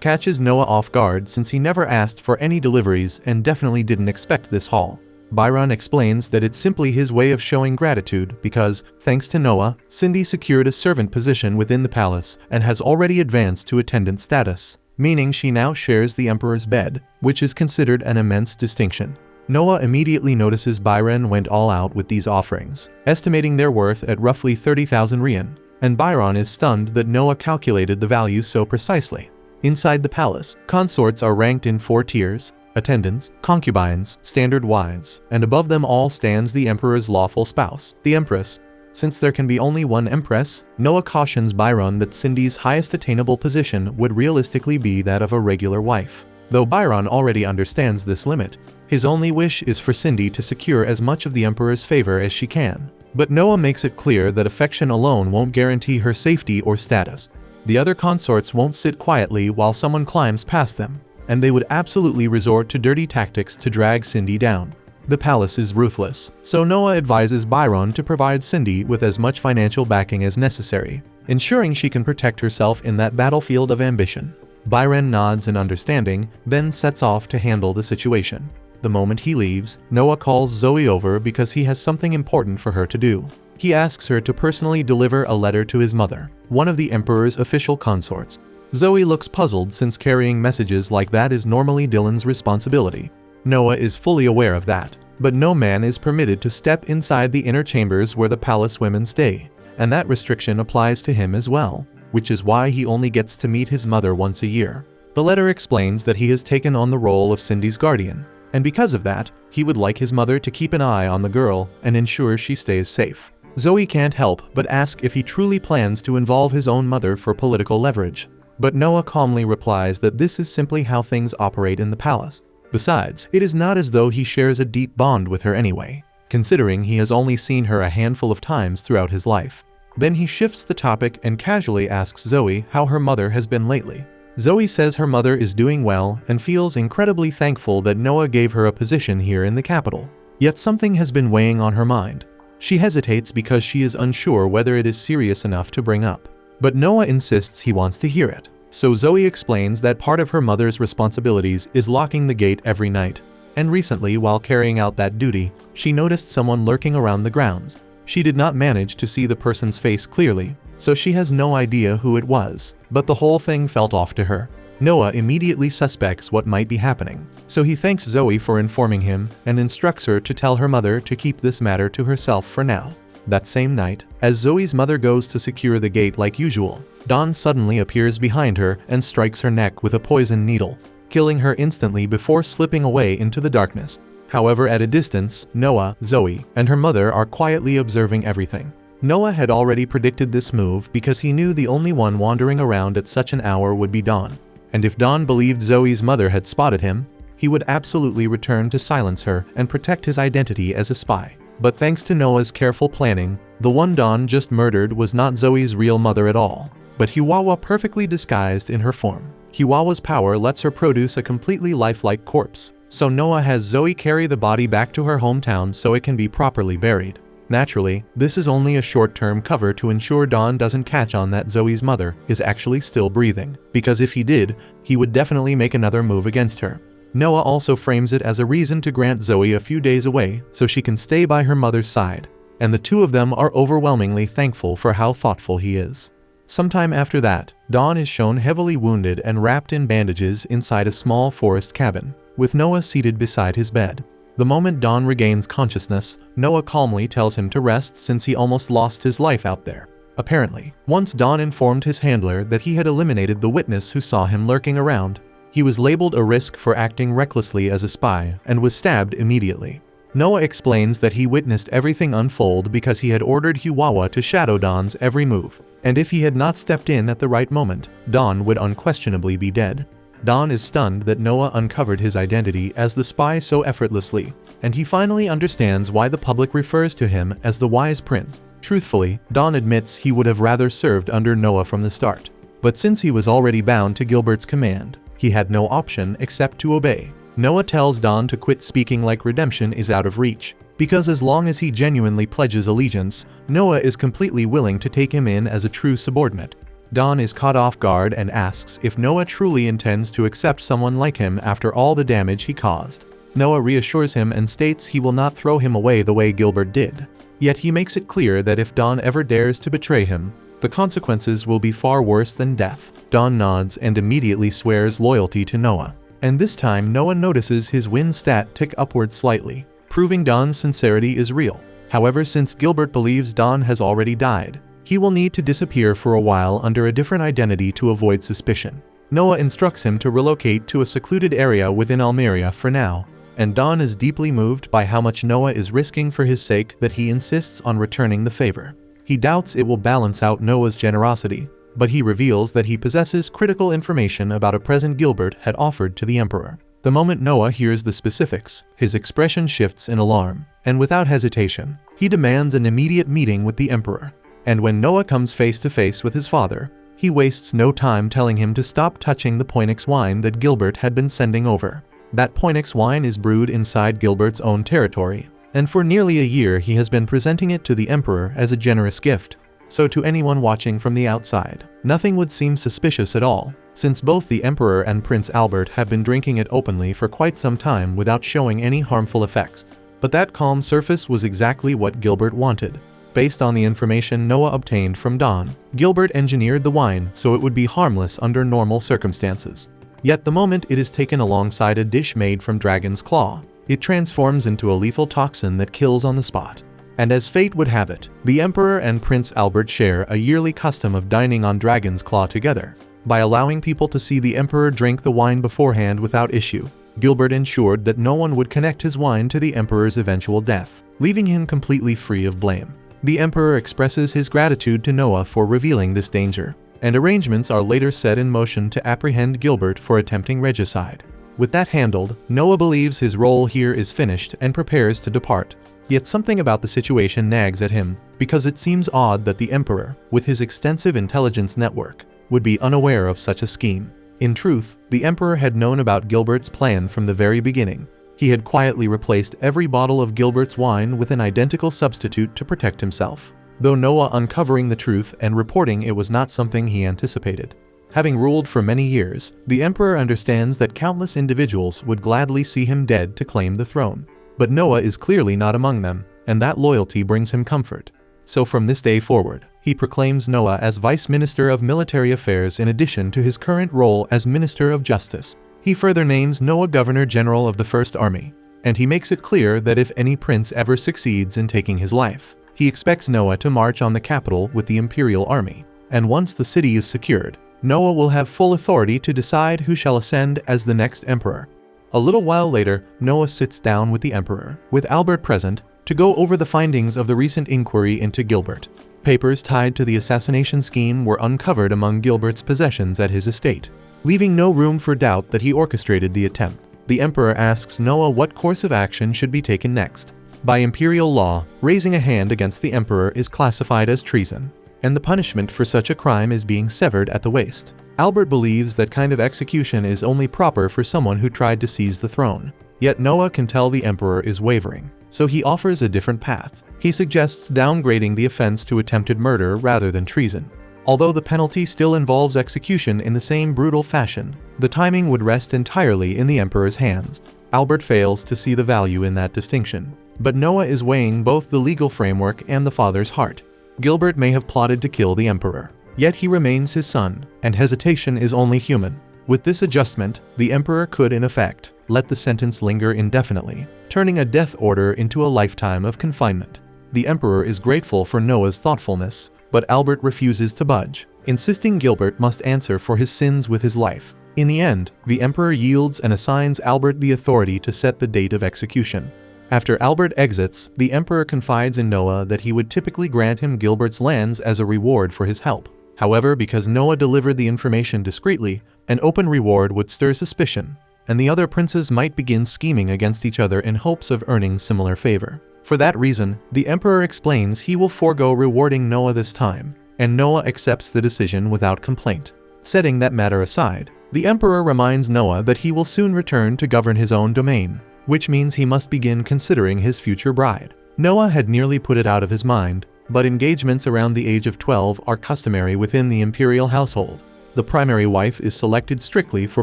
catches Noah off guard since he never asked for any deliveries and definitely didn't expect this haul. Byron explains that it's simply his way of showing gratitude because, thanks to Noah, Cindy secured a servant position within the palace and has already advanced to attendant status, meaning she now shares the emperor's bed, which is considered an immense distinction. Noah immediately notices Byron went all out with these offerings, estimating their worth at roughly 30,000 rien, and Byron is stunned that Noah calculated the value so precisely. Inside the palace, consorts are ranked in 4 tiers: attendants, concubines, standard wives, and above them all stands the emperor's lawful spouse, the empress. Since there can be only one empress, Noah cautions Byron that Cindy's highest attainable position would realistically be that of a regular wife. Though Byron already understands this limit, his only wish is for Cindy to secure as much of the emperor's favor as she can. But Noah makes it clear that affection alone won't guarantee her safety or status. The other consorts won't sit quietly while someone climbs past them, and they would absolutely resort to dirty tactics to drag Cindy down. The palace is ruthless, so Noah advises Byron to provide Cindy with as much financial backing as necessary, ensuring she can protect herself in that battlefield of ambition. Byron nods in understanding, then sets off to handle the situation. The moment he leaves, Noah calls Zoe over because he has something important for her to do. He asks her to personally deliver a letter to his mother, one of the emperor's official consorts. Zoe looks puzzled since carrying messages like that is normally Dylan's responsibility. Noah is fully aware of that, but no man is permitted to step inside the inner chambers where the palace women stay, and that restriction applies to him as well, which is why he only gets to meet his mother once a year. The letter explains that he has taken on the role of Cindy's guardian, and because of that, he would like his mother to keep an eye on the girl and ensure she stays safe. Zoe can't help but ask if he truly plans to involve his own mother for political leverage. But Noah calmly replies that this is simply how things operate in the palace. Besides, it is not as though he shares a deep bond with her anyway, considering he has only seen her a handful of times throughout his life. Then he shifts the topic and casually asks Zoe how her mother has been lately. Zoe says her mother is doing well and feels incredibly thankful that Noah gave her a position here in the capital. Yet something has been weighing on her mind. She hesitates because she is unsure whether it is serious enough to bring up. But Noah insists he wants to hear it. So Zoe explains that part of her mother's responsibilities is locking the gate every night. And recently, while carrying out that duty, she noticed someone lurking around the grounds. She did not manage to see the person's face clearly, so she has no idea who it was, but the whole thing felt off to her. Noah immediately suspects what might be happening, so he thanks Zoe for informing him and instructs her to tell her mother to keep this matter to herself for now. That same night, as Zoe's mother goes to secure the gate like usual, Dawn suddenly appears behind her and strikes her neck with a poison needle, killing her instantly before slipping away into the darkness. However, at a distance, Noah, Zoe, and her mother are quietly observing everything. Noah had already predicted this move because he knew the only one wandering around at such an hour would be Dawn. And if Dawn believed Zoe's mother had spotted him, he would absolutely return to silence her and protect his identity as a spy. But thanks to Noah's careful planning, the one Dawn just murdered was not Zoe's real mother at all, but Hiwawa perfectly disguised in her form. Hiwawa's power lets her produce a completely lifelike corpse, so Noah has Zoe carry the body back to her hometown so it can be properly buried. Naturally, this is only a short-term cover to ensure Dawn doesn't catch on that Zoe's mother is actually still breathing, because if he did, he would definitely make another move against her. Noah also frames it as a reason to grant Zoe a few days away so she can stay by her mother's side, and the two of them are overwhelmingly thankful for how thoughtful he is. Sometime after that, Dawn is shown heavily wounded and wrapped in bandages inside a small forest cabin, with Noah seated beside his bed. The moment Dawn regains consciousness, Noah calmly tells him to rest since he almost lost his life out there. Apparently, once Dawn informed his handler that he had eliminated the witness who saw him lurking around, he was labeled a risk for acting recklessly as a spy and was stabbed immediately. Noah explains that he witnessed everything unfold because he had ordered Hiwawa to shadow Dawn's every move, and if he had not stepped in at the right moment, Dawn would unquestionably be dead. Dawn is stunned that Noah uncovered his identity as the spy so effortlessly, and he finally understands why the public refers to him as the Wise Prince. Truthfully, Dawn admits he would have rather served under Noah from the start. But since he was already bound to Gilbert's command, he had no option except to obey. Noah tells Dawn to quit speaking like redemption is out of reach. because as long as he genuinely pledges allegiance, Noah is completely willing to take him in as a true subordinate. Don is caught off guard and asks if Noah truly intends to accept someone like him after all the damage he caused. Noah reassures him and states he will not throw him away the way Gilbert did. Yet he makes it clear that if Don ever dares to betray him, the consequences will be far worse than death. Don nods and immediately swears loyalty to Noah. And this time Noah notices his win stat tick upward slightly, proving Don's sincerity is real. However, since Gilbert believes Don has already died, he will need to disappear for a while under a different identity to avoid suspicion. Noah instructs him to relocate to a secluded area within Almeria for now, and Don is deeply moved by how much Noah is risking for his sake that he insists on returning the favor. He doubts it will balance out Noah's generosity, but he reveals that he possesses critical information about a present Gilbert had offered to the Emperor. The moment Noah hears the specifics, his expression shifts in alarm, and without hesitation, he demands an immediate meeting with the Emperor. And when Noah comes face to face with his father, he wastes no time telling him to stop touching the Poinix wine that Gilbert had been sending over. That Poinix wine is brewed inside Gilbert's own territory, and for nearly a year he has been presenting it to the Emperor as a generous gift. So to anyone watching from the outside, nothing would seem suspicious at all, since both the Emperor and Prince Albert have been drinking it openly for quite some time without showing any harmful effects. But that calm surface was exactly what Gilbert wanted. Based on the information Noah obtained from Don, Gilbert engineered the wine so it would be harmless under normal circumstances. Yet the moment it is taken alongside a dish made from dragon's claw, it transforms into a lethal toxin that kills on the spot. And as fate would have it, the Emperor and Prince Albert share a yearly custom of dining on dragon's claw together. By allowing people to see the Emperor drink the wine beforehand without issue, Gilbert ensured that no one would connect his wine to the Emperor's eventual death, leaving him completely free of blame. The Emperor expresses his gratitude to Noah for revealing this danger, and arrangements are later set in motion to apprehend Gilbert for attempting regicide. With that handled, Noah believes his role here is finished and prepares to depart. Yet something about the situation nags at him, because it seems odd that the Emperor, with his extensive intelligence network, would be unaware of such a scheme. In truth, the Emperor had known about Gilbert's plan from the very beginning. He had quietly replaced every bottle of Gilbert's wine with an identical substitute to protect himself, though Noah uncovering the truth and reporting it was not something he anticipated. Having ruled for many years, the Emperor understands that countless individuals would gladly see him dead to claim the throne. But Noah is clearly not among them, and that loyalty brings him comfort. So from this day forward, he proclaims Noah as Vice Minister of Military Affairs in addition to his current role as Minister of Justice. He further names Noah Governor General of the First Army, and he makes it clear that if any prince ever succeeds in taking his life, he expects Noah to march on the capital with the Imperial Army. And once the city is secured, Noah will have full authority to decide who shall ascend as the next emperor. A little while later, Noah sits down with the Emperor, with Albert present, to go over the findings of the recent inquiry into Gilbert. Papers tied to the assassination scheme were uncovered among Gilbert's possessions at his estate, leaving no room for doubt that he orchestrated the attempt. The Emperor asks Noah what course of action should be taken next. By imperial law, raising a hand against the Emperor is classified as treason, and the punishment for such a crime is being severed at the waist. Albert believes that kind of execution is only proper for someone who tried to seize the throne. Yet Noah can tell the Emperor is wavering, so he offers a different path. He suggests downgrading the offense to attempted murder rather than treason. Although the penalty still involves execution in the same brutal fashion, the timing would rest entirely in the Emperor's hands. Albert fails to see the value in that distinction, but Noah is weighing both the legal framework and the father's heart. Gilbert may have plotted to kill the Emperor, yet he remains his son, and hesitation is only human. With this adjustment, the Emperor could in effect let the sentence linger indefinitely, turning a death order into a lifetime of confinement. The Emperor is grateful for Noah's thoughtfulness, but Albert refuses to budge, insisting Gilbert must answer for his sins with his life. In the end, the Emperor yields and assigns Albert the authority to set the date of execution. After Albert exits, the Emperor confides in Noah that he would typically grant him Gilbert's lands as a reward for his help. However, because Noah delivered the information discreetly, an open reward would stir suspicion, and the other princes might begin scheming against each other in hopes of earning similar favor. For that reason, the Emperor explains he will forego rewarding Noah this time, and Noah accepts the decision without complaint. Setting that matter aside, the Emperor reminds Noah that he will soon return to govern his own domain. which means he must begin considering his future bride. Noah had nearly put it out of his mind, but engagements around the age of 12 are customary within the imperial household. The primary wife is selected strictly for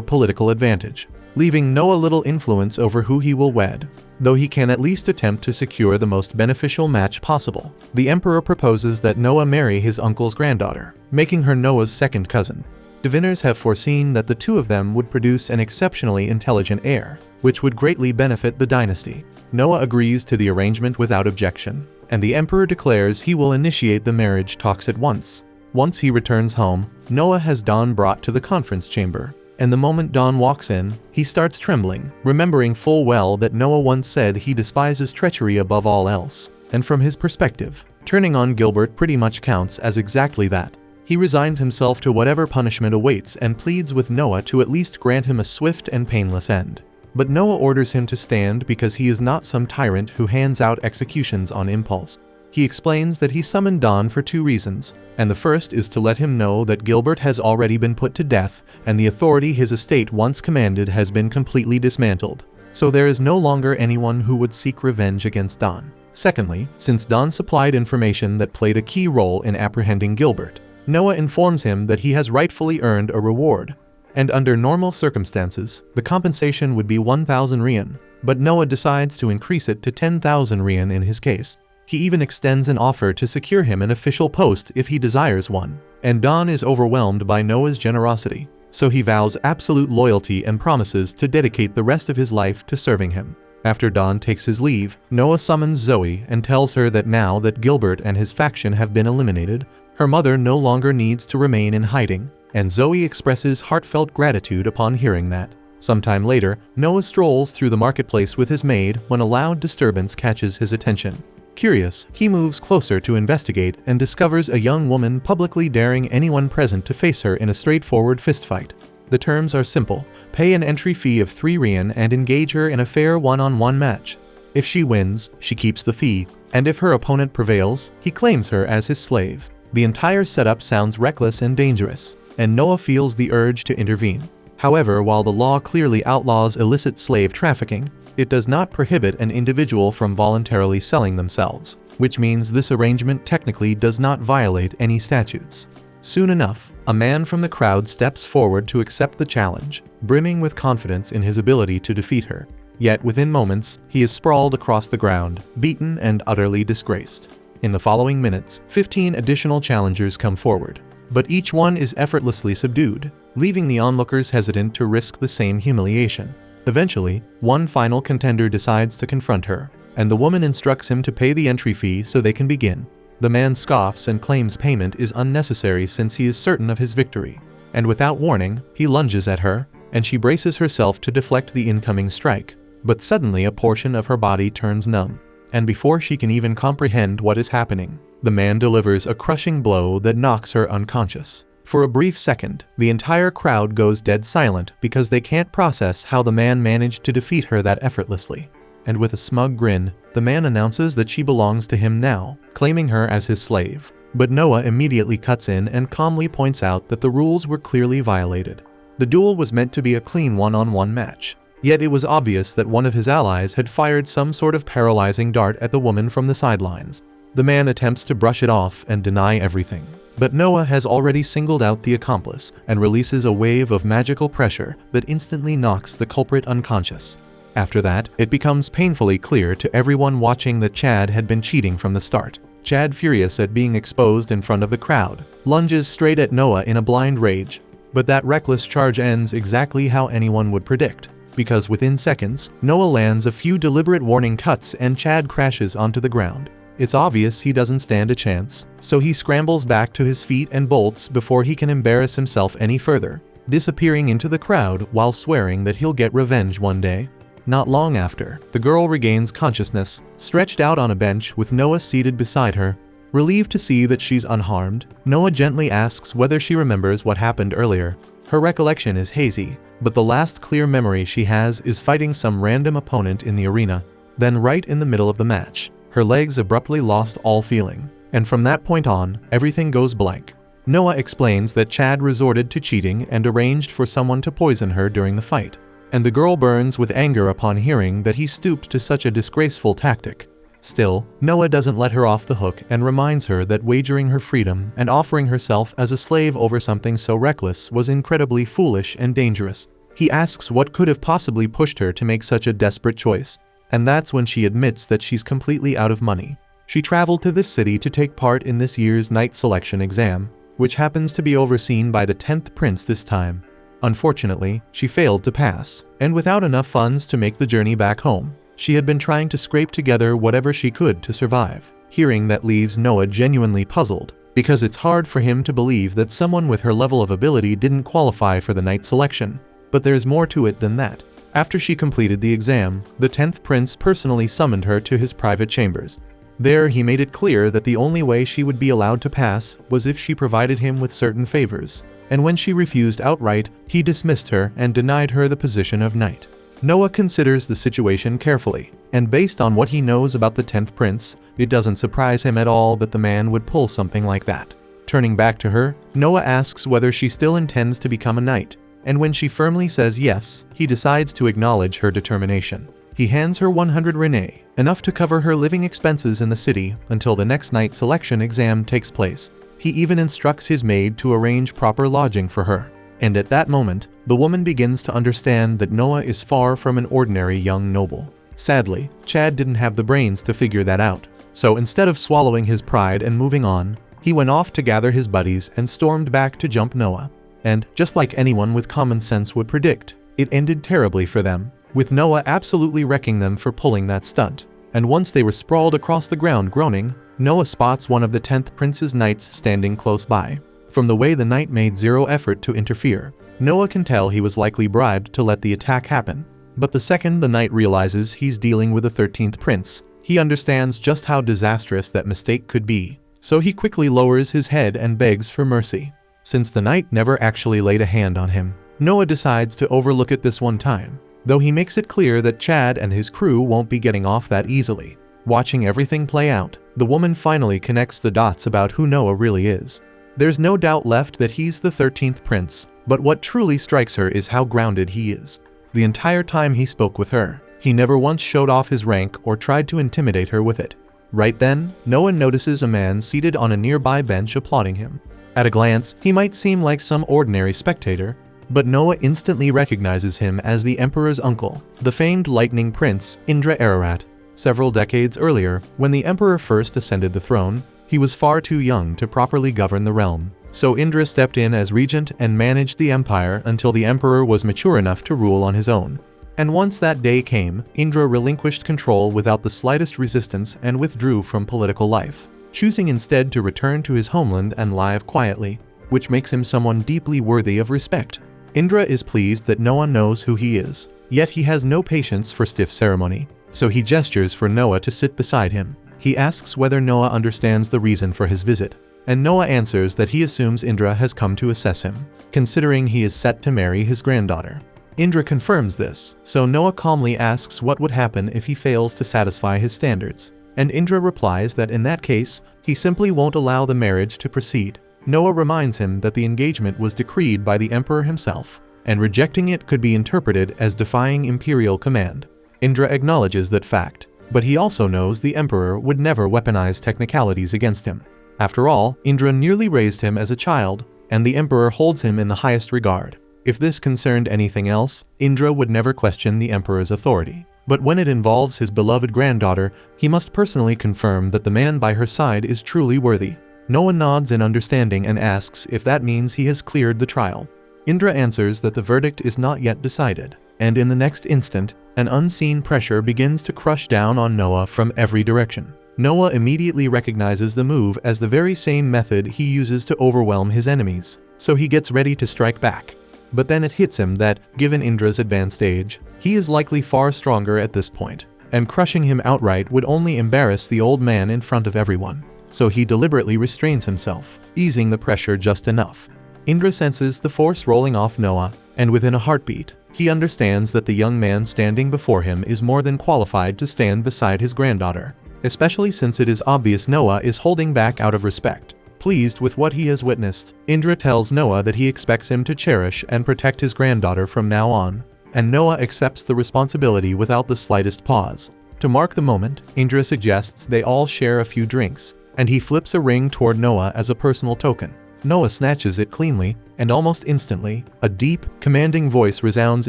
political advantage, leaving Noah little influence over who he will wed, though he can at least attempt to secure the most beneficial match possible. The emperor proposes that Noah marry his uncle's granddaughter, making her Noah's second cousin. Diviners have foreseen that the two of them would produce an exceptionally intelligent heir, which would greatly benefit the dynasty. Noah agrees to the arrangement without objection, and the emperor declares he will initiate the marriage talks at once. Once he returns home, Noah has Dawn brought to the conference chamber, and the moment Dawn walks in, he starts trembling, remembering full well that Noah once said he despises treachery above all else, and from his perspective, turning on Gilbert pretty much counts as exactly that. He resigns himself to whatever punishment awaits and pleads with Noah to at least grant him a swift and painless end. But Noah orders him to stand because he is not some tyrant who hands out executions on impulse. He explains that he summoned Dawn for two reasons, and the first is to let him know that Gilbert has already been put to death and the authority his estate once commanded has been completely dismantled, so there is no longer anyone who would seek revenge against Dawn. Secondly, since Dawn supplied information that played a key role in apprehending Gilbert, Noah informs him that he has rightfully earned a reward, and under normal circumstances, the compensation would be 1,000 rian, but Noah decides to increase it to 10,000 rian in his case. He even extends an offer to secure him an official post if he desires one, and Dawn is overwhelmed by Noah's generosity, so he vows absolute loyalty and promises to dedicate the rest of his life to serving him. After Dawn takes his leave, Noah summons Zoe and tells her that now that Gilbert and his faction have been eliminated, her mother no longer needs to remain in hiding, and Zoe expresses heartfelt gratitude upon hearing that. Sometime later, Noah strolls through the marketplace with his maid when a loud disturbance catches his attention. Curious, he moves closer to investigate and discovers a young woman publicly daring anyone present to face her in a straightforward fistfight. The terms are simple: pay an entry fee of 3 rian and engage her in a fair one-on-one match. If she wins, she keeps the fee, and if her opponent prevails, he claims her as his slave. The entire setup sounds reckless and dangerous, and Noah feels the urge to intervene. However, while the law clearly outlaws illicit slave trafficking, it does not prohibit an individual from voluntarily selling themselves, which means this arrangement technically does not violate any statutes. Soon enough, a man from the crowd steps forward to accept the challenge, brimming with confidence in his ability to defeat her. Yet within moments, he is sprawled across the ground, beaten and utterly disgraced. In the following minutes, 15 additional challengers come forward, but each one is effortlessly subdued, leaving the onlookers hesitant to risk the same humiliation. Eventually, one final contender decides to confront her, and the woman instructs him to pay the entry fee so they can begin. The man scoffs and claims payment is unnecessary since he is certain of his victory, and without warning, he lunges at her, and she braces herself to deflect the incoming strike. But suddenly a portion of her body turns numb, and before she can even comprehend what is happening, the man delivers a crushing blow that knocks her unconscious. For a brief second, the entire crowd goes dead silent because they can't process how the man managed to defeat her that effortlessly. And with a smug grin, the man announces that she belongs to him now, claiming her as his slave. But Noah immediately cuts in and calmly points out that the rules were clearly violated. The duel was meant to be a clean one-on-one match, yet it was obvious that one of his allies had fired some sort of paralyzing dart at the woman from the sidelines. The man attempts to brush it off and deny everything. But Noah has already singled out the accomplice and releases a wave of magical pressure that instantly knocks the culprit unconscious. After that, it becomes painfully clear to everyone watching that Chad had been cheating from the start. Chad, furious at being exposed in front of the crowd, lunges straight at Noah in a blind rage. But that reckless charge ends exactly how anyone would predict, because within seconds, Noah lands a few deliberate warning cuts and Chad crashes onto the ground. It's obvious he doesn't stand a chance, so he scrambles back to his feet and bolts before he can embarrass himself any further, disappearing into the crowd while swearing that he'll get revenge one day. Not long after, the girl regains consciousness, stretched out on a bench with Noah seated beside her. Relieved to see that she's unharmed, Noah gently asks whether she remembers what happened earlier. Her recollection is hazy, but the last clear memory she has is fighting some random opponent in the arena. Then right in the middle of the match, her legs abruptly lost all feeling, and from that point on, everything goes blank. Noah explains that Chad resorted to cheating and arranged for someone to poison her during the fight. and the girl burns with anger upon hearing that he stooped to such a disgraceful tactic. Still, Noah doesn't let her off the hook and reminds her that wagering her freedom and offering herself as a slave over something so reckless was incredibly foolish and dangerous. He asks what could have possibly pushed her to make such a desperate choice, and that's when she admits that she's completely out of money. She traveled to this city to take part in this year's night selection exam, which happens to be overseen by the 10th prince this time. Unfortunately, she failed to pass, and without enough funds to make the journey back home, she had been trying to scrape together whatever she could to survive. Hearing that leaves Noah genuinely puzzled, because it's hard for him to believe that someone with her level of ability didn't qualify for the night selection. But there's more to it than that. After she completed the exam, the 10th prince personally summoned her to his private chambers. There he made it clear that the only way she would be allowed to pass was if she provided him with certain favors, and when she refused outright, he dismissed her and denied her the position of knight. Noah considers the situation carefully, and based on what he knows about the 10th prince, it doesn't surprise him at all that the man would pull something like that. Turning back to her, Noah asks whether she still intends to become a knight, and when she firmly says yes, he decides to acknowledge her determination. He hands her 100 renais, enough to cover her living expenses in the city until the next night selection exam takes place. He even instructs his maid to arrange proper lodging for her. And at that moment, the woman begins to understand that Noah is far from an ordinary young noble. Sadly, Chad didn't have the brains to figure that out. So instead of swallowing his pride and moving on, he went off to gather his buddies and stormed back to jump Noah. And, just like anyone with common sense would predict, it ended terribly for them, with Noah absolutely wrecking them for pulling that stunt. And once they were sprawled across the ground groaning, Noah spots one of the 10th prince's knights standing close by. From the way the knight made zero effort to interfere, Noah can tell he was likely bribed to let the attack happen. But the second the knight realizes he's dealing with the 13th prince, he understands just how disastrous that mistake could be. So he quickly lowers his head and begs for mercy. Since the knight never actually laid a hand on him, Noah decides to overlook it this one time, though he makes it clear that Chad and his crew won't be getting off that easily. Watching everything play out, the woman finally connects the dots about who Noah really is. There's no doubt left that he's the 13th prince, but what truly strikes her is how grounded he is. The entire time he spoke with her, he never once showed off his rank or tried to intimidate her with it. Right then, Noah notices a man seated on a nearby bench applauding him. At a glance, he might seem like some ordinary spectator, but Noah instantly recognizes him as the emperor's uncle, the famed lightning prince, Indra Ararat. Several decades earlier, when the emperor first ascended the throne, he was far too young to properly govern the realm, so Indra stepped in as regent and managed the empire until the emperor was mature enough to rule on his own. And once that day came, Indra relinquished control without the slightest resistance and withdrew from political life, choosing instead to return to his homeland and live quietly, which makes him someone deeply worthy of respect. Indra is pleased that Noah knows who he is, yet he has no patience for stiff ceremony, so he gestures for Noah to sit beside him. He asks whether Noah understands the reason for his visit, and Noah answers that he assumes Indra has come to assess him, considering he is set to marry his granddaughter. Indra confirms this, so Noah calmly asks what would happen if he fails to satisfy his standards, and Indra replies that in that case, he simply won't allow the marriage to proceed. Noah reminds him that the engagement was decreed by the emperor himself, and rejecting it could be interpreted as defying imperial command. Indra acknowledges that fact, but he also knows the emperor would never weaponize technicalities against him. After all, Indra nearly raised him as a child, and the emperor holds him in the highest regard. If this concerned anything else, Indra would never question the emperor's authority. But when it involves his beloved granddaughter, he must personally confirm that the man by her side is truly worthy. Noah nods in understanding and asks if that means he has cleared the trial. Indra answers that the verdict is not yet decided, and in the next instant, an unseen pressure begins to crush down on Noah from every direction. Noah immediately recognizes the move as the very same method he uses to overwhelm his enemies, so he gets ready to strike back. But then it hits him that, given Indra's advanced age, he is likely far stronger at this point, and crushing him outright would only embarrass the old man in front of everyone. So he deliberately restrains himself, easing the pressure just enough. Indra senses the force rolling off Noah, and within a heartbeat, he understands that the young man standing before him is more than qualified to stand beside his granddaughter, especially since it is obvious Noah is holding back out of respect. Pleased with what he has witnessed, Indra tells Noah that he expects him to cherish and protect his granddaughter from now on. and Noah accepts the responsibility without the slightest pause. To mark the moment, Indra suggests they all share a few drinks, and he flips a ring toward Noah as a personal token. Noah snatches it cleanly, and almost instantly, a deep, commanding voice resounds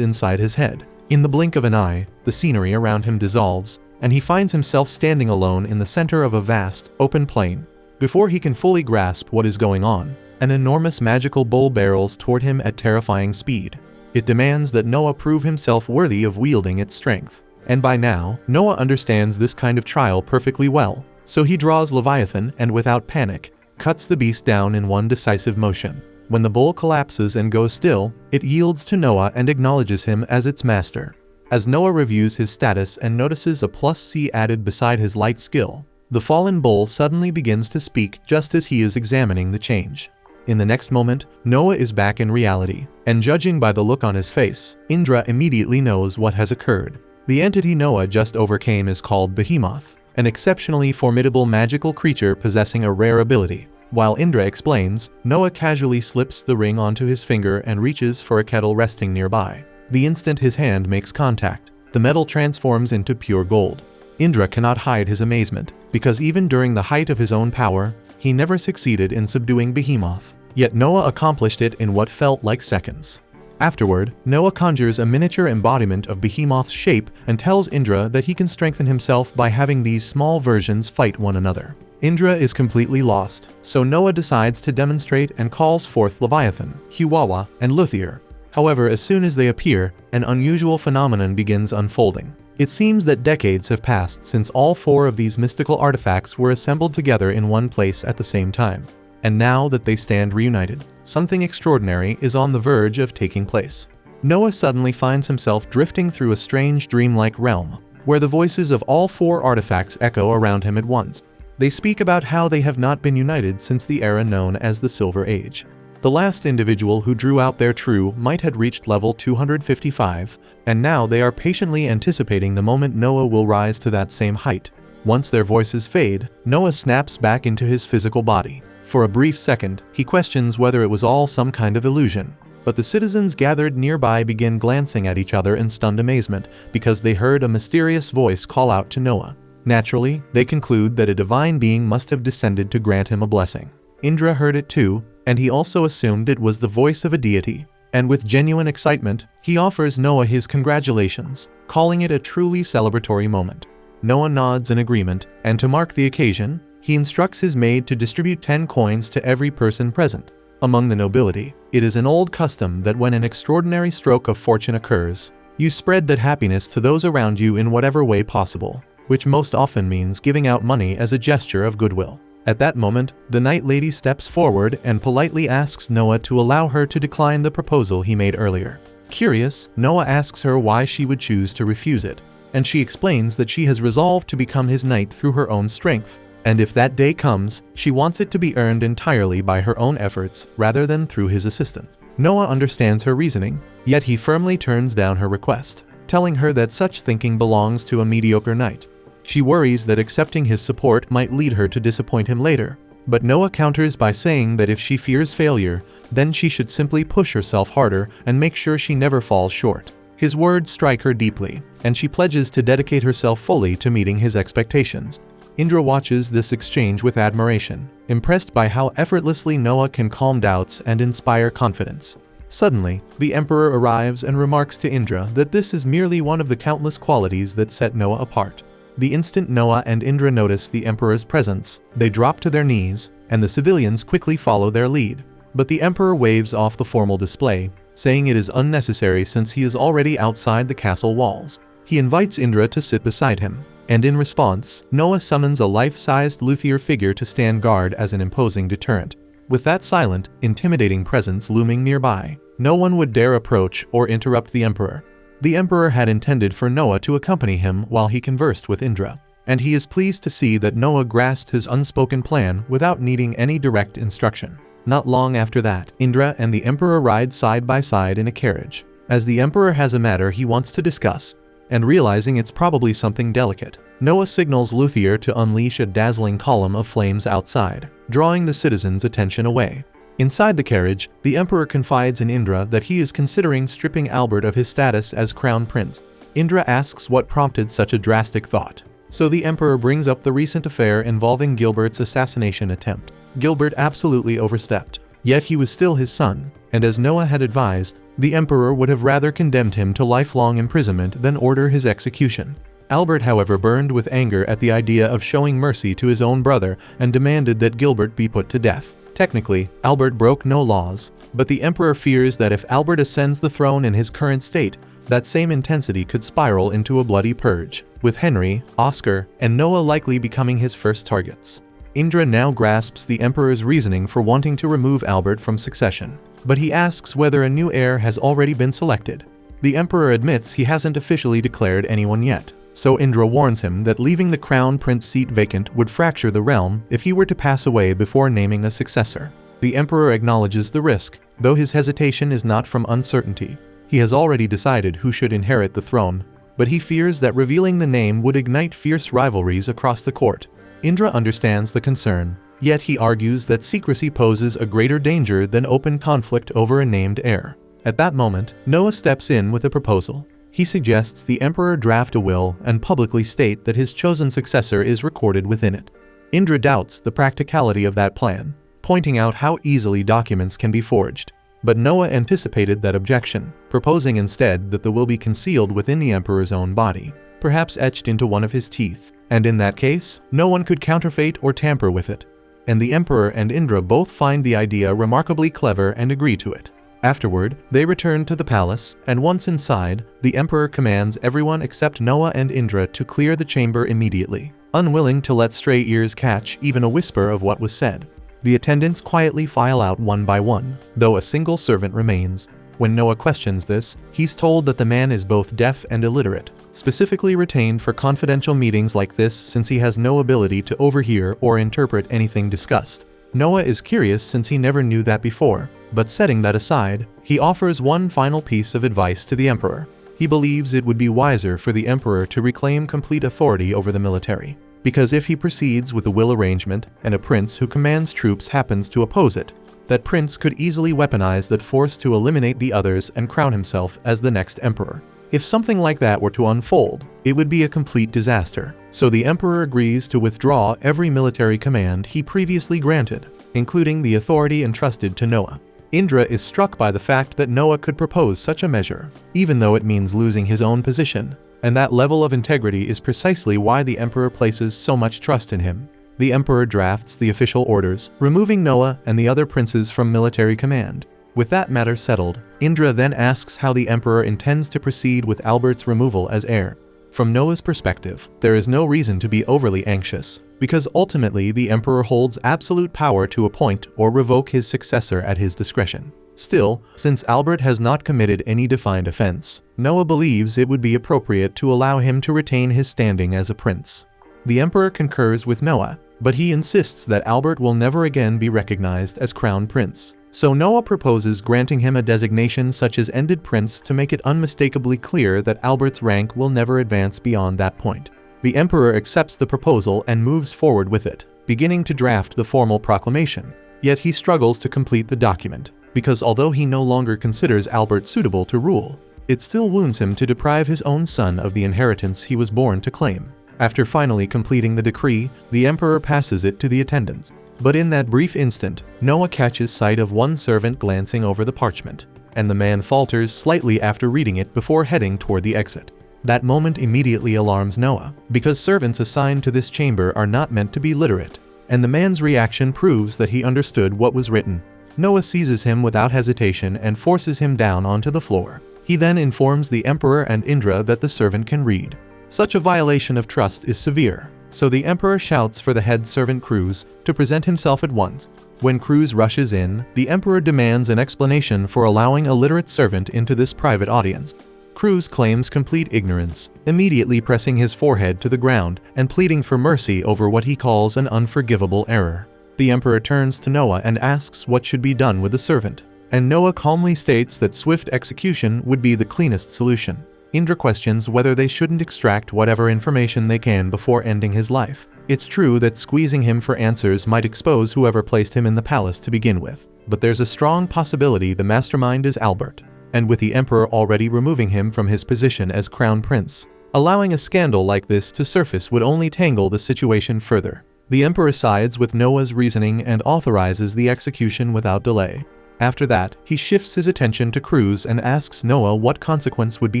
inside his head. In the blink of an eye, the scenery around him dissolves, and he finds himself standing alone in the center of a vast, open plain. Before he can fully grasp what is going on, an enormous magical bull barrels toward him at terrifying speed. It demands that Noah prove himself worthy of wielding its strength. And by now, Noah understands this kind of trial perfectly well, so he draws Leviathan and without panic, cuts the beast down in one decisive motion. When the bull collapses and goes still, it yields to Noah and acknowledges him as its master. As Noah reviews his status and notices a +C added beside his light skill, the fallen bull suddenly begins to speak just as he is examining the change. In the next moment, Noah is back in reality, and judging by the look on his face, Indra immediately knows what has occurred. The entity Noah just overcame is called Behemoth, an exceptionally formidable magical creature possessing a rare ability. While Indra explains, Noah casually slips the ring onto his finger and reaches for a kettle resting nearby. The instant his hand makes contact, the metal transforms into pure gold. Indra cannot hide his amazement, because even during the height of his own power, he never succeeded in subduing Behemoth. Yet Noah accomplished it in what felt like seconds. Afterward, Noah conjures a miniature embodiment of Behemoth's shape and tells Indra that he can strengthen himself by having these small versions fight one another. Indra is completely lost, so Noah decides to demonstrate and calls forth Leviathan, Huwawa, and Luthier. However, as soon as they appear, an unusual phenomenon begins unfolding. It seems that decades have passed since all four of these mystical artifacts were assembled together in one place at the same time. And now that they stand reunited, something extraordinary is on the verge of taking place. Noah suddenly finds himself drifting through a strange dreamlike realm, where the voices of all four artifacts echo around him at once. They speak about how they have not been united since the era known as the Silver Age. The last individual who drew out their true might had reached level 255, and now they are patiently anticipating the moment Noah will rise to that same height. Once their voices fade, Noah snaps back into his physical body. For a brief second, he questions whether it was all some kind of illusion. But the citizens gathered nearby begin glancing at each other in stunned amazement because they heard a mysterious voice call out to Noah. Naturally, they conclude that a divine being must have descended to grant him a blessing. Indra heard it too, and he also assumed it was the voice of a deity. And with genuine excitement, he offers Noah his congratulations, calling it a truly celebratory moment. Noah nods in agreement, and to mark the occasion, he instructs his maid to distribute 10 coins to every person present. Among the nobility, it is an old custom that when an extraordinary stroke of fortune occurs, you spread that happiness to those around you in whatever way possible, which most often means giving out money as a gesture of goodwill. At that moment, the Night Lady steps forward and politely asks Noah to allow her to decline the proposal he made earlier. Curious, Noah asks her why she would choose to refuse it, and she explains that she has resolved to become his knight through her own strength. And if that day comes, she wants it to be earned entirely by her own efforts rather than through his assistance. Noah understands her reasoning, yet he firmly turns down her request, telling her that such thinking belongs to a mediocre knight. She worries that accepting his support might lead her to disappoint him later, but Noah counters by saying that if she fears failure, then she should simply push herself harder and make sure she never falls short. His words strike her deeply, and she pledges to dedicate herself fully to meeting his expectations. Indra watches this exchange with admiration, impressed by how effortlessly Noah can calm doubts and inspire confidence. Suddenly, the Emperor arrives and remarks to Indra that this is merely one of the countless qualities that set Noah apart. The instant Noah and Indra notice the Emperor's presence, they drop to their knees, and the civilians quickly follow their lead. But the Emperor waves off the formal display, saying it is unnecessary since he is already outside the castle walls. He invites Indra to sit beside him, and in response, Noah summons a life-sized luthier figure to stand guard as an imposing deterrent. With that silent, intimidating presence looming nearby, no one would dare approach or interrupt the Emperor. The Emperor had intended for Noah to accompany him while he conversed with Indra, and he is pleased to see that Noah grasped his unspoken plan without needing any direct instruction. Not long after that, Indra and the Emperor ride side by side in a carriage, as the Emperor has a matter he wants to discuss, and realizing it's probably something delicate, Noah signals Luthier to unleash a dazzling column of flames outside, drawing the citizens' attention away. Inside the carriage, the Emperor confides in Indra that he is considering stripping Albert of his status as Crown Prince. Indra asks what prompted such a drastic thought. So the Emperor brings up the recent affair involving Gilbert's assassination attempt. Gilbert absolutely overstepped. Yet he was still his son, and as Noah had advised, the Emperor would have rather condemned him to lifelong imprisonment than order his execution. Albert, however, burned with anger at the idea of showing mercy to his own brother and demanded that Gilbert be put to death. Technically, Albert broke no laws, but the Emperor fears that if Albert ascends the throne in his current state, that same intensity could spiral into a bloody purge, with Henry, Oscar, and Noah likely becoming his first targets. Indra now grasps the Emperor's reasoning for wanting to remove Albert from succession, but he asks whether a new heir has already been selected. The Emperor admits he hasn't officially declared anyone yet, so Indra warns him that leaving the Crown Prince seat vacant would fracture the realm if he were to pass away before naming a successor. The Emperor acknowledges the risk, though his hesitation is not from uncertainty. He has already decided who should inherit the throne, but he fears that revealing the name would ignite fierce rivalries across the court. Indra understands the concern, yet he argues that secrecy poses a greater danger than open conflict over a named heir. At that moment, Noah steps in with a proposal. He suggests the Emperor draft a will and publicly state that his chosen successor is recorded within it. Indra doubts the practicality of that plan, pointing out how easily documents can be forged. But Noah anticipated that objection, proposing instead that the will be concealed within the Emperor's own body, perhaps etched into one of his teeth, and in that case, no one could counterfeit or tamper with it. And the Emperor and Indra both find the idea remarkably clever and agree to it. Afterward, they return to the palace, and once inside, the Emperor commands everyone except Noah and Indra to clear the chamber immediately, unwilling to let stray ears catch even a whisper of what was said. The attendants quietly file out one by one, though a single servant remains. When Noah questions this, he's told that the man is both deaf and illiterate, specifically retained for confidential meetings like this since he has no ability to overhear or interpret anything discussed. Noah is curious since he never knew that before, but setting that aside, he offers one final piece of advice to the Emperor. He believes it would be wiser for the Emperor to reclaim complete authority over the military, because if he proceeds with the will arrangement and a prince who commands troops happens to oppose it, that prince could easily weaponize that force to eliminate the others and crown himself as the next emperor. If something like that were to unfold, it would be a complete disaster. So the Emperor agrees to withdraw every military command he previously granted, including the authority entrusted to Noah. Indra is struck by the fact that Noah could propose such a measure, even though it means losing his own position, and that level of integrity is precisely why the Emperor places so much trust in him. The Emperor drafts the official orders, removing Noah and the other princes from military command. With that matter settled, Indra then asks how the Emperor intends to proceed with Albert's removal as heir. From Noah's perspective, there is no reason to be overly anxious, because ultimately the Emperor holds absolute power to appoint or revoke his successor at his discretion. Still, since Albert has not committed any defined offense, Noah believes it would be appropriate to allow him to retain his standing as a prince. The Emperor concurs with Noah, but he insists that Albert will never again be recognized as Crown Prince. So Noah proposes granting him a designation such as Ended Prince to make it unmistakably clear that Albert's rank will never advance beyond that point. The Emperor accepts the proposal and moves forward with it, beginning to draft the formal proclamation. Yet he struggles to complete the document, because although he no longer considers Albert suitable to rule, it still wounds him to deprive his own son of the inheritance he was born to claim. After finally completing the decree, the Emperor passes it to the attendants. But in that brief instant, Noah catches sight of one servant glancing over the parchment, and the man falters slightly after reading it before heading toward the exit. That moment immediately alarms Noah, because servants assigned to this chamber are not meant to be literate, and the man's reaction proves that he understood what was written. Noah seizes him without hesitation and forces him down onto the floor. He then informs the Emperor and Indra that the servant can read. Such a violation of trust is severe, so the Emperor shouts for the head servant Cruz to present himself at once. When Cruz rushes in, the Emperor demands an explanation for allowing a literate servant into this private audience. Cruz claims complete ignorance, immediately pressing his forehead to the ground and pleading for mercy over what he calls an unforgivable error. The Emperor turns to Noah and asks what should be done with the servant, and Noah calmly states that swift execution would be the cleanest solution. Indra questions whether they shouldn't extract whatever information they can before ending his life. It's true that squeezing him for answers might expose whoever placed him in the palace to begin with, but there's a strong possibility the mastermind is Albert, and with the Emperor already removing him from his position as Crown Prince, allowing a scandal like this to surface would only tangle the situation further. The Emperor sides with Noah's reasoning and authorizes the execution without delay. After that, he shifts his attention to Cruz and asks Noah what consequence would be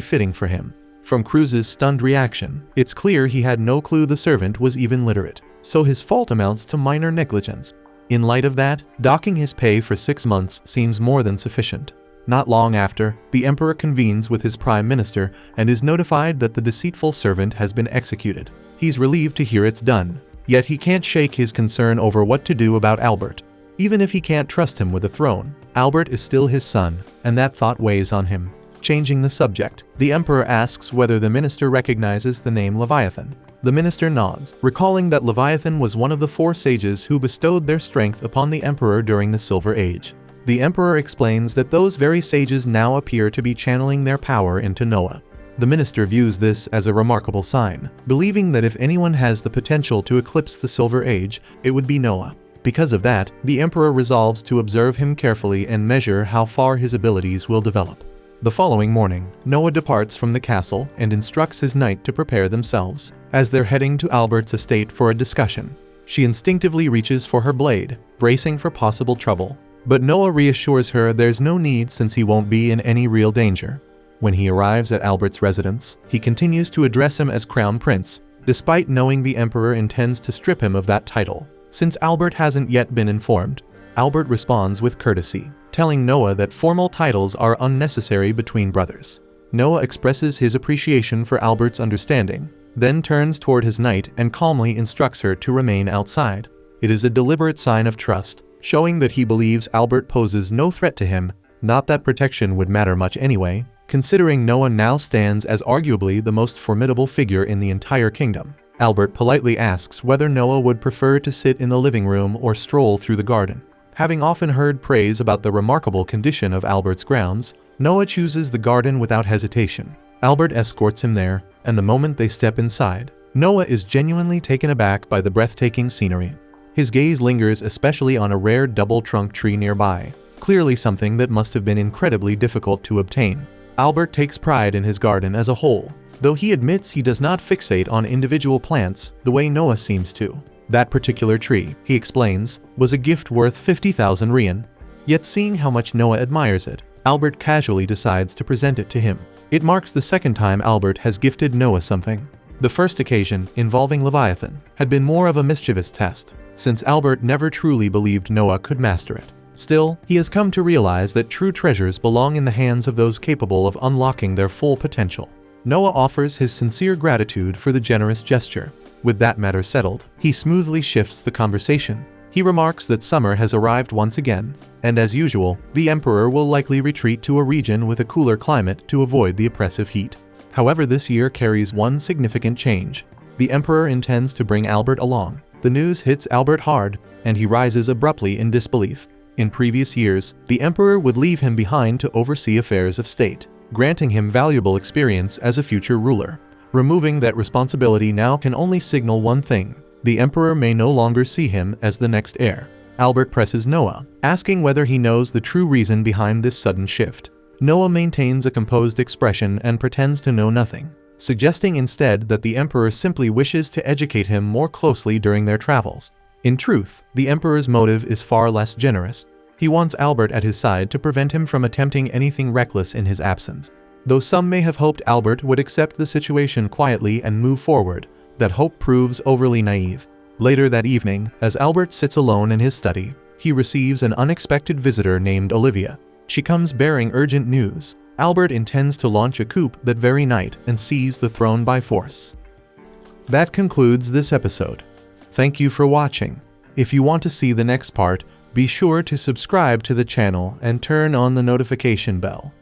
fitting for him. From Cruz's stunned reaction, it's clear he had no clue the servant was even literate, so his fault amounts to minor negligence. In light of that, docking his pay for 6 months seems more than sufficient. Not long after, the Emperor convenes with his Prime Minister and is notified that the deceitful servant has been executed. He's relieved to hear it's done, yet he can't shake his concern over what to do about Albert. Even if he can't trust him with the throne, Albert is still his son, and that thought weighs on him. Changing the subject, the Emperor asks whether the minister recognizes the name Leviathan. The minister nods, recalling that Leviathan was one of the 4 sages who bestowed their strength upon the Emperor during the Silver Age. The Emperor explains that those very sages now appear to be channeling their power into Noah. The minister views this as a remarkable sign, believing that if anyone has the potential to eclipse the Silver Age, it would be Noah. Because of that, the Emperor resolves to observe him carefully and measure how far his abilities will develop. The following morning, Noah departs from the castle and instructs his knight to prepare themselves. As they're heading to Albert's estate for a discussion, she instinctively reaches for her blade, bracing for possible trouble. But Noah reassures her there's no need since he won't be in any real danger. When he arrives at Albert's residence, he continues to address him as Crown Prince, despite knowing the Emperor intends to strip him of that title. Since Albert hasn't yet been informed, Albert responds with courtesy, telling Noah that formal titles are unnecessary between brothers. Noah expresses his appreciation for Albert's understanding, then turns toward his knight and calmly instructs her to remain outside. It is a deliberate sign of trust, showing that he believes Albert poses no threat to him, not that protection would matter much anyway, considering Noah now stands as arguably the most formidable figure in the entire kingdom. Albert politely asks whether Noah would prefer to sit in the living room or stroll through the garden. Having often heard praise about the remarkable condition of Albert's grounds, Noah chooses the garden without hesitation. Albert escorts him there, and the moment they step inside, Noah is genuinely taken aback by the breathtaking scenery. His gaze lingers especially on a rare double-trunk tree nearby, clearly something that must have been incredibly difficult to obtain. Albert takes pride in his garden as a whole, though he admits he does not fixate on individual plants the way Noah seems to. That particular tree, he explains, was a gift worth 50,000 rein. Yet seeing how much Noah admires it, Albert casually decides to present it to him. It marks the second time Albert has gifted Noah something. The first occasion, involving Leviathan, had been more of a mischievous test, since Albert never truly believed Noah could master it. Still, he has come to realize that true treasures belong in the hands of those capable of unlocking their full potential. Noah offers his sincere gratitude for the generous gesture. With that matter settled, he smoothly shifts the conversation. He remarks that summer has arrived once again, and as usual, the Emperor will likely retreat to a region with a cooler climate to avoid the oppressive heat. However, this year carries one significant change. The Emperor intends to bring Albert along. The news hits Albert hard, and he rises abruptly in disbelief. In previous years, the Emperor would leave him behind to oversee affairs of state, granting him valuable experience as a future ruler. Removing that responsibility now can only signal one thing: the Emperor may no longer see him as the next heir. Albert presses Noah, asking whether he knows the true reason behind this sudden shift. Noah maintains a composed expression and pretends to know nothing, suggesting instead that the Emperor simply wishes to educate him more closely during their travels. In truth, the Emperor's motive is far less generous. He wants Albert at his side to prevent him from attempting anything reckless in his absence. Though some may have hoped Albert would accept the situation quietly and move forward, that hope proves overly naive. Later that evening, as Albert sits alone in his study, he receives an unexpected visitor named Olivia. She comes bearing urgent news. Albert intends to launch a coup that very night and seize the throne by force. That concludes this episode. Thank you for watching. If you want to see the next part, be sure to subscribe to the channel and turn on the notification bell.